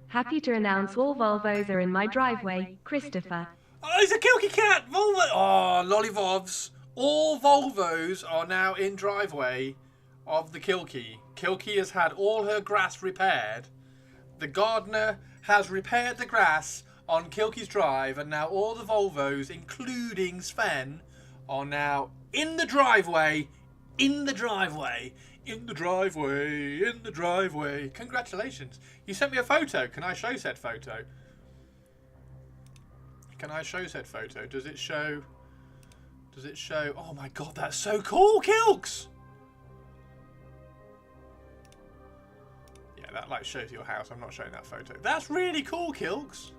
Happy to announce all Volvos are in my driveway, Christopher. Oh, it's a Kilky cat! Volvo! Oh, lollivovs. All Volvos are now in driveway of the Kilky. Kilky has had all her grass repaired. The gardener has repaired the grass on Kilky's drive, and now all the Volvos, including Sven, are now in the driveway, in the driveway, in the driveway, in the driveway. Congratulations. You sent me a photo. Can I show said photo? Can I show said photo? Does it show? Oh my god, that's so cool, Kilks! Yeah, that like shows your house. I'm not showing that photo. That's really cool, Kilks.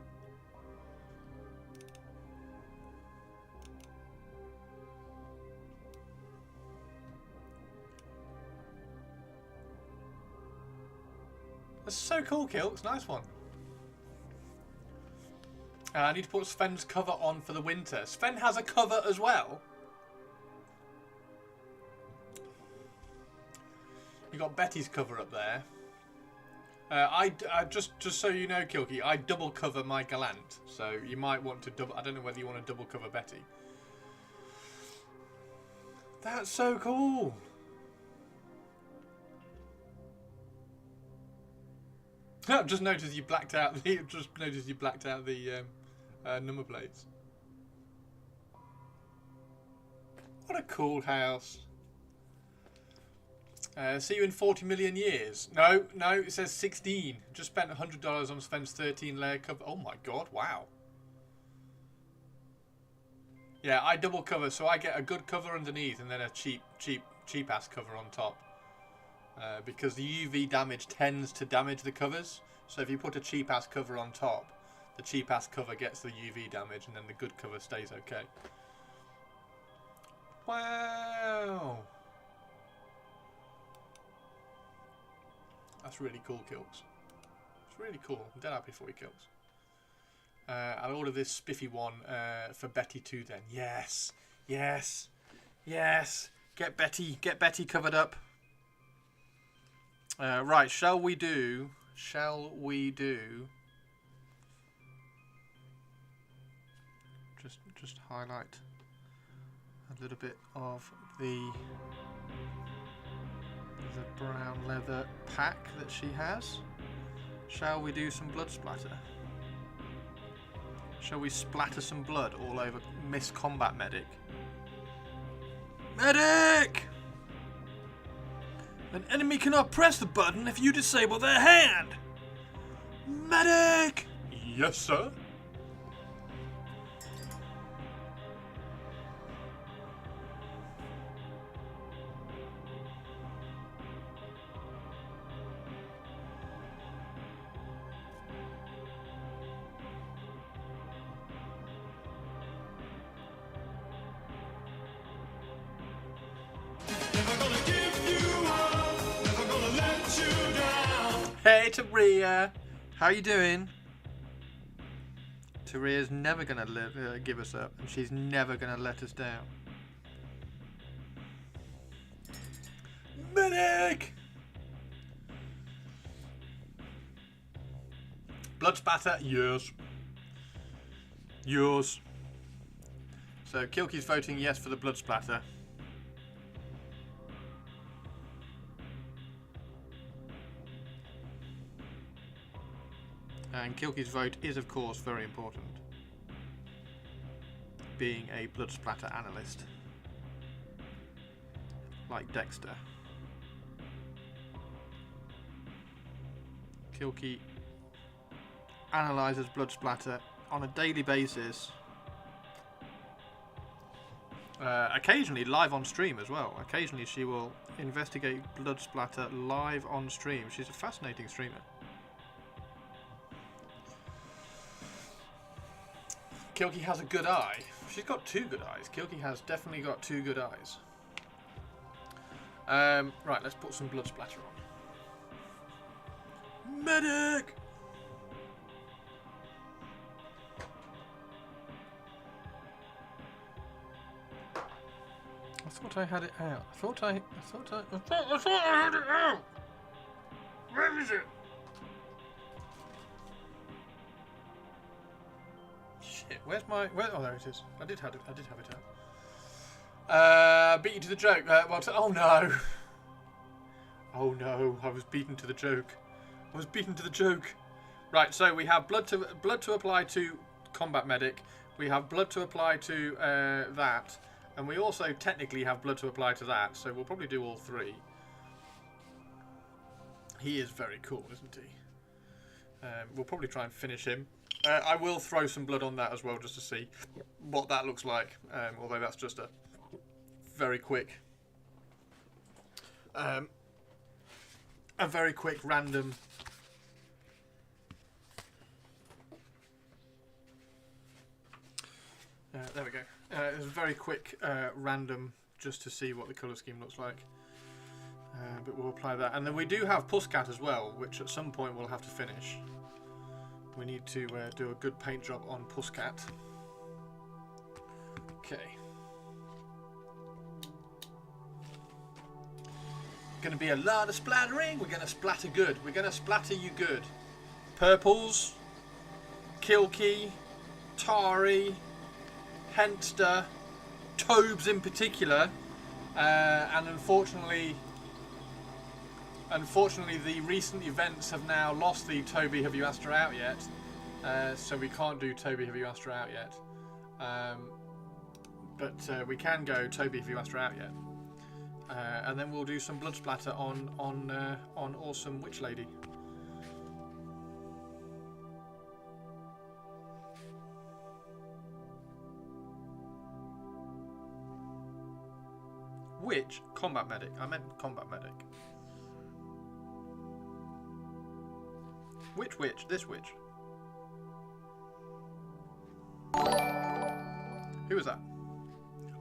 That's so cool, Kilks. Nice one. I need to put Sven's cover on for the winter. Sven has a cover as well. You got Betty's cover up there. I just so you know, Kilky, I double cover my Gallant, so you might want to double. I don't know whether you want to double cover Betty. That's so cool. I've just noticed you blacked out the. Number plates. What a cool house. See you in 40 million years. No, it says 16. Just spent $100 on Sven's 13 layer cover. Oh my god, wow. Yeah, I double cover, so I get a good cover underneath and then a cheap ass cover on top. Because the UV damage tends to damage the covers. So if you put a cheap ass cover on top, the cheap ass cover gets the UV damage and then the good cover stays okay. Wow. That's really cool, Kilks. It's really cool. I'm dead happy for you, Kilks. I'll order this spiffy one for Betty too then. Yes. Yes. Get Betty covered up. Right, shall we do just highlight a little bit of the brown leather pack that she has. Shall we do some blood splatter? Shall we splatter some blood all over Miss Combat Medic? Medic! An enemy cannot press the button if you disable their hand! Medic! Yes, sir? Hey, Taria, how you doing? Taria's never gonna give us up, and she's never gonna let us down. Medic! Blood spatter, yes. Yours. So Kilky's voting yes for the blood splatter. And Kilky's vote is, of course, very important, being a blood splatter analyst, like Dexter. Kilky analyses blood splatter on a daily basis, occasionally live on stream as well. Occasionally she will investigate blood splatter live on stream. She's a fascinating streamer. Kilky has a good eye. She's got two good eyes. Kilky has definitely got two good eyes. Right, let's put some blood splatter on. Medic! I thought I had it out. I thought I had it out! Where is it? Where's my? Oh, there it is. I did have it out. Beat you to the joke. Oh no! Oh no! I was beaten to the joke. Right. So we have blood to apply to Combat Medic. We have blood to apply to that, and we also technically have blood to apply to that. So we'll probably do all three. He is very cool, isn't he? We'll probably try and finish him. I will throw some blood on that as well, just to see what that looks like. Although that's just a very quick, random. There we go. It's a very quick random, just to see what the colour scheme looks like. But we'll apply that, and then we do have Pussycat as well, which at some point we'll have to finish. We need to do a good paint job on Pussycat. Okay. Going to be a lot of splattering. We're going to splatter good. We're going to splatter you good. Purples, Kilky, Tari, Henster, Tobes in particular, and unfortunately, the recent events have now lost the Toby Have You Asked Her Out Yet, so we can't do Toby Have You Asked Her Out Yet. But we can go Toby Have You Asked Her Out Yet, and then we'll do some blood splatter on Awesome Witch Lady. Which Combat Medic? I meant Combat Medic. Which witch? This witch. Who was that?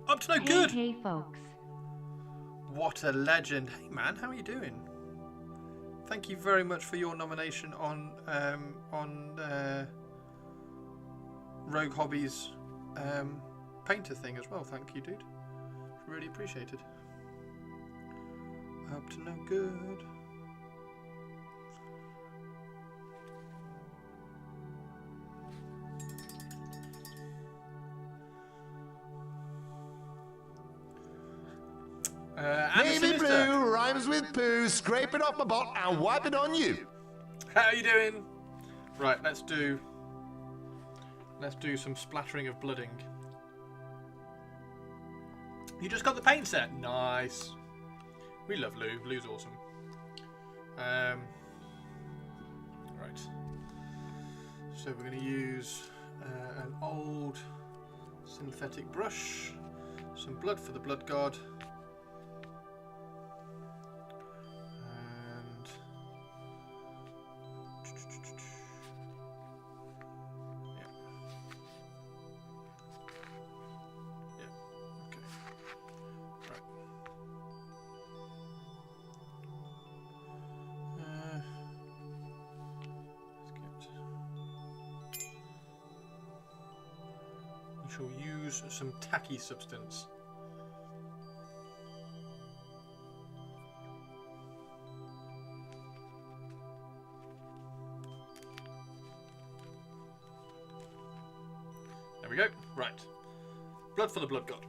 Up to no good! Hey folks. What a legend. Hey man, how are you doing? Thank you very much for your nomination on Rogue Hobbies painter thing as well. Thank you, dude. Really appreciated. Up to no good. Navy blue rhymes with poo. Scrape it off my butt and wipe it on you. How are you doing? Right, let's do some splattering of blooding. You just got the paint set. Nice. We love Lou. Lou's awesome. Right. So we're going to use an old synthetic brush, some blood for the blood god, and okay. Right. We shall use some tacky substance. There we go. Right. Blood for the blood god.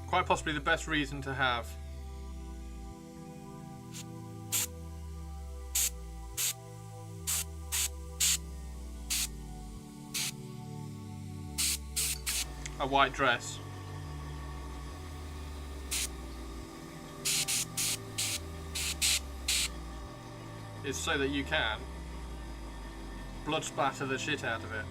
Quite possibly the best reason to have. A white dress. Is so that you can blood splatter the shit out of it.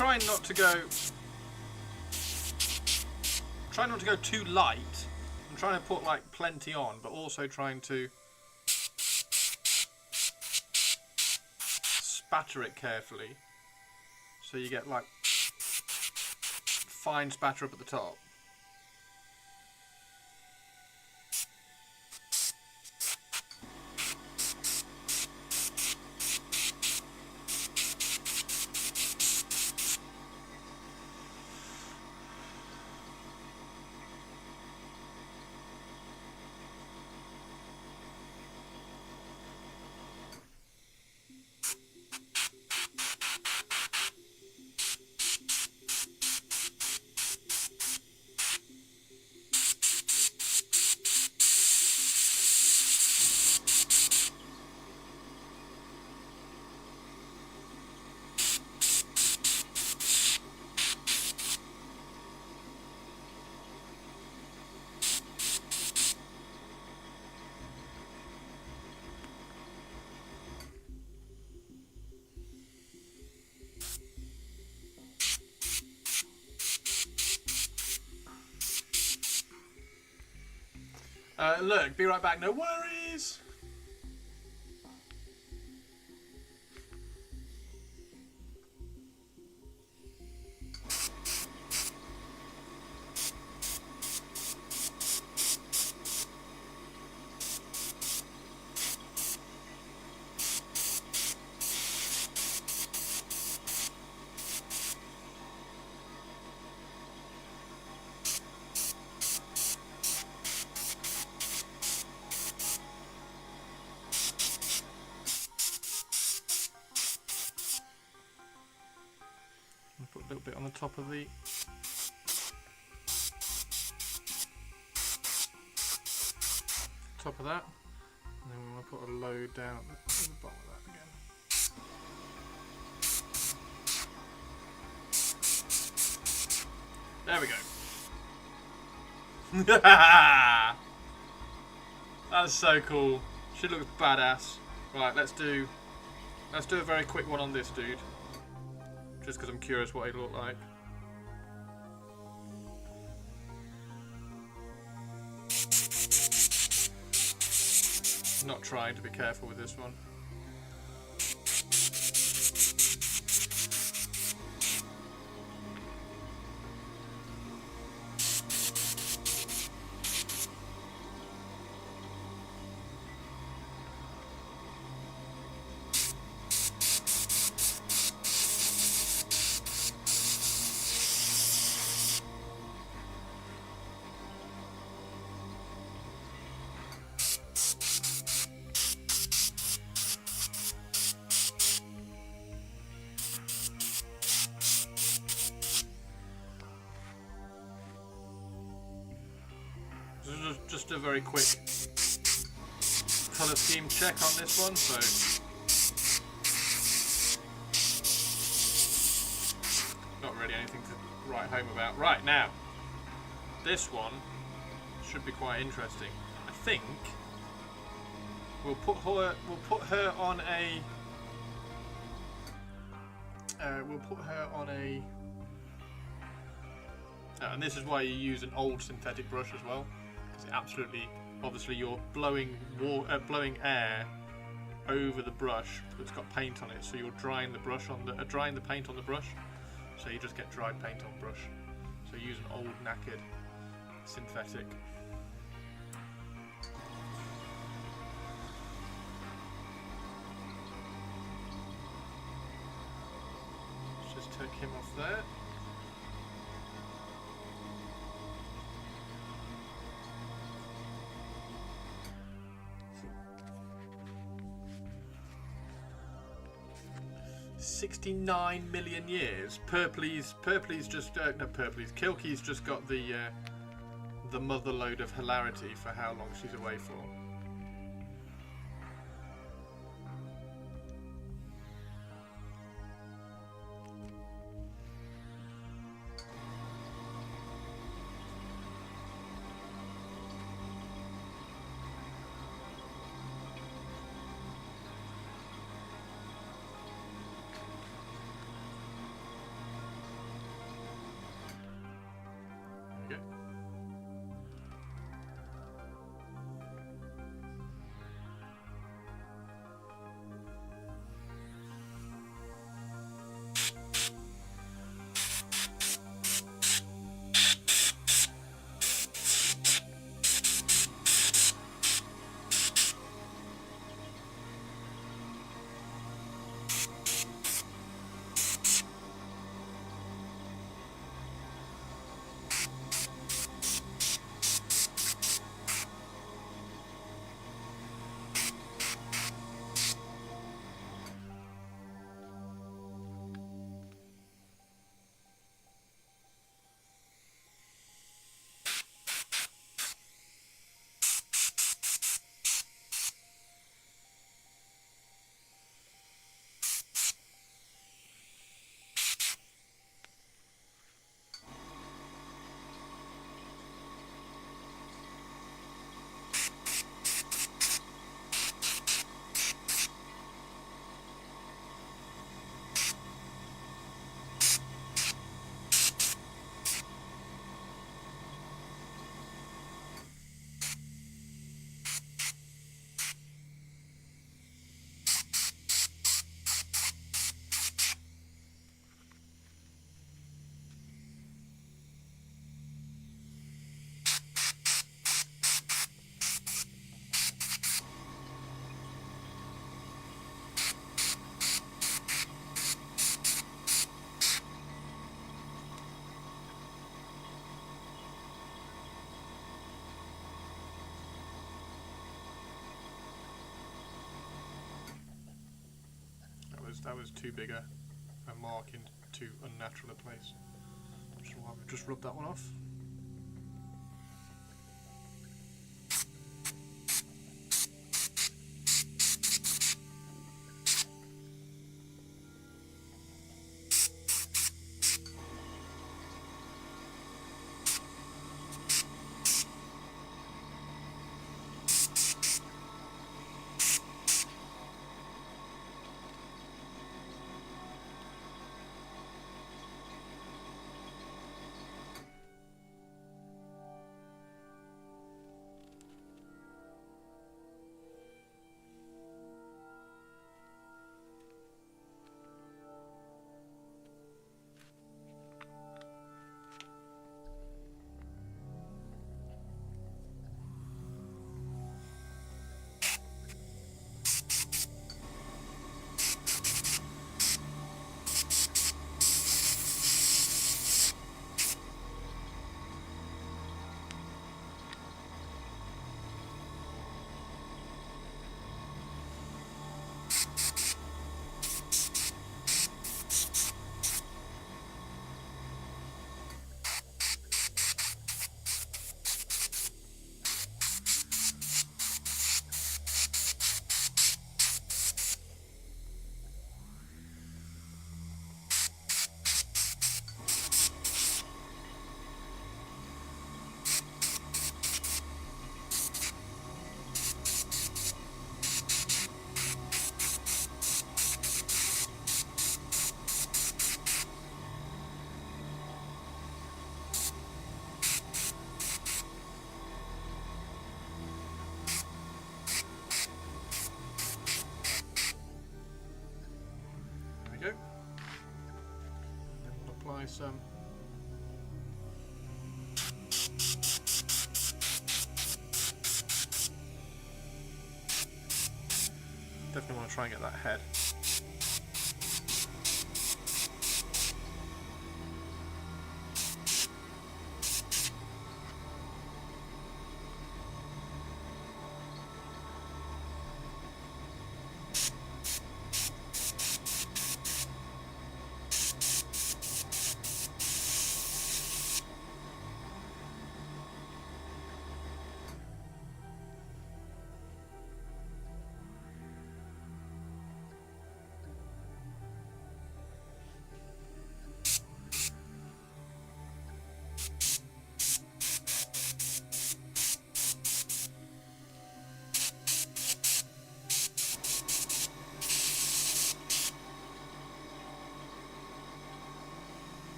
Trying not to go too light. I'm trying to put like plenty on, but also trying to spatter it carefully so you get like fine spatter up at the top. Look, be right back. No worries. Put a little bit on the top of the that, and then we want to put a load down at the bottom of that again. There we go. That's so cool. She looks badass. Right, let's do a very quick one on this dude. Just because I'm curious what he'd look like. Not trying to be careful with this one. Just a very quick colour scheme check on this one, so not really anything to write home about. Right, now, this one should be quite interesting. I think we'll put her on a and this is why you use an old synthetic brush as well. Absolutely, obviously you're blowing air over the brush that's got paint on it, so you're drying the brush on the drying the paint on the brush, so you just get dried paint on brush. So use an old knackered synthetic. Let's just take him off there. $69 million years. Kilkey's just got the mother load of hilarity for how long she's away for. that was too big a mark in too unnatural a place. So I'll just rub that one off. Go. Then we'll apply some definitely want to try and get that head.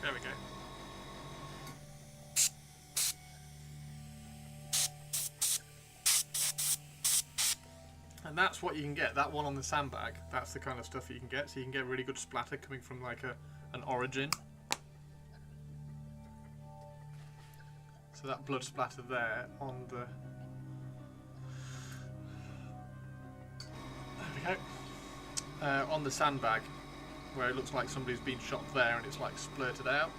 There we go. And that's what you can get, that one on the sandbag. That's the kind of stuff that you can get. So you can get really good splatter coming from like an origin. So that blood splatter there on the... There we go. On the sandbag, where it looks like somebody's been shot there and it's like splurted out.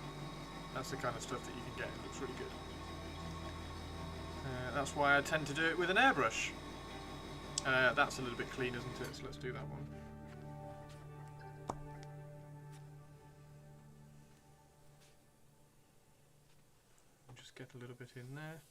That's the kind of stuff that you can get. It looks really good. That's why I tend to do it with an airbrush. That's a little bit clean, isn't it? So let's do that one. Just get a little bit in there.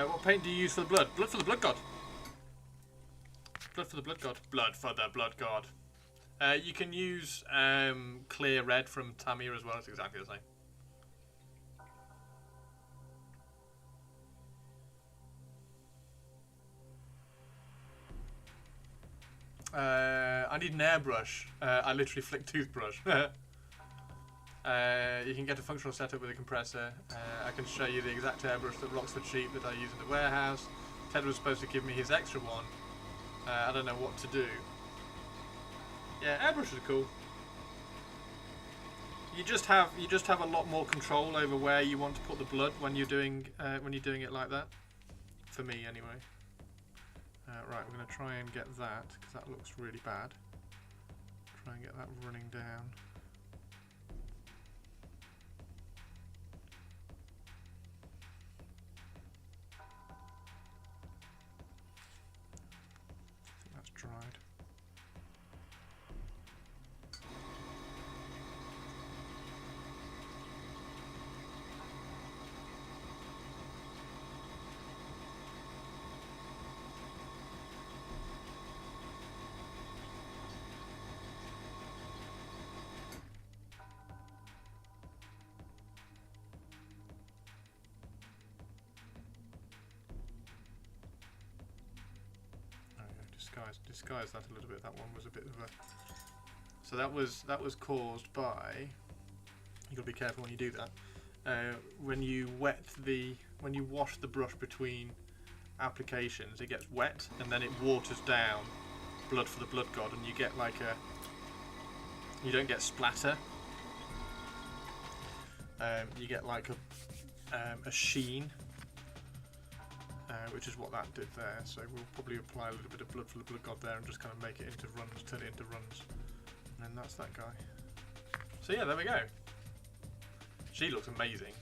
What paint do you use for the blood? Blood for the blood god. Blood for the blood god. Blood for the blood god. You can use clear red from Tamiya as well. It's exactly the same. I need an airbrush. I literally flick toothbrush. You can get a functional setup with a compressor. I can show you the exact airbrush that Roxford sheep that I use in the warehouse. Ted was supposed to give me his extra one. I don't know what to do. Yeah, airbrushes are cool. You just have a lot more control over where you want to put the blood when you're doing it like that. For me, anyway. Right, we're going to try and get that, because that looks really bad. Try and get that running down. I think that's dried. Disguise that a little bit. That one was a bit of a. So that was caused by. You got to be careful when you do that. When you wash the brush between applications, it gets wet and then it waters down blood for the blood god, and you get like a. You don't get splatter. You get like a sheen. Which is what that did there, so we'll probably apply a little bit of blood for the blood god there and just kind of make it into runs, turn it into runs, and then that's that guy. So yeah, there we go. She looks amazing.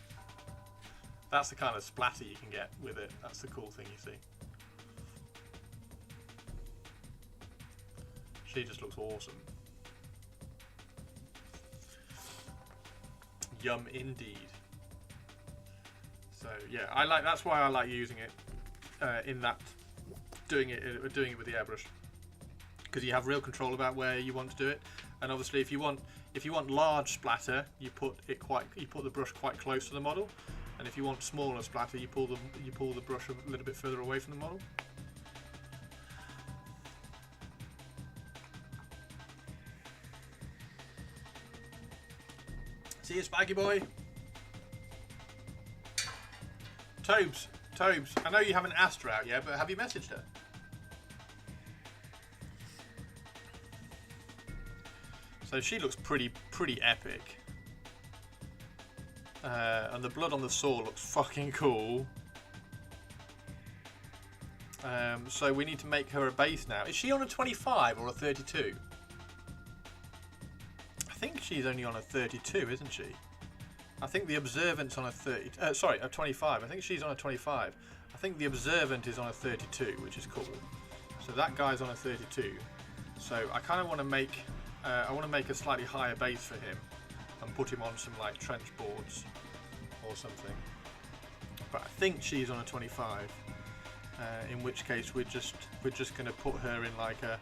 That's the kind of splatter you can get with it. That's the cool thing, you see. She just looks awesome. Yum indeed. So yeah, that's why I like using it. In that, doing it with the airbrush, because you have real control about where you want to do it, and obviously if you want large splatter, you put the brush quite close to the model, and if you want smaller splatter, you pull the brush a little bit further away from the model. See you, Spiky boy. Tobes, I know you haven't asked her out yet, but have you messaged her? So she looks pretty epic. And the blood on the saw looks fucking cool. So we need to make her a base now. Is she on a 25 or a 32? I think she's only on a 32, isn't she? I think the Observant's on a 30. Sorry, a 25. I think she's on a 25. I think the Observant is on a 32, which is cool. So that guy's on a 32. So I kind of want to make. I want to make a slightly higher base for him, and put him on some like trench boards or something. But I think she's on a 25. In which case we're just going to put her in like a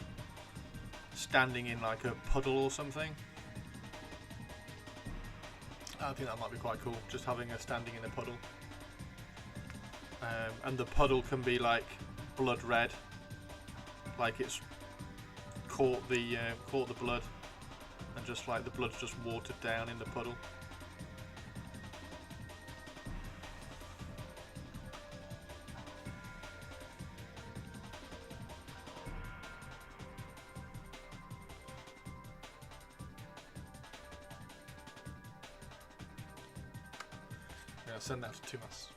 standing in like a puddle or something. I think that might be quite cool, just having her standing in a puddle. And the puddle can be like blood red, like it's caught the blood, and just like the blood's just watered down in the puddle. Send that to Tumas.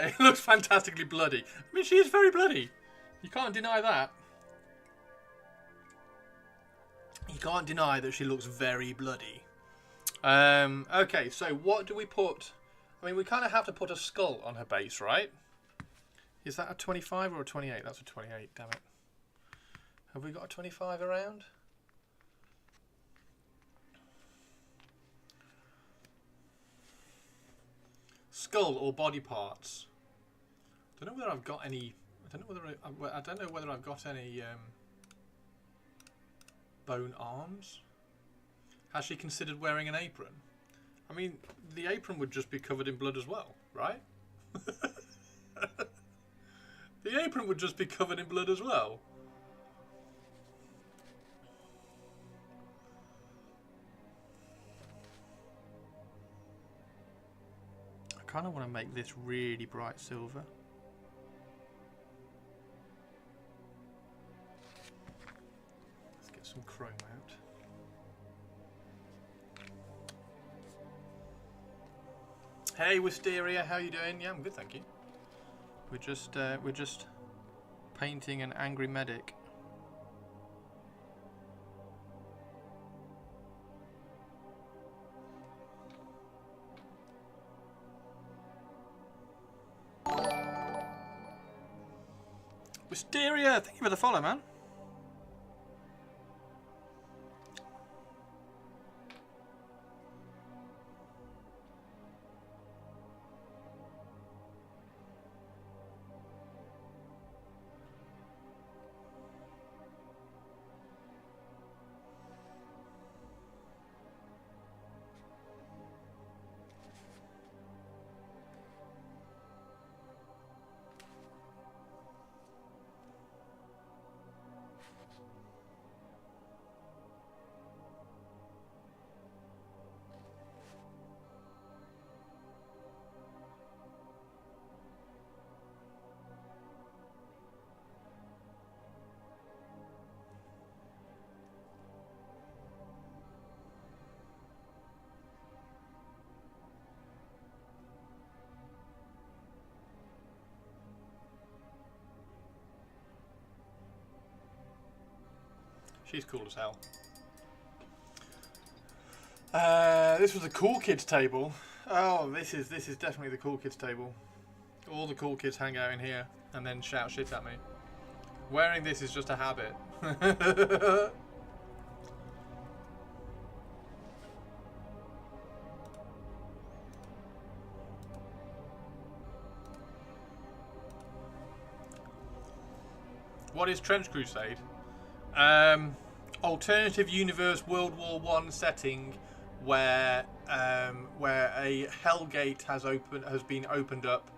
It looks fantastically bloody. I mean, she is very bloody. You can't deny that. You can't deny that she looks very bloody. Okay, so what do we put? I mean, we kind of have to put a skull on her base, right? Is that a 25 or a 28? That's a 28, damn it. Have we got a 25 around? skull or body parts. I don't know whether I've got any. I don't know whether I've got any bone arms. Has she considered wearing an apron? I mean, the apron would just be covered in blood as well, right? The apron would just be covered in blood as well. I kind of want to make this really bright silver. Let's get some chrome out. Hey Wisteria, how you doing? Yeah, I'm good, thank you. We're just painting an angry medic. Wisteria, thank you for the follow, man. She's cool as hell. This was a cool kids table. Oh, this is definitely the cool kids table. All the cool kids hang out in here and then shout shit at me. Wearing this is just a habit. What is Trench Crusade? Alternative universe World War I setting where a Hellgate has been opened up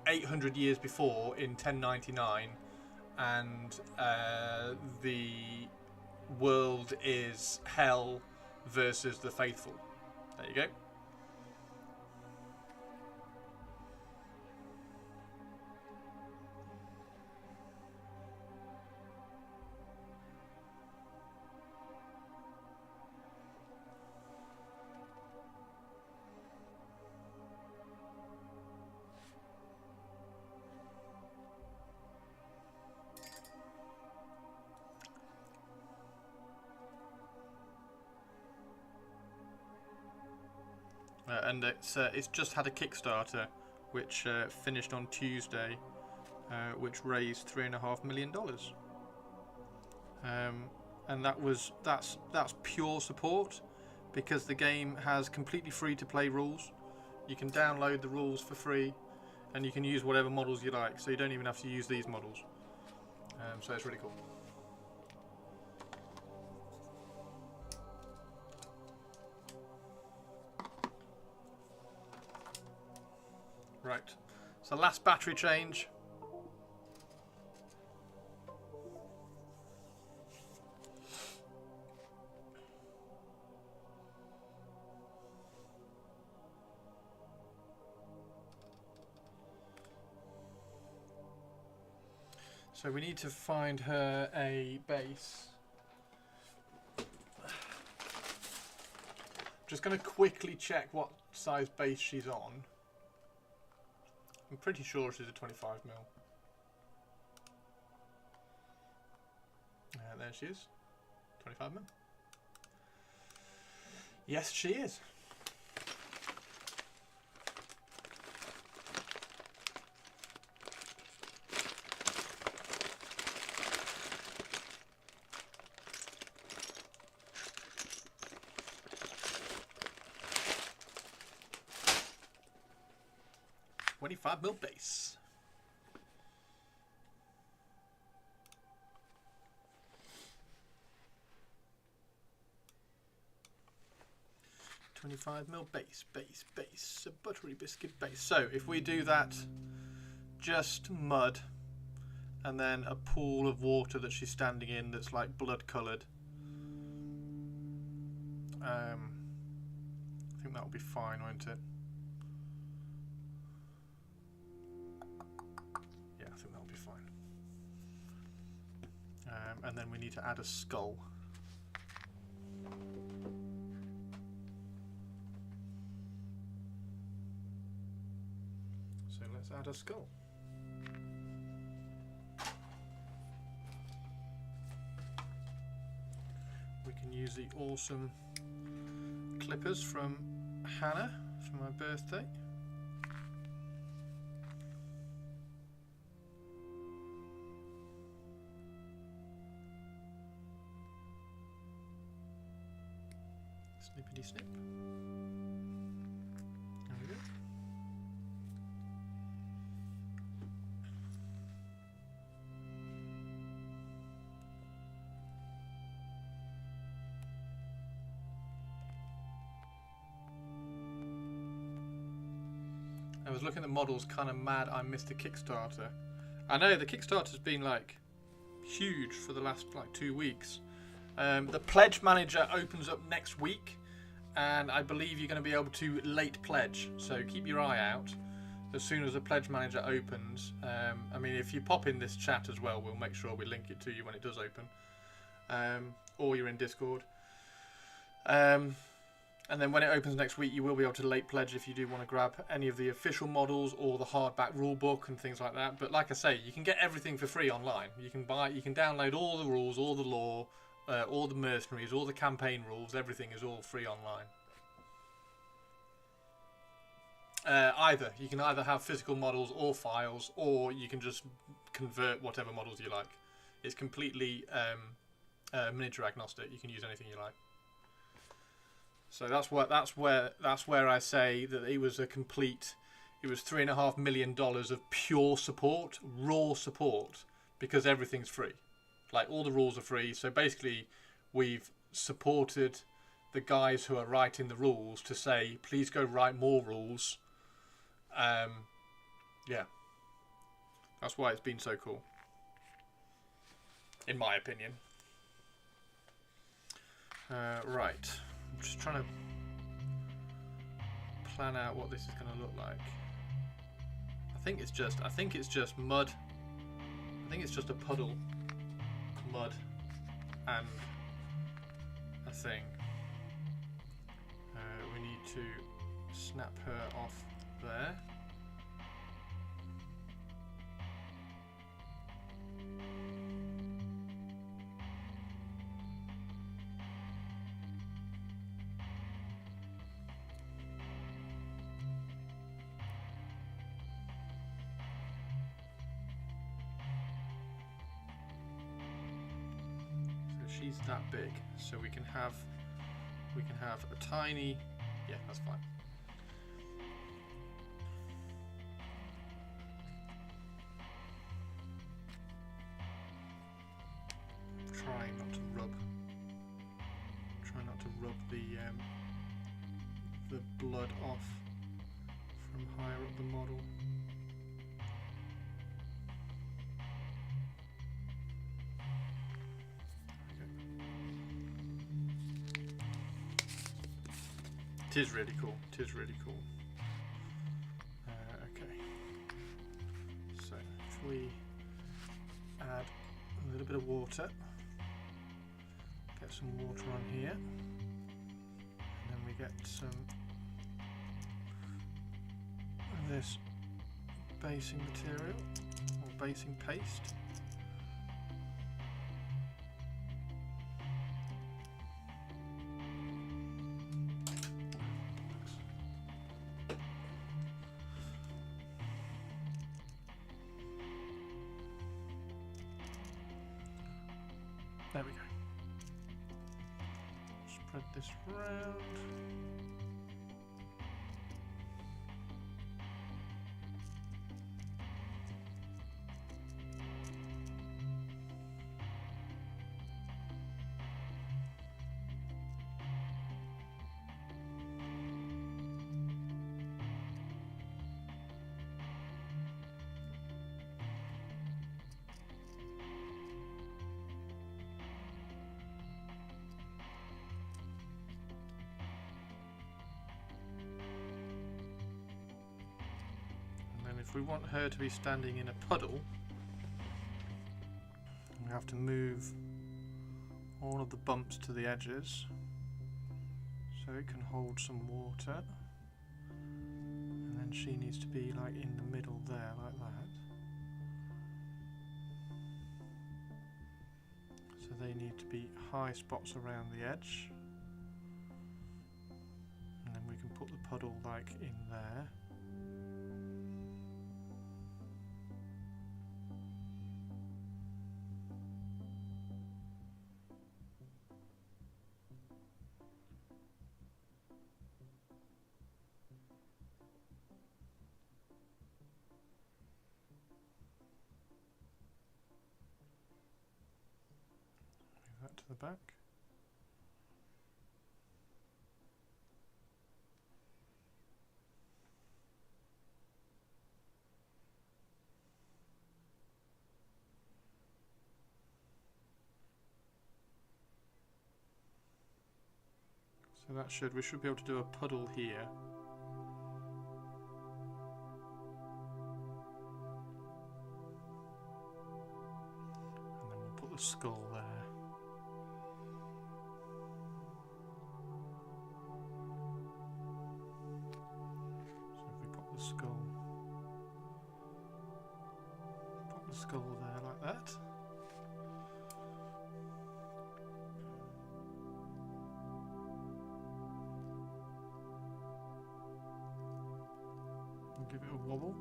800 years before in 1099, and the world is hell versus the faithful. There you go. And it's just had a Kickstarter, which finished on Tuesday, which raised $3.5 million. And that's pure support, because the game has completely free to play rules. You can download the rules for free, and you can use whatever models you like. So you don't even have to use these models. So it's really cool. Right, so last battery change. So we need to find her a base. Just going to quickly check what size base she's on. I'm pretty sure she's a 25 mil. There she is. 25 mil. Yes, she is. 25mm base. Base, a buttery biscuit base. So if we do that, just mud, and then a pool of water that she's standing in that's like blood coloured. I think that'll be fine, won't it? Yeah, I think that'll be fine. And then we need to add a skull. So let's add a skull. We can use the awesome clippers from Hannah for my birthday. Snippity snip. There we go. I was looking at the models, kind of mad I missed the Kickstarter. I know the Kickstarter's been like huge for the last like 2 weeks. The pledge manager opens up next week, and I believe you're going to be able to late pledge. So keep your eye out as soon as the pledge manager opens. I mean, if you pop in this chat as well, we'll make sure we link it to you when it does open, or you're in Discord. And then when it opens next week, you will be able to late pledge if you do want to grab any of the official models or the hardback rulebook and things like that. But like I say, you can get everything for free online. You can download all the rules, all the lore, all the mercenaries, all the campaign rules. Everything is all free online. You can either have physical models or files, or you can just convert whatever models you like. It's completely miniature agnostic. You can use anything you like. So that's where I say that it was $3.5 million of pure support, raw support, because everything's free. Like, all the rules are free. So basically, we've supported the guys who are writing the rules to say, please go write more rules. Yeah, that's why it's been so cool, in my opinion. Right. I'm just trying to plan out what this is going to look like. I think it's just mud. I think it's just a puddle, mud, and a thing. We need to snap her off there. She's that big, so we can have a tiny, yeah, that's fine. Try not to rub the blood off from higher up the model. It is really cool. It is really cool. Okay. So if we add a little bit of water, get some water on here, and then we get some of this basing material or basing paste. There we go. Spread this round. if we want her to be standing in a puddle, we have to move all of the bumps to the edges so it can hold some water. And then she needs to be like in the middle there, like that. So they need to be high spots around the edge. And then we can put the puddle like in there. Move that to the back. So that we should be able to do a puddle here. And then we'll put the skull there. So if we put the skull there like that. Give it a wobble.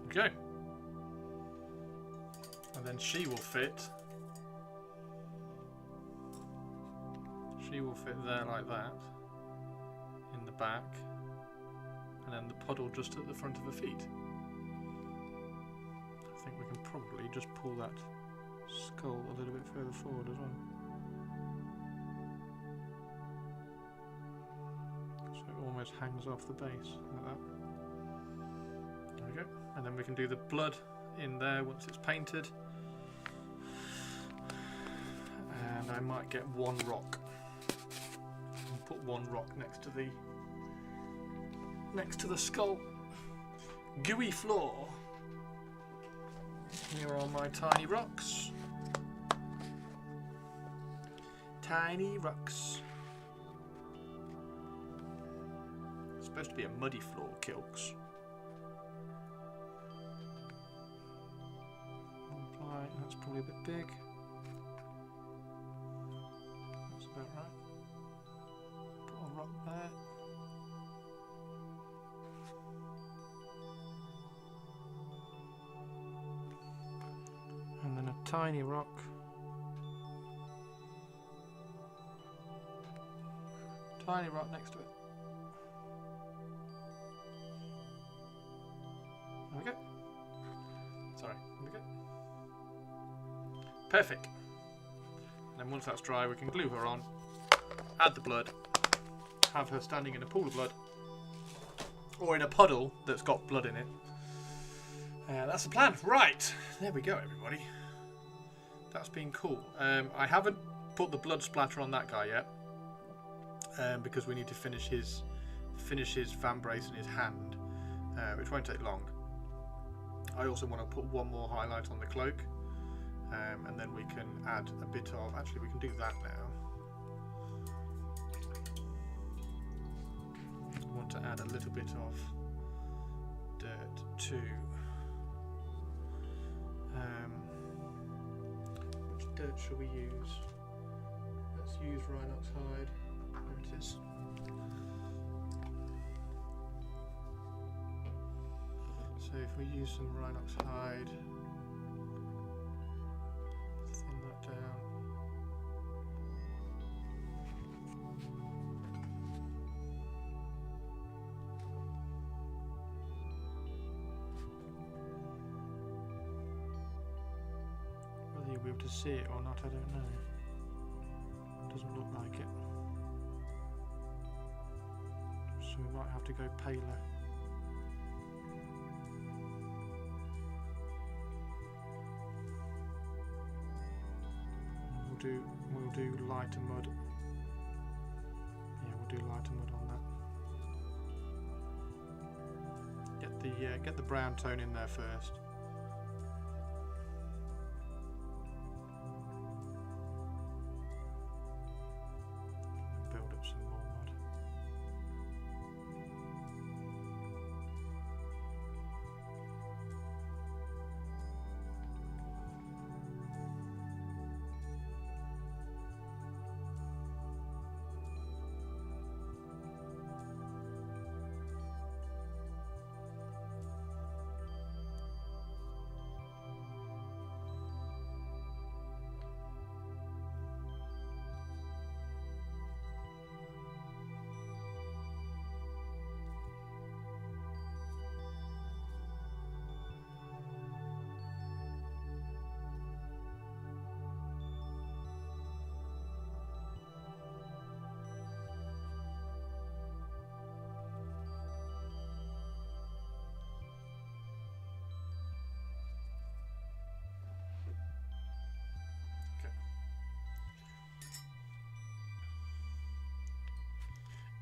Go. And then she will fit. She will fit there like that in the back, and then the puddle just at the front of her feet. I think we can probably just pull that skull a little bit further forward as well. So it almost hangs off the base like that. There we go. And then we can do the blood in there once it's painted. And I might get one rock. And put one rock next to the skull. Gooey floor. Here are my tiny rocks. Tiny rocks. It's supposed to be a muddy floor, Kilks. That's probably a bit big. That's about right. Put a rock there. And then a tiny rock. Tiny rock next to it. There we go. Sorry, there we go. Perfect. And then once that's dry, we can glue her on, add the blood, have her standing in a pool of blood, or in a puddle that's got blood in it. That's the plan. Right, there we go, everybody. That's been cool. I haven't put the blood splatter on that guy yet, because we need to finish his vambrace in his hand, which won't take long. I also want to put one more highlight on the cloak. And then we can add a bit of, actually we can do that now. I want to add a little bit of dirt too. Which dirt shall we use? Let's use Rhinox hide. There it is. So if we use some Rhinox hide, to see it or not, I don't know. Doesn't look like it. So we might have to go paler. We'll do lighter mud. Yeah, we'll do lighter mud on that. Get the brown tone in there first. Build up some more mud.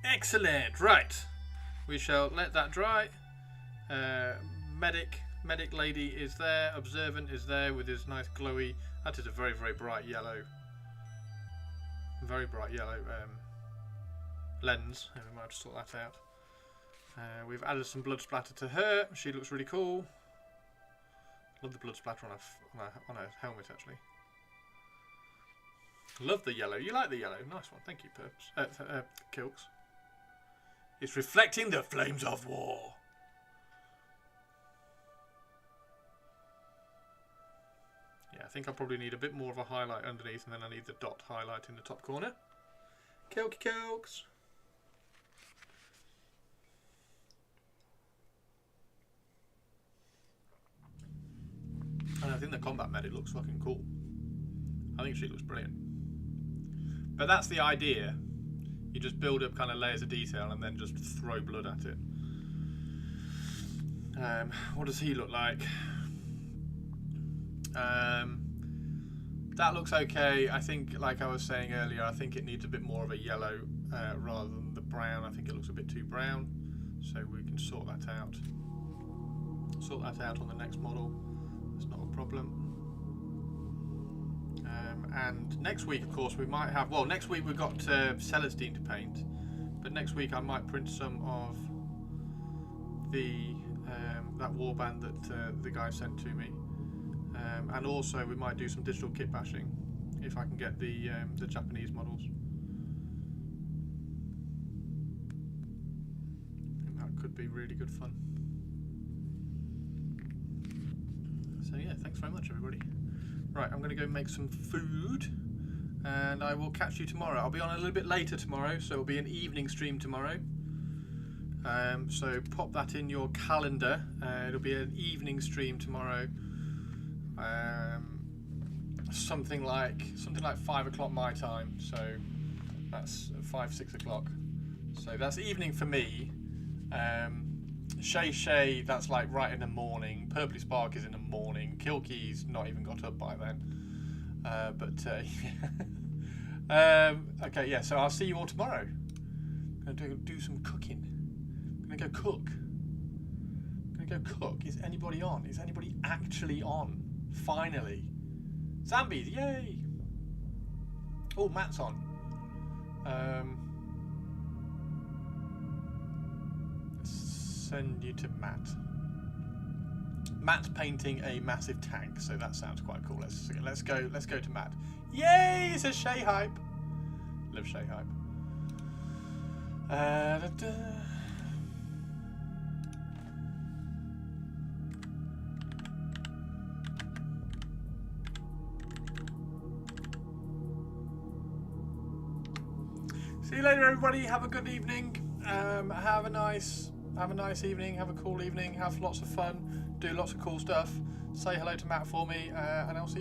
Excellent. Right, we shall let that dry. Medic lady is there. Observant is there with his nice glowy. That is a very, very bright yellow. Very bright yellow lens. We might have to sort that out. We've added some blood splatter to her. She looks really cool. Love the blood splatter on her helmet, actually. Love the yellow. You like the yellow? Nice one. Thank you, Kilks. It's reflecting the flames of war. Yeah, I think I probably need a bit more of a highlight underneath, and then I need the dot highlight in the top corner. Kilks. And I think the combat medic looks fucking cool. I think she looks brilliant. But that's the idea. You just build up kind of layers of detail and then just throw blood at it. What does he look like? That looks okay. I think, like I was saying earlier, I think it needs a bit more of a yellow rather than the brown. I think it looks a bit too brown. So we can sort that out. Sort that out on the next model. That's not a problem. And next week, of course, we might have... Well, next week we've got Celestine to paint. But next week I might print some of the that warband that the guy sent to me. And also we might do some digital kit bashing if I can get the Japanese models. I think that could be really good fun. So yeah, thanks very much, everybody. Right, I'm going to go make some food, and I will catch you tomorrow. I'll be on a little bit later tomorrow, so it'll be an evening stream tomorrow. So pop that in your calendar. It'll be an evening stream tomorrow. Something like 5 o'clock my time. So that's 5-6 o'clock. So that's evening for me. Shay, that's like right in the morning. Purpley Spark is in the morning. Kilkey's not even got up by then. Okay, yeah, so I'll see you all tomorrow. I'm going to do some cooking. I'm going to go cook. Is anybody on? Is anybody actually on? Finally. Zambies, yay! Oh, Matt's on. Send you to Matt. Matt's painting a massive tank, so that sounds quite cool. Let's go to Matt. Yay! It's a Shay hype. Love Shay hype. See you later, everybody. Have a good evening. Have a nice evening. Have a cool evening. Have lots of fun. Do lots of cool stuff. Say hello to Matt for me, and I'll see you.